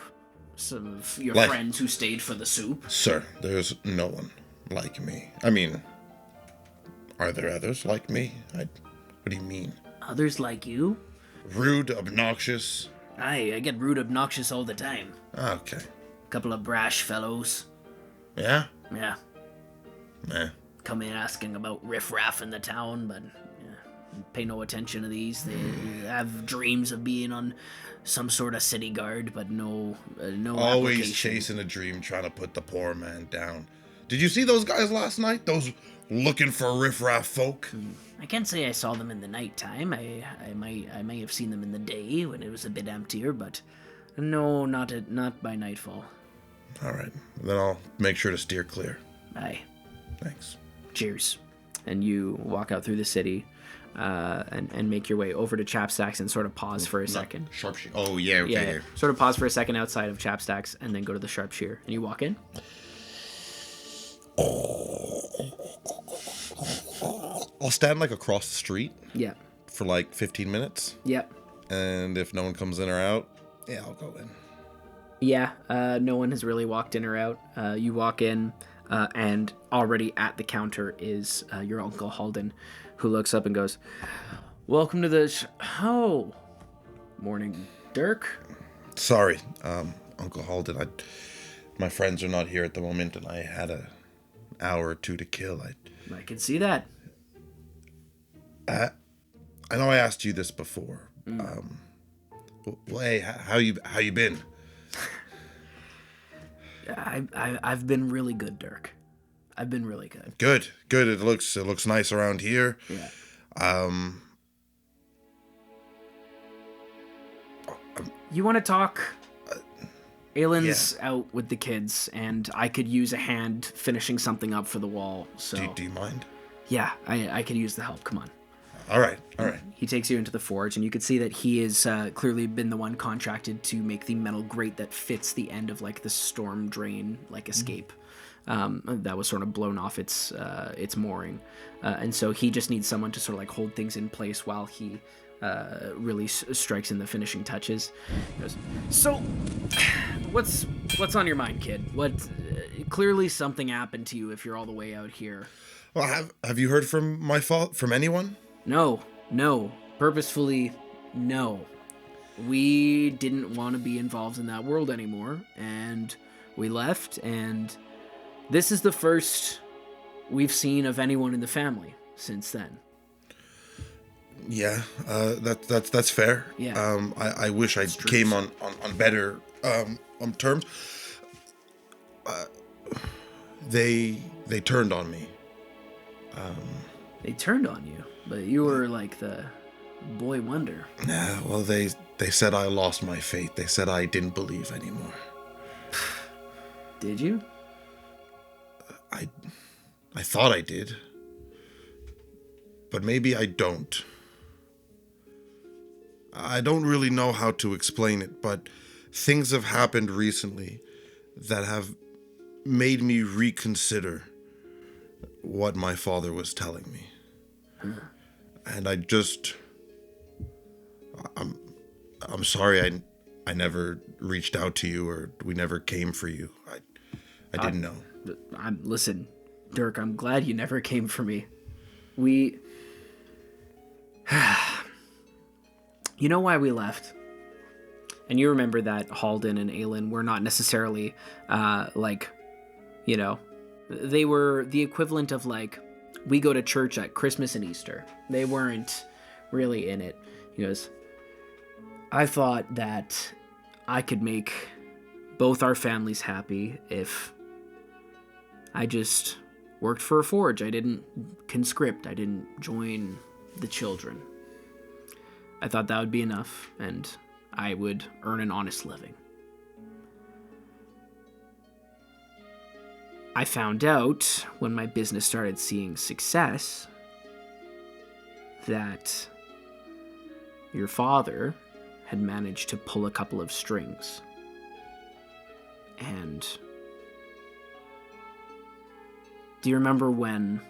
Some of your friends who stayed for the soup. Sir, there's no one like me. I mean, are there others like me? What do you mean? Others like you? Rude, obnoxious? I get rude, obnoxious all the time. Okay. Couple of brash fellows. Yeah? Yeah. Meh. Come in asking about riffraff in the town, but pay no attention to these. They have dreams of being on some sort of city guard, but no Always application. chasing a dream, trying to put the poor man down. Did you see those guys last night? Those looking for riffraff folk? I can't say I saw them in the nighttime. I may have seen them in the day when it was a bit emptier, but no, not by nightfall. All right, then I'll make sure to steer clear. Aye. Thanks. Cheers. And you walk out through the city and make your way over to Chapstacks and sort of pause for a second. Sharpshear. Oh, yeah, okay. Yeah. Sort of pause for a second outside of Chapstacks and then go to the Sharpshear. And you walk in. I'll stand across the street Yeah. for 15 minutes. Yep. And if no one comes in or out, yeah, I'll go in. Yeah, no one has really walked in or out. You walk in, and already at the counter is your Uncle Halden, who looks up and goes, "Welcome to the Oh, morning, Dirk." Sorry, Uncle Halden. My friends are not here at the moment, and I had an hour or two to kill. I can see that. I know I asked you this before. Well, hey, how you been? I've been really good, Dirk. I've been really good. Good. It looks nice around here. Yeah. You want to talk? Aylin's out with the kids, and I could use a hand finishing something up for the wall. So. Do you mind? Yeah, I could use the help. Come on. All right. He takes you into the forge, and you can see that he has clearly been the one contracted to make the metal grate that fits the end of the storm drain escape that was sort of blown off its mooring, and so he just needs someone to sort of hold things in place while he really strikes in the finishing touches. He goes, "So, what's on your mind, kid? What? Clearly something happened to you if you're all the way out here." Well, have you heard from from anyone? No. Purposefully, no. We didn't want to be involved in that world anymore, and we left, and this is the first we've seen of anyone in the family since then. Yeah, that's fair. Yeah. I wish I came on better terms. They turned on me. They turned on you, but you were the boy wonder. Yeah, well, they said I lost my faith. They said I didn't believe anymore. Did you? I thought I did. But maybe I don't. I don't really know how to explain it, but things have happened recently that have made me reconsider what my father was telling me. And I'm sorry I never reached out to you, or we never came for you. I didn't know. Listen, Dirk, I'm glad you never came for me. You know why we left? And you remember that Halden and Aylin were not necessarily, they were the equivalent of we go to church at Christmas and Easter. They weren't really in it. He goes, I thought that I could make both our families happy if I just worked for a forge. I didn't conscript. I didn't join the children. I thought that would be enough, and I would earn an honest living. I found out when my business started seeing success that your father had managed to pull a couple of strings. And do you remember when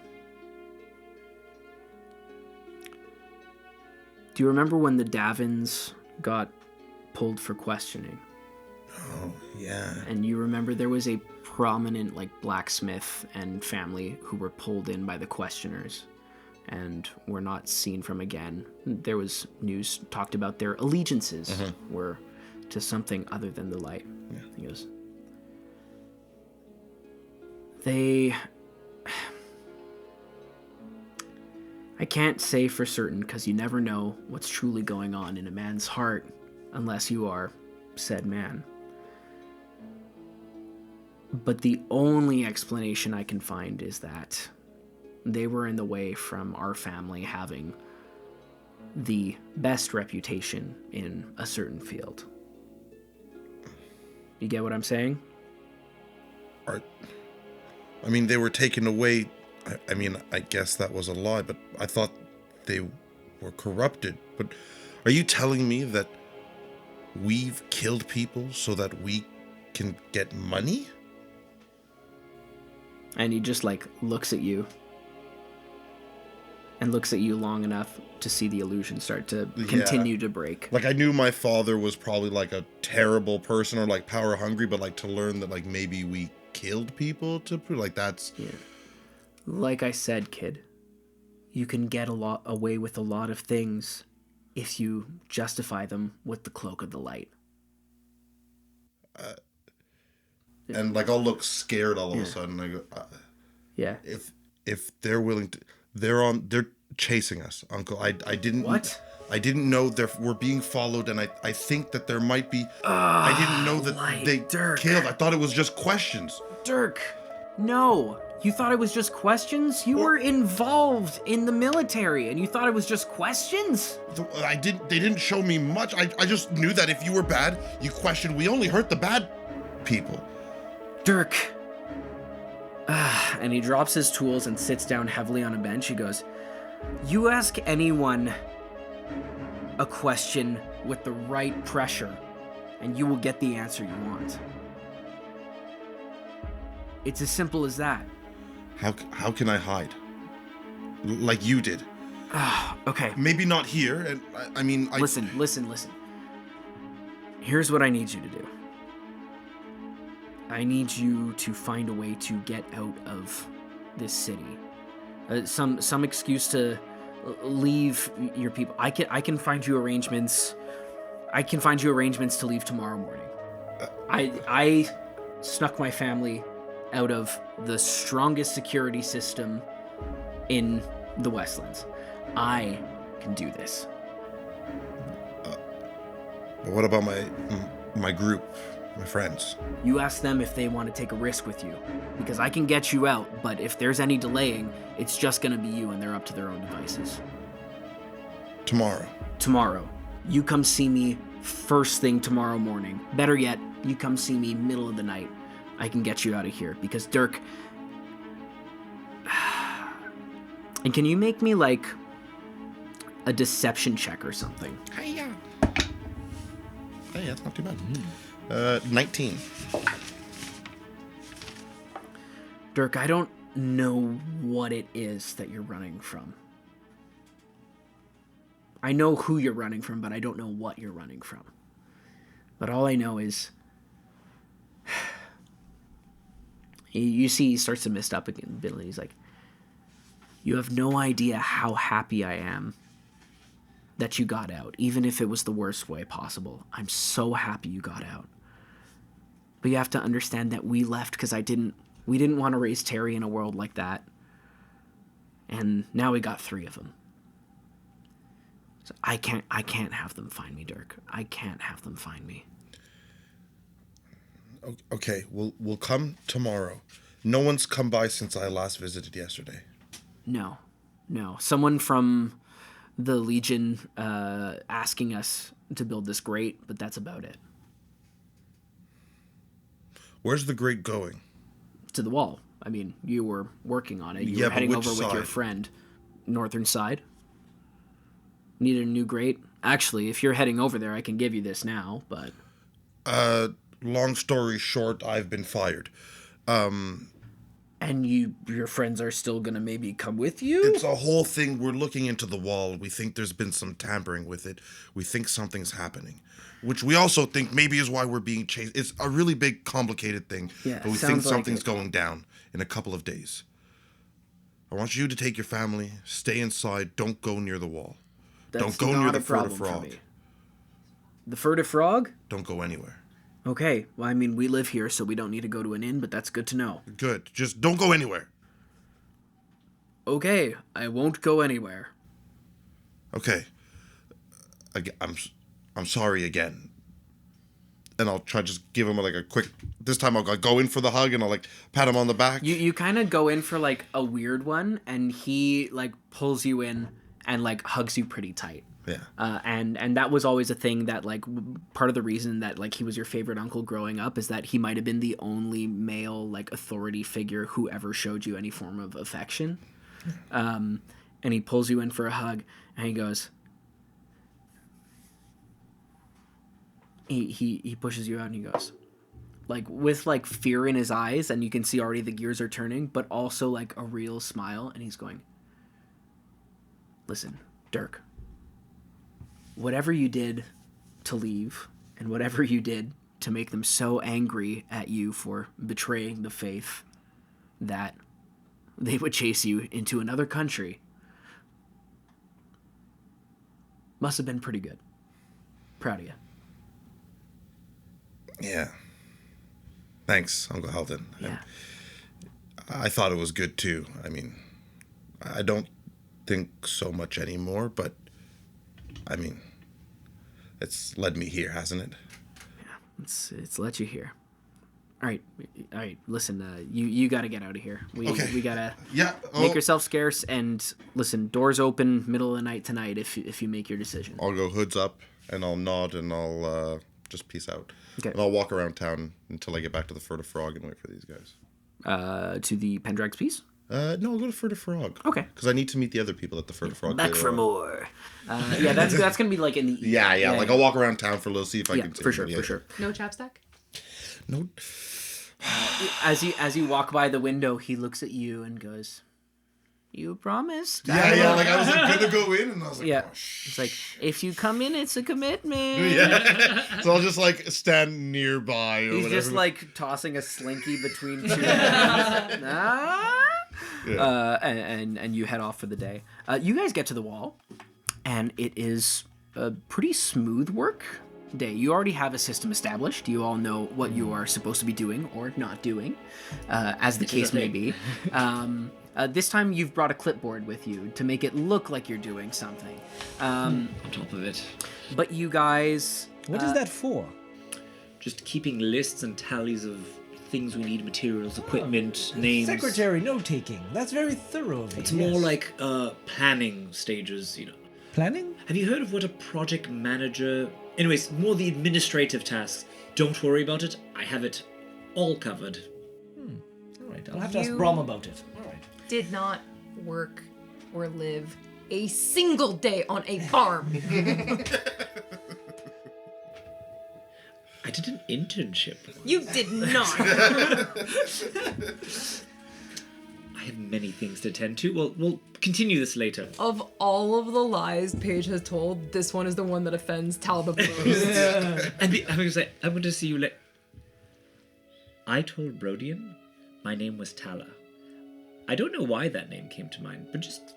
the Davins got pulled for questioning? Oh, yeah. And you remember there was a prominent blacksmith and family who were pulled in by the questioners and were not seen from again. There was news talked about their allegiances were to something other than the light. Yeah. He goes, I can't say for certain because you never know what's truly going on in a man's heart unless you are said man. But the only explanation I can find is that they were in the way from our family having the best reputation in a certain field. You get what I'm saying? I mean, they were taken away. I mean, I guess that was a lie, but I thought they were corrupted. But are you telling me that we've killed people so that we can get money? And he just looks at you. And looks at you long enough to see the illusion start to continue to break. I knew my father was probably a terrible person or power hungry, but to learn that maybe we killed people to prove that's... Yeah. Like I said, kid, you can get away with a lot of things if you justify them with the cloak of the light. And I'll look scared all of a sudden. I go, yeah. If they're willing to, they're chasing us, Uncle. I didn't. What? I didn't know we're being followed, and I think that there might be. I didn't know that they killed. I thought it was just questions. Dirk, no. You thought it was just questions? You were involved in the military, and you thought it was just questions? They didn't show me much. I just knew that if you were bad, you questioned. We only hurt the bad people. Dirk. And he drops his tools and sits down heavily on a bench. He goes, you ask anyone a question with the right pressure, and you will get the answer you want. It's as simple as that. How can I hide? Like you did. Okay. Maybe not here, and I mean... Listen. Here's what I need you to do. I need you to find a way to get out of this city. Some excuse to leave your people. I can find you arrangements. I can find you arrangements to leave tomorrow morning. I snuck my family out of the strongest security system in the Westlands. I can do this. But what about my group, my friends? You ask them if they want to take a risk with you, because I can get you out, but if there's any delaying, it's just gonna be you and they're up to their own devices. Tomorrow. You come see me first thing tomorrow morning. Better yet, you come see me middle of the night. I can get you out of here, because Dirk... And can you make me, a deception check or something? Yeah, it's not too bad. 19. Dirk, I don't know what it is that you're running from. I know who you're running from, but I don't know what you're running from. But all I know is... You see, he starts to mist up again a bit, and he's like, you have no idea how happy I am that you got out, even if it was the worst way possible. I'm so happy you got out. But you have to understand that we left because we didn't want to raise Terry in a world like that. And now we got 3 of them. So I can't have them find me, Dirk. I can't have them find me. Okay, we'll come tomorrow. No one's come by since I last visited yesterday. No. Someone from the Legion asking us to build this grate, but that's about it. Where's the grate going? To the wall. I mean, you were working on it. You Yeah, were but heading which over with your side? friend. Northern side. Needed a new grate? Actually, if you're heading over there, I can give you this now, but... Long story short, I've been fired. And your friends are still gonna maybe come with you? It's a whole thing. We're looking into the wall. We think there's been some tampering with it. We think something's happening. Which we also think maybe is why we're being chased. It's a really big, complicated thing. Yeah, but we think sounds like something's it. going down in a couple of days. I want you to take your family, stay inside, don't go near the wall. That's Don't go near not the a fur to problem for frog. me. The fur to frog? Don't go anywhere. Okay, well, I mean, we live here, so we don't need to go to an inn, but that's good to know. Good. Just don't go anywhere. Okay, I won't go anywhere. Okay. I'm sorry again. And I'll try to just give him a quick. This time I'll go in for the hug and I'll pat him on the back. You kind of go in for a weird one, and he pulls you in and hugs you pretty tight. Yeah. And that was always a thing that part of the reason that he was your favorite uncle growing up is that he might have been the only male authority figure who ever showed you any form of affection. And he pulls you in for a hug, and he goes. He pushes you out and he goes, with fear in his eyes, and you can see already the gears are turning, but also a real smile, and he's going, listen, Dirk, whatever you did to leave, and whatever you did to make them so angry at you for betraying the faith that they would chase you into another country, must have been pretty good. Proud of you. Yeah. Thanks, Uncle Halden. Yeah. I thought it was good too. I mean, I don't think so much anymore, but I mean, it's led me here, hasn't it? Yeah, it's let you here. All right. Listen, you got to get out of here. We gotta make yourself scarce, and listen. Doors open middle of the night tonight. If you make your decision. I'll go hoods up, and I'll nod, and I'll just peace out. Okay. And I'll walk around town until I get back to the Fur to Frog and wait for these guys. To the Pendrag's piece. No, I'll go to Fur to Frog. Okay. Because I need to meet the other people at the Fur to Frog. Back for more. Yeah, that's gonna be in the Yeah. I'll walk around town for a little, see if I can. For sure. No chapstick? No. As you walk by the window, he looks at you and goes, "You promised." Yeah. I was gonna go in, and I was like, yeah. oh, It's if you come in, it's a commitment. Yeah. So I'll just stand nearby or He's whatever. just tossing a slinky between two hands. And you head off for the day. You guys get to the wall, and it is a pretty smooth work day. You already have a system established. You all know what you are supposed to be doing or not doing, as the case may be. This time you've brought a clipboard with you to make it look like you're doing something. On top of it. But you guys... What is that for? Just keeping lists and tallies of things we need, materials, equipment, names. Secretary note-taking. That's very thorough of you. It's more like planning stages, Planning? Have you heard of what a project manager... Anyways, more the administrative tasks. Don't worry about it. I have it all covered. All right, I'll have to ask Brom about it. All right. Did not work or live a single day on a farm. I did an internship. You did not. I have many things to attend to. We'll continue this later. Of all of the lies Paige has told, this one is the one that offends Tal the most. I want to see you later. I told Brodian my name was Tala. I don't know why that name came to mind, but just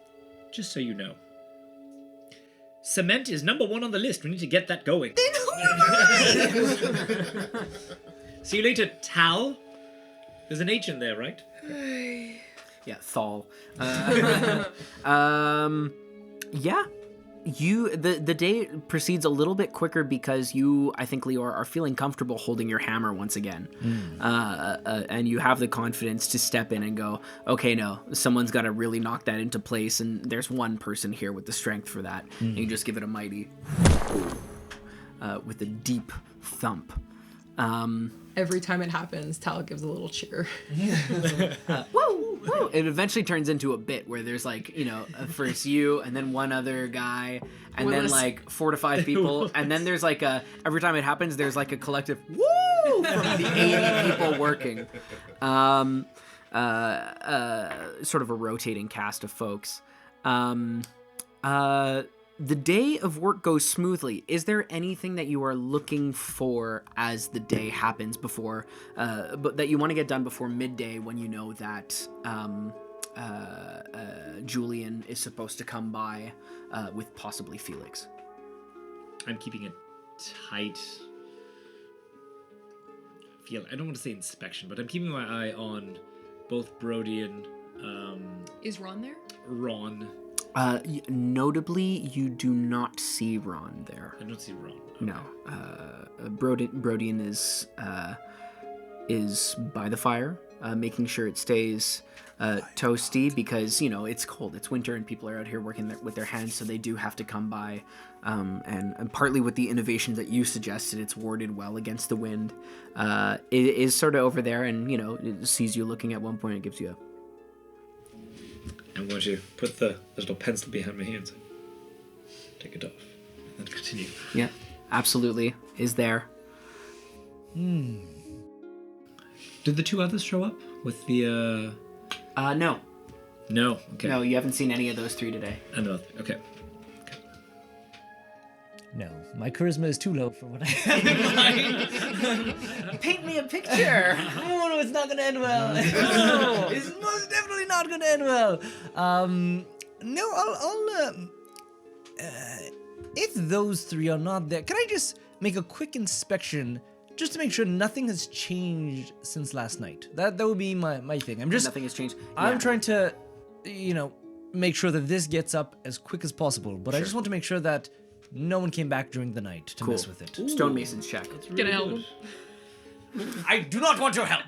so you know. Cement is number 1 on the list. We need to get that going. See you later, Tal. There's an H in there, right? Yeah, Thal. Yeah. The day proceeds a little bit quicker because you, I think, Leor, are feeling comfortable holding your hammer once again. And you have the confidence to step in and go, okay, no, someone's got to really knock that into place, and there's one person here with the strength for that. And you just give it a mighty with a deep thump. Every time it happens, Tal gives a little cheer. Woo, woo. It eventually turns into a bit where there's like, first you and then one other guy and then like 4 to 5 people. And then there's like every time it happens, there's like a collective woo from the 80 people working. Sort of a rotating cast of folks. The day of work goes smoothly. Is there anything that you are looking for as the day happens before, but that you want to get done before midday when you know that Julian is supposed to come by with possibly Felix? I'm keeping a tight feel. I don't want to say inspection, but I'm keeping my eye on both Brody and Is Ron there? Ron. Notably, you do not see Ron there. I don't see Ron. Okay. No. Brodian is by the fire, making sure it stays toasty because, it's cold. It's winter and people are out here working with their hands, so they do have to come by. And partly with the innovation that you suggested, it's warded well against the wind. It is sort of over there and, it sees you looking at one point and gives you a... I'm going to put the little pencil behind my hands. Take it off. And then continue. Yeah, absolutely. Is there. Did the 2 others show up with the, No. No? Okay. No, you haven't seen any of those 3 today. Another. Okay. No, my charisma is too low for what I have in mind. Paint me a picture. Oh no, it's not going to end well. No, it's most definitely not going to end well. No, I'll if those 3 are not there, can I just make a quick inspection just to make sure nothing has changed since last night? That would be my thing. Nothing has changed. I'm trying to, make sure that this gets up as quick as possible, but I just want to make sure that no one came back during the night to mess with it. Stonemason's check. Can I help him? I do not want your help.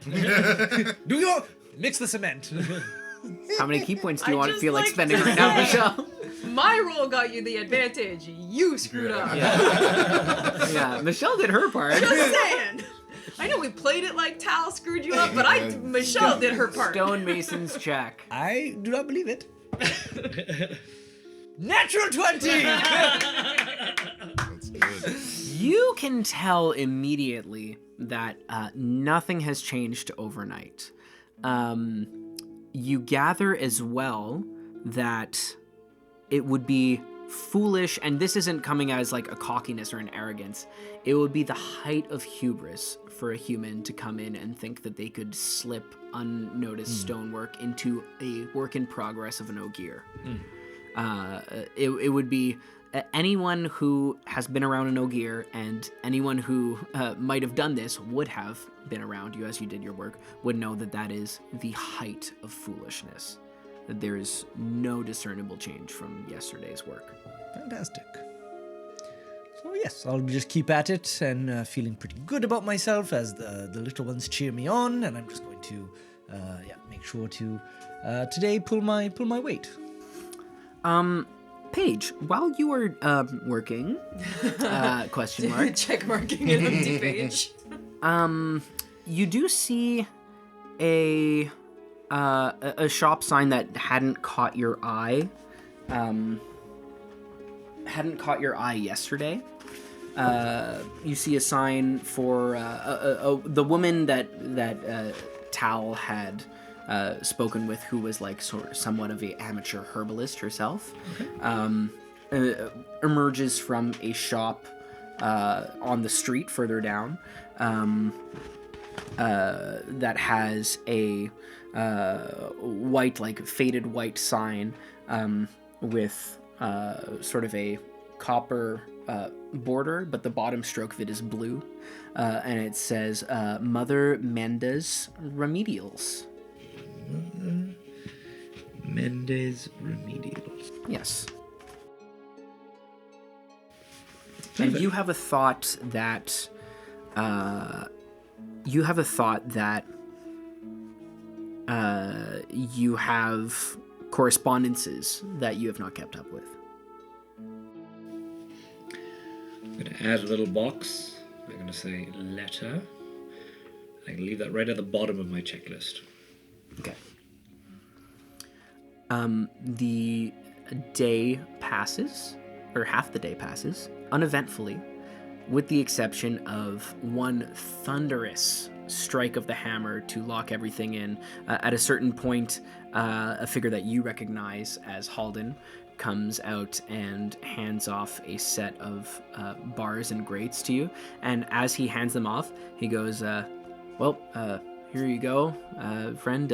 Do you mix the cement? How many key points do you I just feel like like spending to right now, say- Michelle? My rule got you the advantage. You screwed up. Yeah, Michelle did her part. Just saying. I know we played it like Tal screwed you up, but Michelle did her part. Stonemason's check. I do not believe it. Natural 20! That's good. You can tell immediately that nothing has changed overnight. You gather as well that it would be foolish, and this isn't coming as like a cockiness or an arrogance, it would be the height of hubris for a human to come in and think that they could slip unnoticed stonework into a work in progress of an ogier. It would be anyone who has been around an ogier, and anyone who might have done this would have been around you as you did your work, would know that that is the height of foolishness. That there is no discernible change from yesterday's work. Fantastic. So yes, I'll just keep at it and feeling pretty good about myself as the little ones cheer me on, and I'm just going to make sure to today pull my weight. Paige, while you are working, question mark, Check marking an empty page. you do see a shop sign that hadn't caught your eye. Hadn't caught your eye yesterday. You see a sign for the woman that Tal had spoken with, who was like somewhat of a amateur herbalist herself. Okay. Emerges from a shop on the street further down that has a white, like faded white sign with sort of a copper border, but the bottom stroke of it is blue, and it says Mother Mendes Remedials. Mendes Remedials. Yes. And you have a thought that you have correspondences that you have not kept up with. I'm going to add a little box. I'm going to say letter. I can leave that right at the bottom of my checklist. Okay. The day passes, or half the day passes, uneventfully, with the exception of one thunderous strike of the hammer to lock everything in. At a certain point, a figure that you recognize as Halden comes out and hands off a set of bars and grates to you. And as he hands them off, he goes, well, here you go, friend.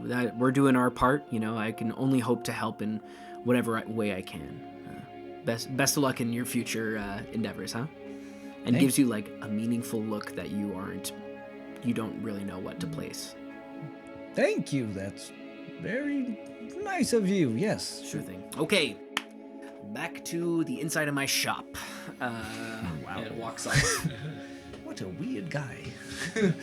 That we're doing our part. You know, I can only hope to help in whatever way I can. Best of luck in your future endeavors, huh? And Thanks. gives you like a meaningful look that you don't really know what to place. Thank you. That's very nice of you. Yes. Sure thing. Okay, back to the inside of my shop. Wow. And walks off. What a weird guy.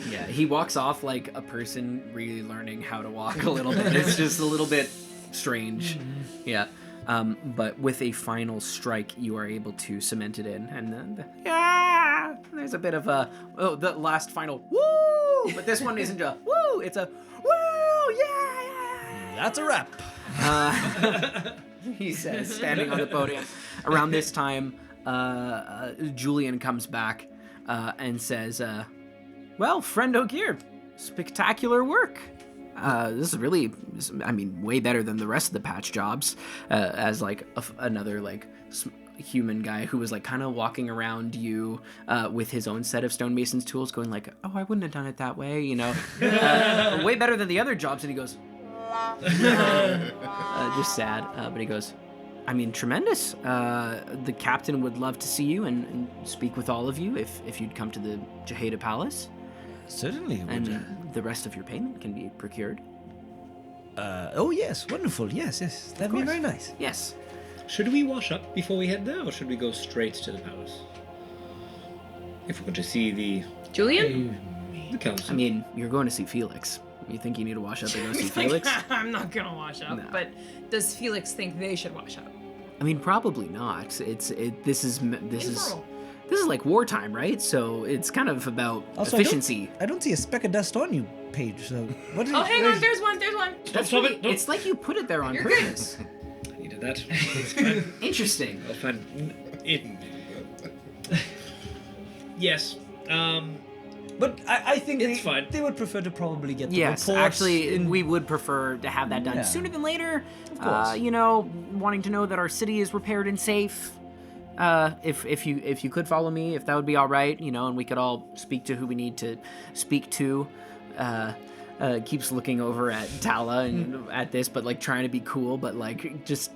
Yeah, he walks off like a person really learning how to walk a little bit. It's just a little bit strange. Yeah. But with a final strike, you are able to cement it in. And then, there's a bit of the last final woo! But this one isn't a woo, it's a woo, yeah! That's a wrap. He says, standing on the podium. Around this time, Julian comes back and says, well, friend O'Gear, spectacular work. This is really, way better than the rest of the patch jobs. As like another like human guy who was like kind of walking around you with his own set of stonemason's tools, going like, "Oh, I wouldn't have done it that way," you know. Way better than the other jobs. And he goes, just sad. But he goes, tremendous. The captain would love to see you and speak with all of you if you'd come to the Jehannah Palace. Certainly. And the rest of your payment can be procured. Oh, yes. Wonderful. Yes. That'd be very nice. Yes. Should we wash up before we head there, or should we go straight to the palace? If we're going to see the Julian? council. You're going to see Felix. You think you need to wash up and go see Felix? I'm not gonna wash up, No. but does Felix think they should wash up? Probably not. This is Informal. like wartime, right? So it's kind of about Also, efficiency. I don't see a speck of dust on you, Paige. So what is Oh, hang on, there's one. Stop it! It's like you put it there on You're good. purpose. I needed that. It's fine. Interesting. I'll find it. Yes. But I think It's fine. they would prefer to probably get the Yes, reports actually, in- we would prefer to have that done Yeah. sooner than later. Of course. Wanting to know that our city is repaired and safe. If you could follow me, if that would be all right, and we could all speak to who we need to speak to. Keeps looking over at Tala and at this, but like trying to be cool, but like just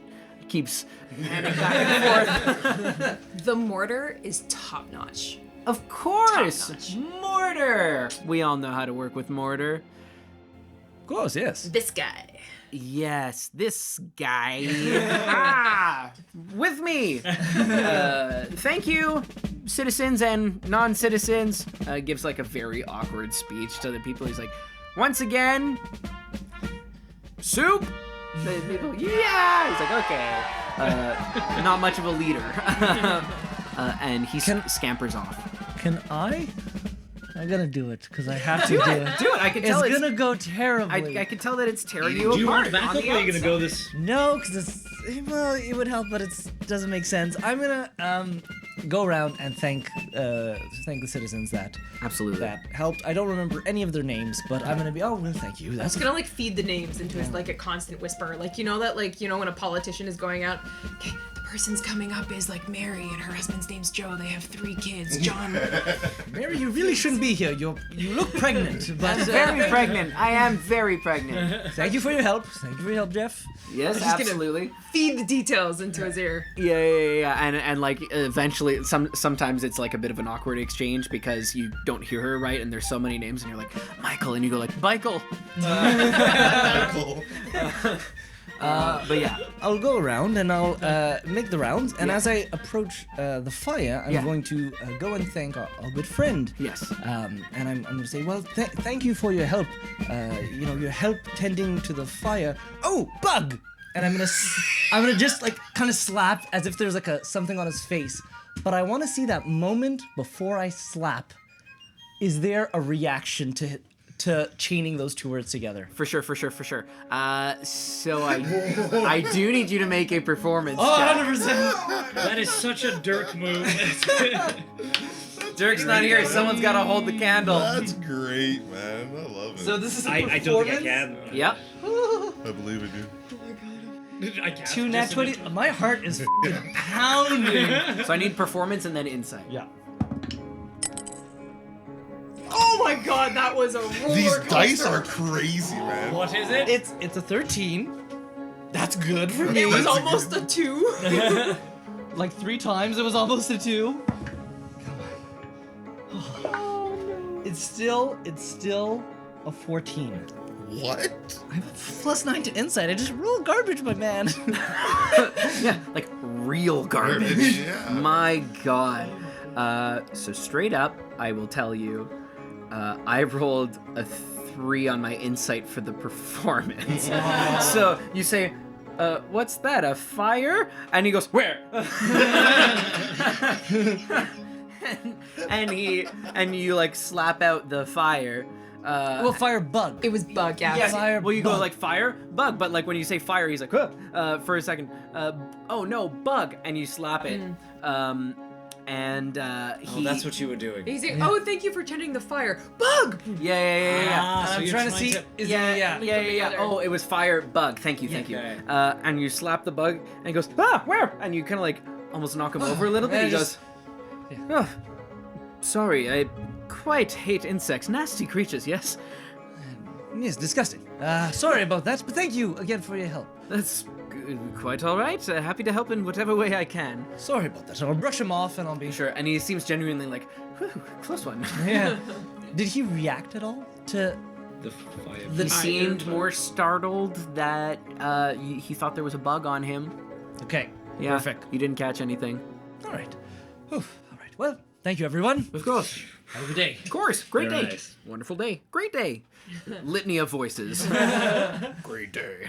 keeps handing back and forth. The mortar is top notch. Of course, Top-notch. mortar. We all know how to work with mortar. Of course, yes. This guy. Yes, this guy. With me. Thank you, citizens and non-citizens. Gives like a very awkward speech to the people. He's like, once again, soup. The people, yeah. He's like, okay. Not much of a leader. And he scampers off. Can I? I'm gonna do it because I have to do it. Do it. I can tell It's gonna go terribly. I can tell that it's tearing you Do you want apart. backup, on or the are you going to go outside. this? No, because it would help, but it doesn't make sense. I'm gonna go around and thank the citizens that Absolutely. helped. I don't remember any of their names, but I'm gonna be. Oh, well, thank you. That's It's gonna like feed the names into his like a constant whisper. Like when a politician is going out, okay, the person's coming up is like Mary and her husband's name's Joe. They have 3 kids. John. Mary. You really shouldn't be here. You look pregnant, but Very pregnant. I am very pregnant. thank you for your help. Thank you for your help, Jeff. Yes, just gonna- absolutely. Feed the details into his ear. Yeah. And like eventually, sometimes it's like a bit of an awkward exchange because you don't hear her right, and there's so many names, and you're like Michael, and you go like Michael. Michael. But yeah. I'll go around and I'll make the rounds. And as I approach the fire, I'm going to go and thank our good friend. Yes. And I'm going to say, well, thank you for your help. Your help tending to the fire. Oh, bug! And I'm gonna just like kind of slap as if there's like something on his face. But I want to see that moment before I slap. Is there a reaction to chaining those two words together? For sure. So I do need you to make a performance check. 100%. That is such a Dirk move. Dirk's not here. Someone's got to hold the candle. That's great, man. I love it. So this is a I don't think I can. Yep. I believe in you. I can't. 2 nat 20. My heart is f***ing pounding. So I need performance and then insight. Yeah. Oh my god, that was a roller These coaster. dice are crazy, man. What is it? It's a 13. That's good for me. It was almost a 2. Like 3 times it was almost a 2. It's still a 14. What? I have a +9 to insight. I just rolled garbage, my man. Yeah, like real garbage. Yeah. My God. So straight up, I will tell you, I rolled a 3 on my insight for the performance. So you say, what's that, a fire? And he goes, where? and you like slap out the fire. Well, fire bug. It was bug, yeah. Yeah, Fire well, you go bug. like fire, bug, but like when you say fire, he's like, huh, for a second, oh no, bug, and you slap it. He. that's what you were doing. He's like, oh, thank you for tending the fire. Bug! Yeah. So I'm you're trying to see. Is it- Yeah. Oh, it was fire, bug. Thank you. Okay. And you slap the bug, and he goes, where? And you kind of like almost knock him over a little bit. He goes, oh, sorry, I quite hate insects. Nasty creatures, yes. Yes, disgusting. Sorry about that, but thank you again for your help. That's quite all right. Happy to help in whatever way I can. Sorry about that. I'll brush him off and I'll be Sure. And he seems genuinely like, whew, close one. Yeah. Did he react at all to The fire. He seemed more startled that he thought there was a bug on him. Okay. Yeah. Perfect. You didn't catch anything. All right. Whew. All right. Well, thank you, everyone. Of course. Have a good day. Of course. Great Very day. nice. Wonderful day. Great day. Litany of voices. Great day.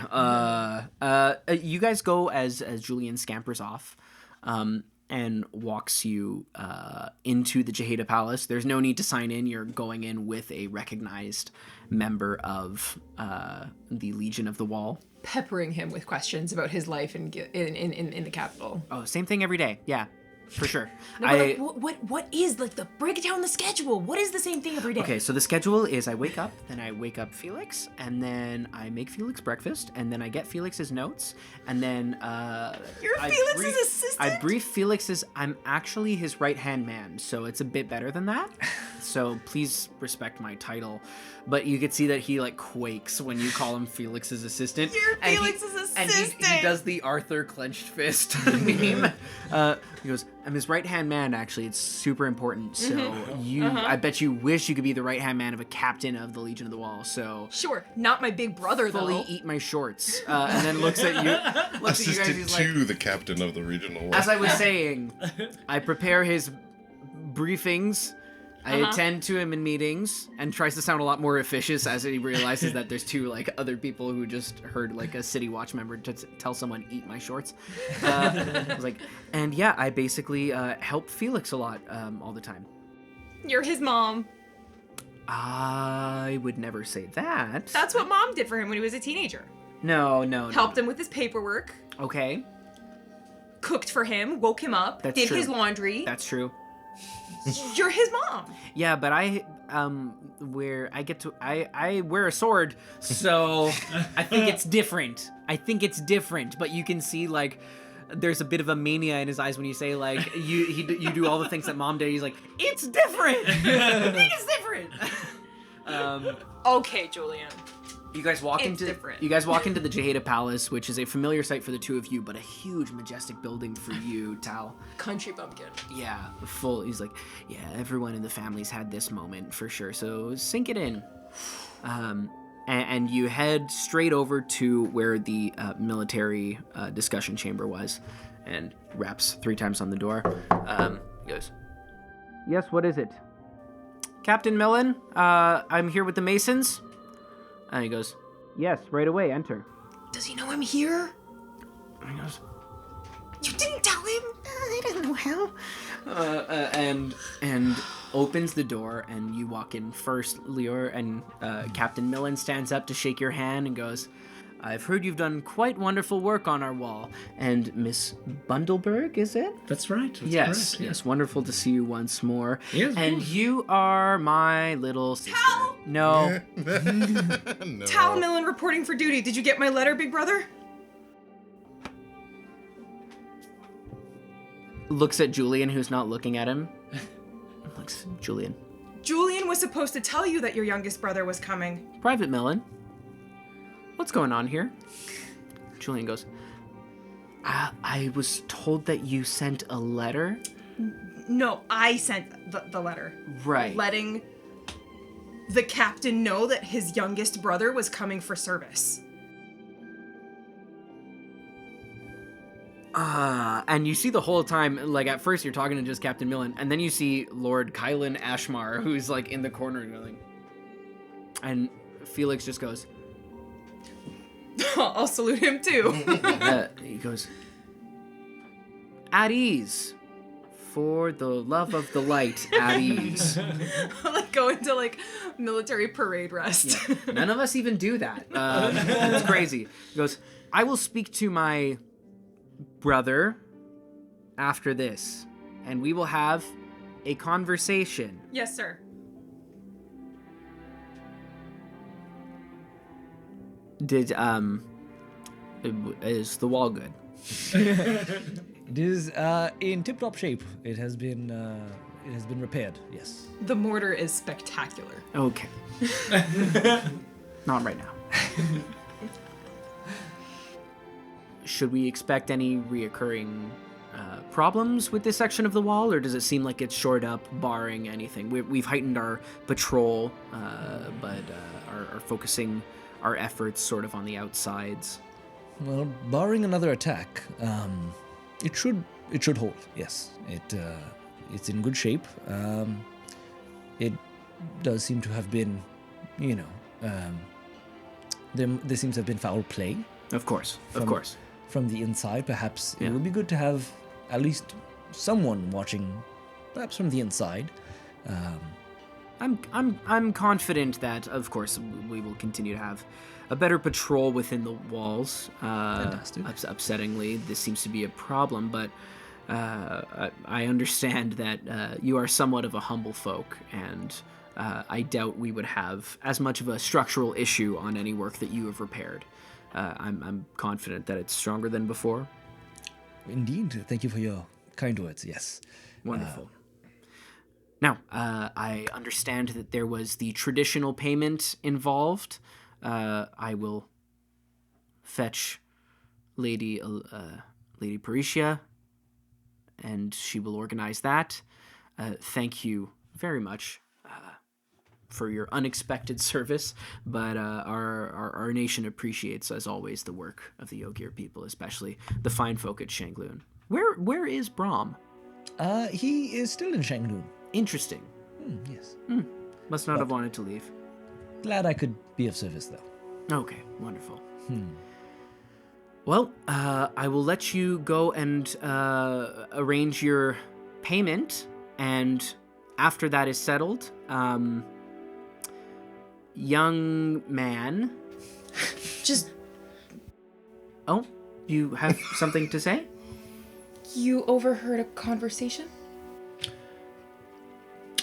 You guys go as Julian scampers off and walks you into the Jehannah Palace. There's no need to sign in. You're going in with a recognized member of the Legion of the Wall. Peppering him with questions about his life in the capital. Oh, same thing every day. Yeah, for sure. No, but like, what is like the break it down the schedule? What is the same thing every day? Okay, so the schedule is I wake up, then I wake up Felix, and then I make Felix breakfast, and then I get Felix's notes, and then You're I Felix's brief- assistant? I brief Felix's. I'm actually his right-hand man, so it's a bit better than that. So please respect my title. But you could see that he like quakes when you call him Felix's assistant. You're And he- Felix's And he assistant. does the Arthur clenched fist meme. He goes, I'm his right-hand man, actually. It's super important. So I bet you wish you could be the right-hand man of a captain of the Legion of the Wall. So Sure, not my big brother fully though. eat my shorts. And then looks at you. Looks at you guys. Assistant He's like, to the captain of the regional war. as I was saying, I prepare his briefings. I attend to him in meetings and tries to sound a lot more officious as he realizes that there's two like other people who just heard like a City Watch member tell someone eat my shorts. I was like, and yeah, I basically help Felix a lot all the time. You're his mom. I would never say that. That's what mom did for him when he was a teenager. No. Helped him with his paperwork, Okay, cooked for him, woke him up, That's did true. his laundry. that's true. You're his mom. Yeah, but I wear a sword, so I think it's different. But you can see like there's a bit of a mania in his eyes when you say like you do all the things that mom did. He's like, it's different. I think it's different. Okay, Julian. You guys walk It's into different. the Jehannah Palace, which is a familiar sight for the two of you, but a huge, majestic building for you, Tal. Country bumpkin. Yeah, full. He's like, yeah, everyone in the family's had this moment for sure. So sink it in. and you head straight over to where the military discussion chamber was, and raps 3 times on the door. He goes, "Yes, what is it?" "Captain Millen, I'm here with the Masons." And he goes, "Yes, right away, enter." Does he know I'm here? And he goes, You didn't tell him? I don't know how. and opens the door, and you walk in first, Lior, and Captain Millen stands up to shake your hand and goes, "I've heard you've done quite wonderful work on our wall. And Miss Bundelberg, is it?" That's right. That's Yes, correct, yes, wonderful to see you once more. Yes, of and course. you are my little sister. Tal! No. No. Tal Millen reporting for duty. Did you get my letter, big brother? Looks at Julian, who's not looking at him. Looks at Julian. Julian was supposed to tell you that your youngest brother was coming. Private Millen, what's going on here? Julian goes, I was told that you sent a letter. No, I sent the letter. Right. Letting the captain know that his youngest brother was coming for service. And you see the whole time, like at first you're talking to just Captain Millen, and then you see Lord Kylan Ashmar, who's like in the corner and going, and Felix just goes, I'll salute him too. he goes, "At ease. For the love of the light, at ease." Like go into like military parade rest. Yeah. None of us even do that. It's crazy. He goes, "I will speak to my brother after this, and we will have a conversation." Yes, sir. Is the wall good? It is in tip-top shape. It has been repaired. Yes. The mortar is spectacular. Okay. Not right now. Should we expect any reoccurring problems with this section of the wall, or does it seem like it's shored up, barring anything? We've heightened our patrol, but are focusing our efforts sort of on the outsides. Well, barring another attack, it should hold. Yes, it's in good shape. It does seem to have been, there seems to have been foul play. Of course. From the inside, perhaps Yeah. it would be good to have at least someone watching, perhaps from the inside. I'm confident that, of course, we will continue to have a better patrol within the walls. Fantastic. Upsettingly, this seems to be a problem, but I understand that you are somewhat of a humble folk, and I doubt we would have as much of a structural issue on any work that you have repaired. I'm confident that it's stronger than before. Indeed. Thank you for your kind words. Yes. Wonderful. Now, I understand that there was the traditional payment involved. I will fetch Lady Parisha, and she will organize that. Thank you very much for your unexpected service, but our nation appreciates, as always, the work of the Yogir people, especially the fine folk at Shangloon. Where is Brahm? He is still in Shangloon. Interesting. Yes. Must not have wanted to leave. Glad I could be of service, though. Okay, wonderful. Well, I will let you go and arrange your payment, and after that is settled, young man. Just, Oh, you have something to say? you overheard a conversation?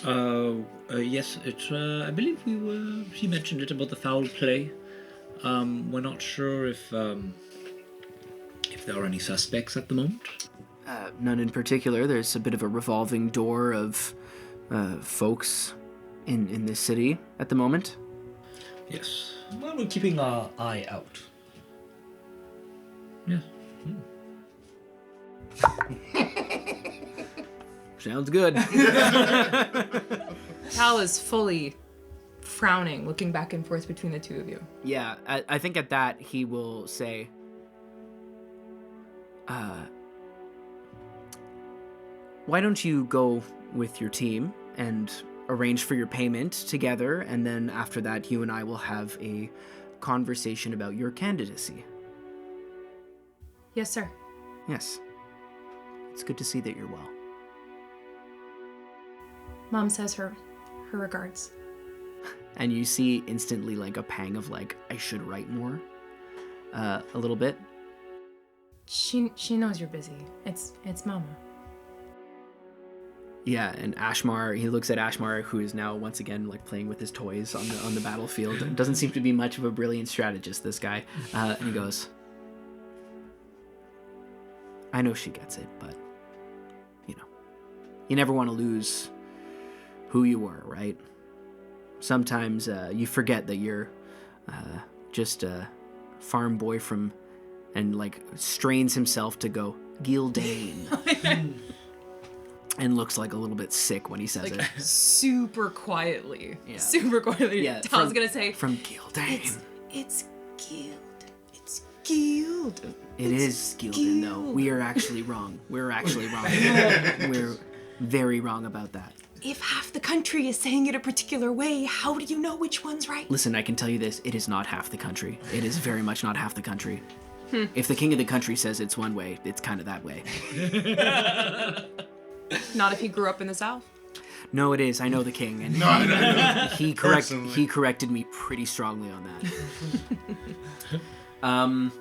Yes, I believe she mentioned it about the foul play. We're not sure if there are any suspects at the moment. None in particular. There's a bit of a revolving door of folks in this city at the moment. Yes. Well, we're keeping our eye out. Yes. Sounds good. Tal is fully frowning, looking back and forth between the two of you. Yeah, I think at that he will say, why don't you go with your team and arrange for your payment together, and then after that you and I will have a conversation about your candidacy. Yes, sir. Yes. It's good to see that you're well. Mom says her regards. And you see instantly like a pang of like, I should write more. A little bit. She knows you're busy. It's Mama. Yeah, and Ashmar, he looks at Ashmar, who is now once again like playing with his toys on the battlefield. Doesn't seem to be much of a brilliant strategist, this guy. And he goes, I know she gets it, but you never want to lose who you were, right? Sometimes you forget that you're just a farm boy and like strains himself to go Gildane. And looks like a little bit sick when he says it. Super quietly. Yeah. Super quietly. Yeah, Tal's gonna say, from Gildane. It's Guild. It's Guild. It is Gildan, though. We are actually wrong. We're actually wrong. We're very wrong about that. If half the country is saying it a particular way, how do you know which one's right? Listen, I can tell you this. It is not half the country. It is very much not half the country. If the king of the country says it's one way, it's kind of that way. Not if he grew up in the South. No, it is. I know the king, and No. he corrected me pretty strongly on that.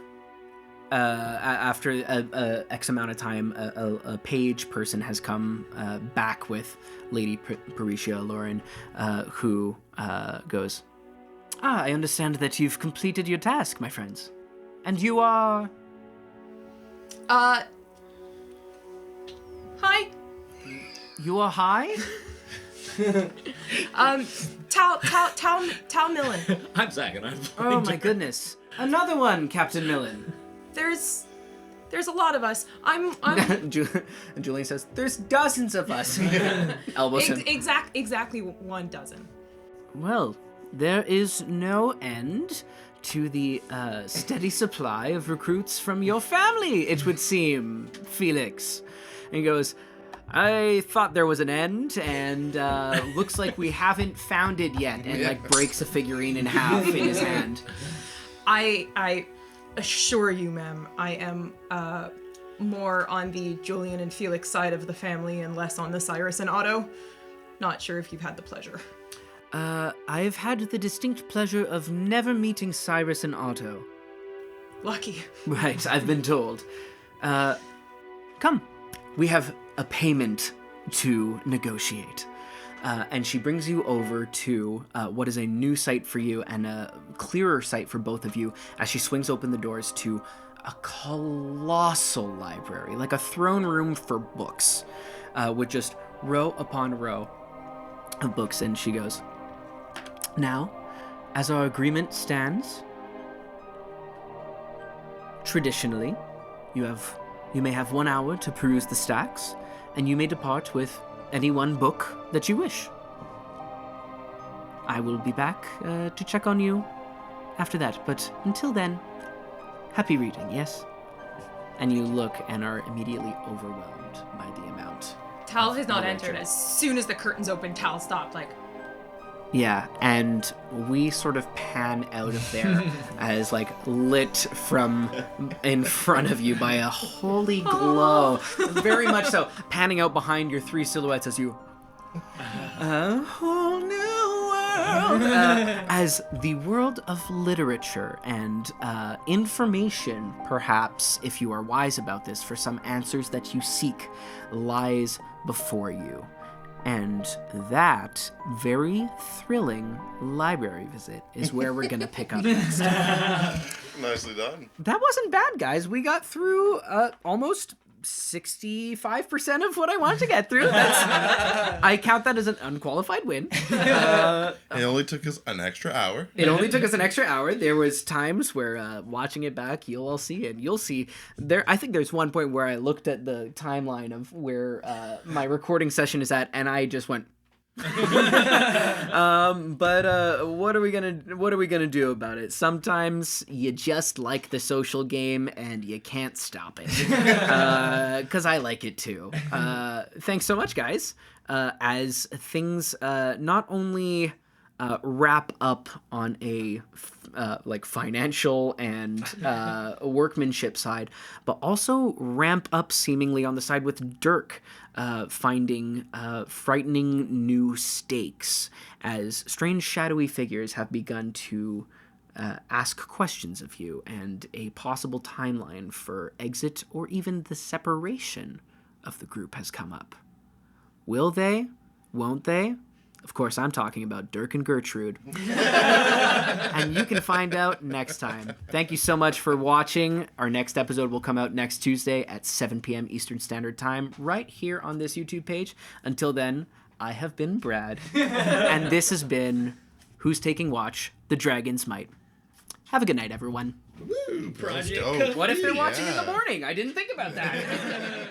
After X amount of time, a page person has come back with Lady Parisha Lauren, who goes, I understand that you've completed your task, my friends. And you are... Hi. You are high? Tal Millen. I'm Zach, and I'm Oh my goodness. Another one, Captain Millen. There's a lot of us. I'm And Julian says, there's dozens of us. Elbows him. exactly 1 dozen. Well, there is no end to the steady supply of recruits from your family, it would seem, Felix. And he goes, I thought there was an end, and looks like we haven't found it yet. And like breaks a figurine in half in his hand. I assure you, ma'am, I am more on the Julian and Felix side of the family and less on the Cyrus and Otto. Not sure if you've had the pleasure. I've had the distinct pleasure of never meeting Cyrus and Otto. Lucky. Right, I've been told. Come, we have a payment to negotiate. And she brings you over to what is a new site for you and a clearer site for both of you as she swings open the doors to a colossal library, like a throne room for books, with just row upon row of books. And she goes, now, as our agreement stands, traditionally, you may have 1 hour to peruse the stacks, and you may depart with any one book that you wish. I will be back to check on you after that, but until then, happy reading, yes? And you look and are immediately overwhelmed by the amount. Tal has not literature. entered. As soon as the curtains opened, Tal stopped, like, Yeah, and we sort of pan out of there as like lit from in front of you by a holy glow. Very much so. Panning out behind your 3 silhouettes as you... A whole new world. As the world of literature and information, perhaps, if you are wise about this, for some answers that you seek, lies before you. And that very thrilling library visit is where we're going to pick up next. Nicely done. That wasn't bad, guys. We got through almost 65% of what I wanted to get through. I count that as an unqualified win. It only took us an extra hour. It only took us an extra hour. There was times where watching it back, you'll all see it. You'll see there. I think there's one point where I looked at the timeline of where my recording session is at, and I just went, But what are we gonna do about it? Sometimes you just like the social game and you can't stop it. Because I like it too. Thanks so much, guys. As things not only wrap up on a like financial and workmanship side, but also ramp up seemingly on the side with Dirk finding frightening new stakes as strange shadowy figures have begun to ask questions of you, and a possible timeline for exit or even the separation of the group has come up. Will they? Won't they? Of course, I'm talking about Dirk and Gertrude. And you can find out next time. Thank you so much for watching. Our next episode will come out next Tuesday at 7 p.m. Eastern Standard Time, right here on this YouTube page. Until then, I have been Brad. And this has been Who's Taking Watch? The Dragon's Might. Have a good night, everyone. Woo, Project dope. What if they're watching in the morning? I didn't think about that.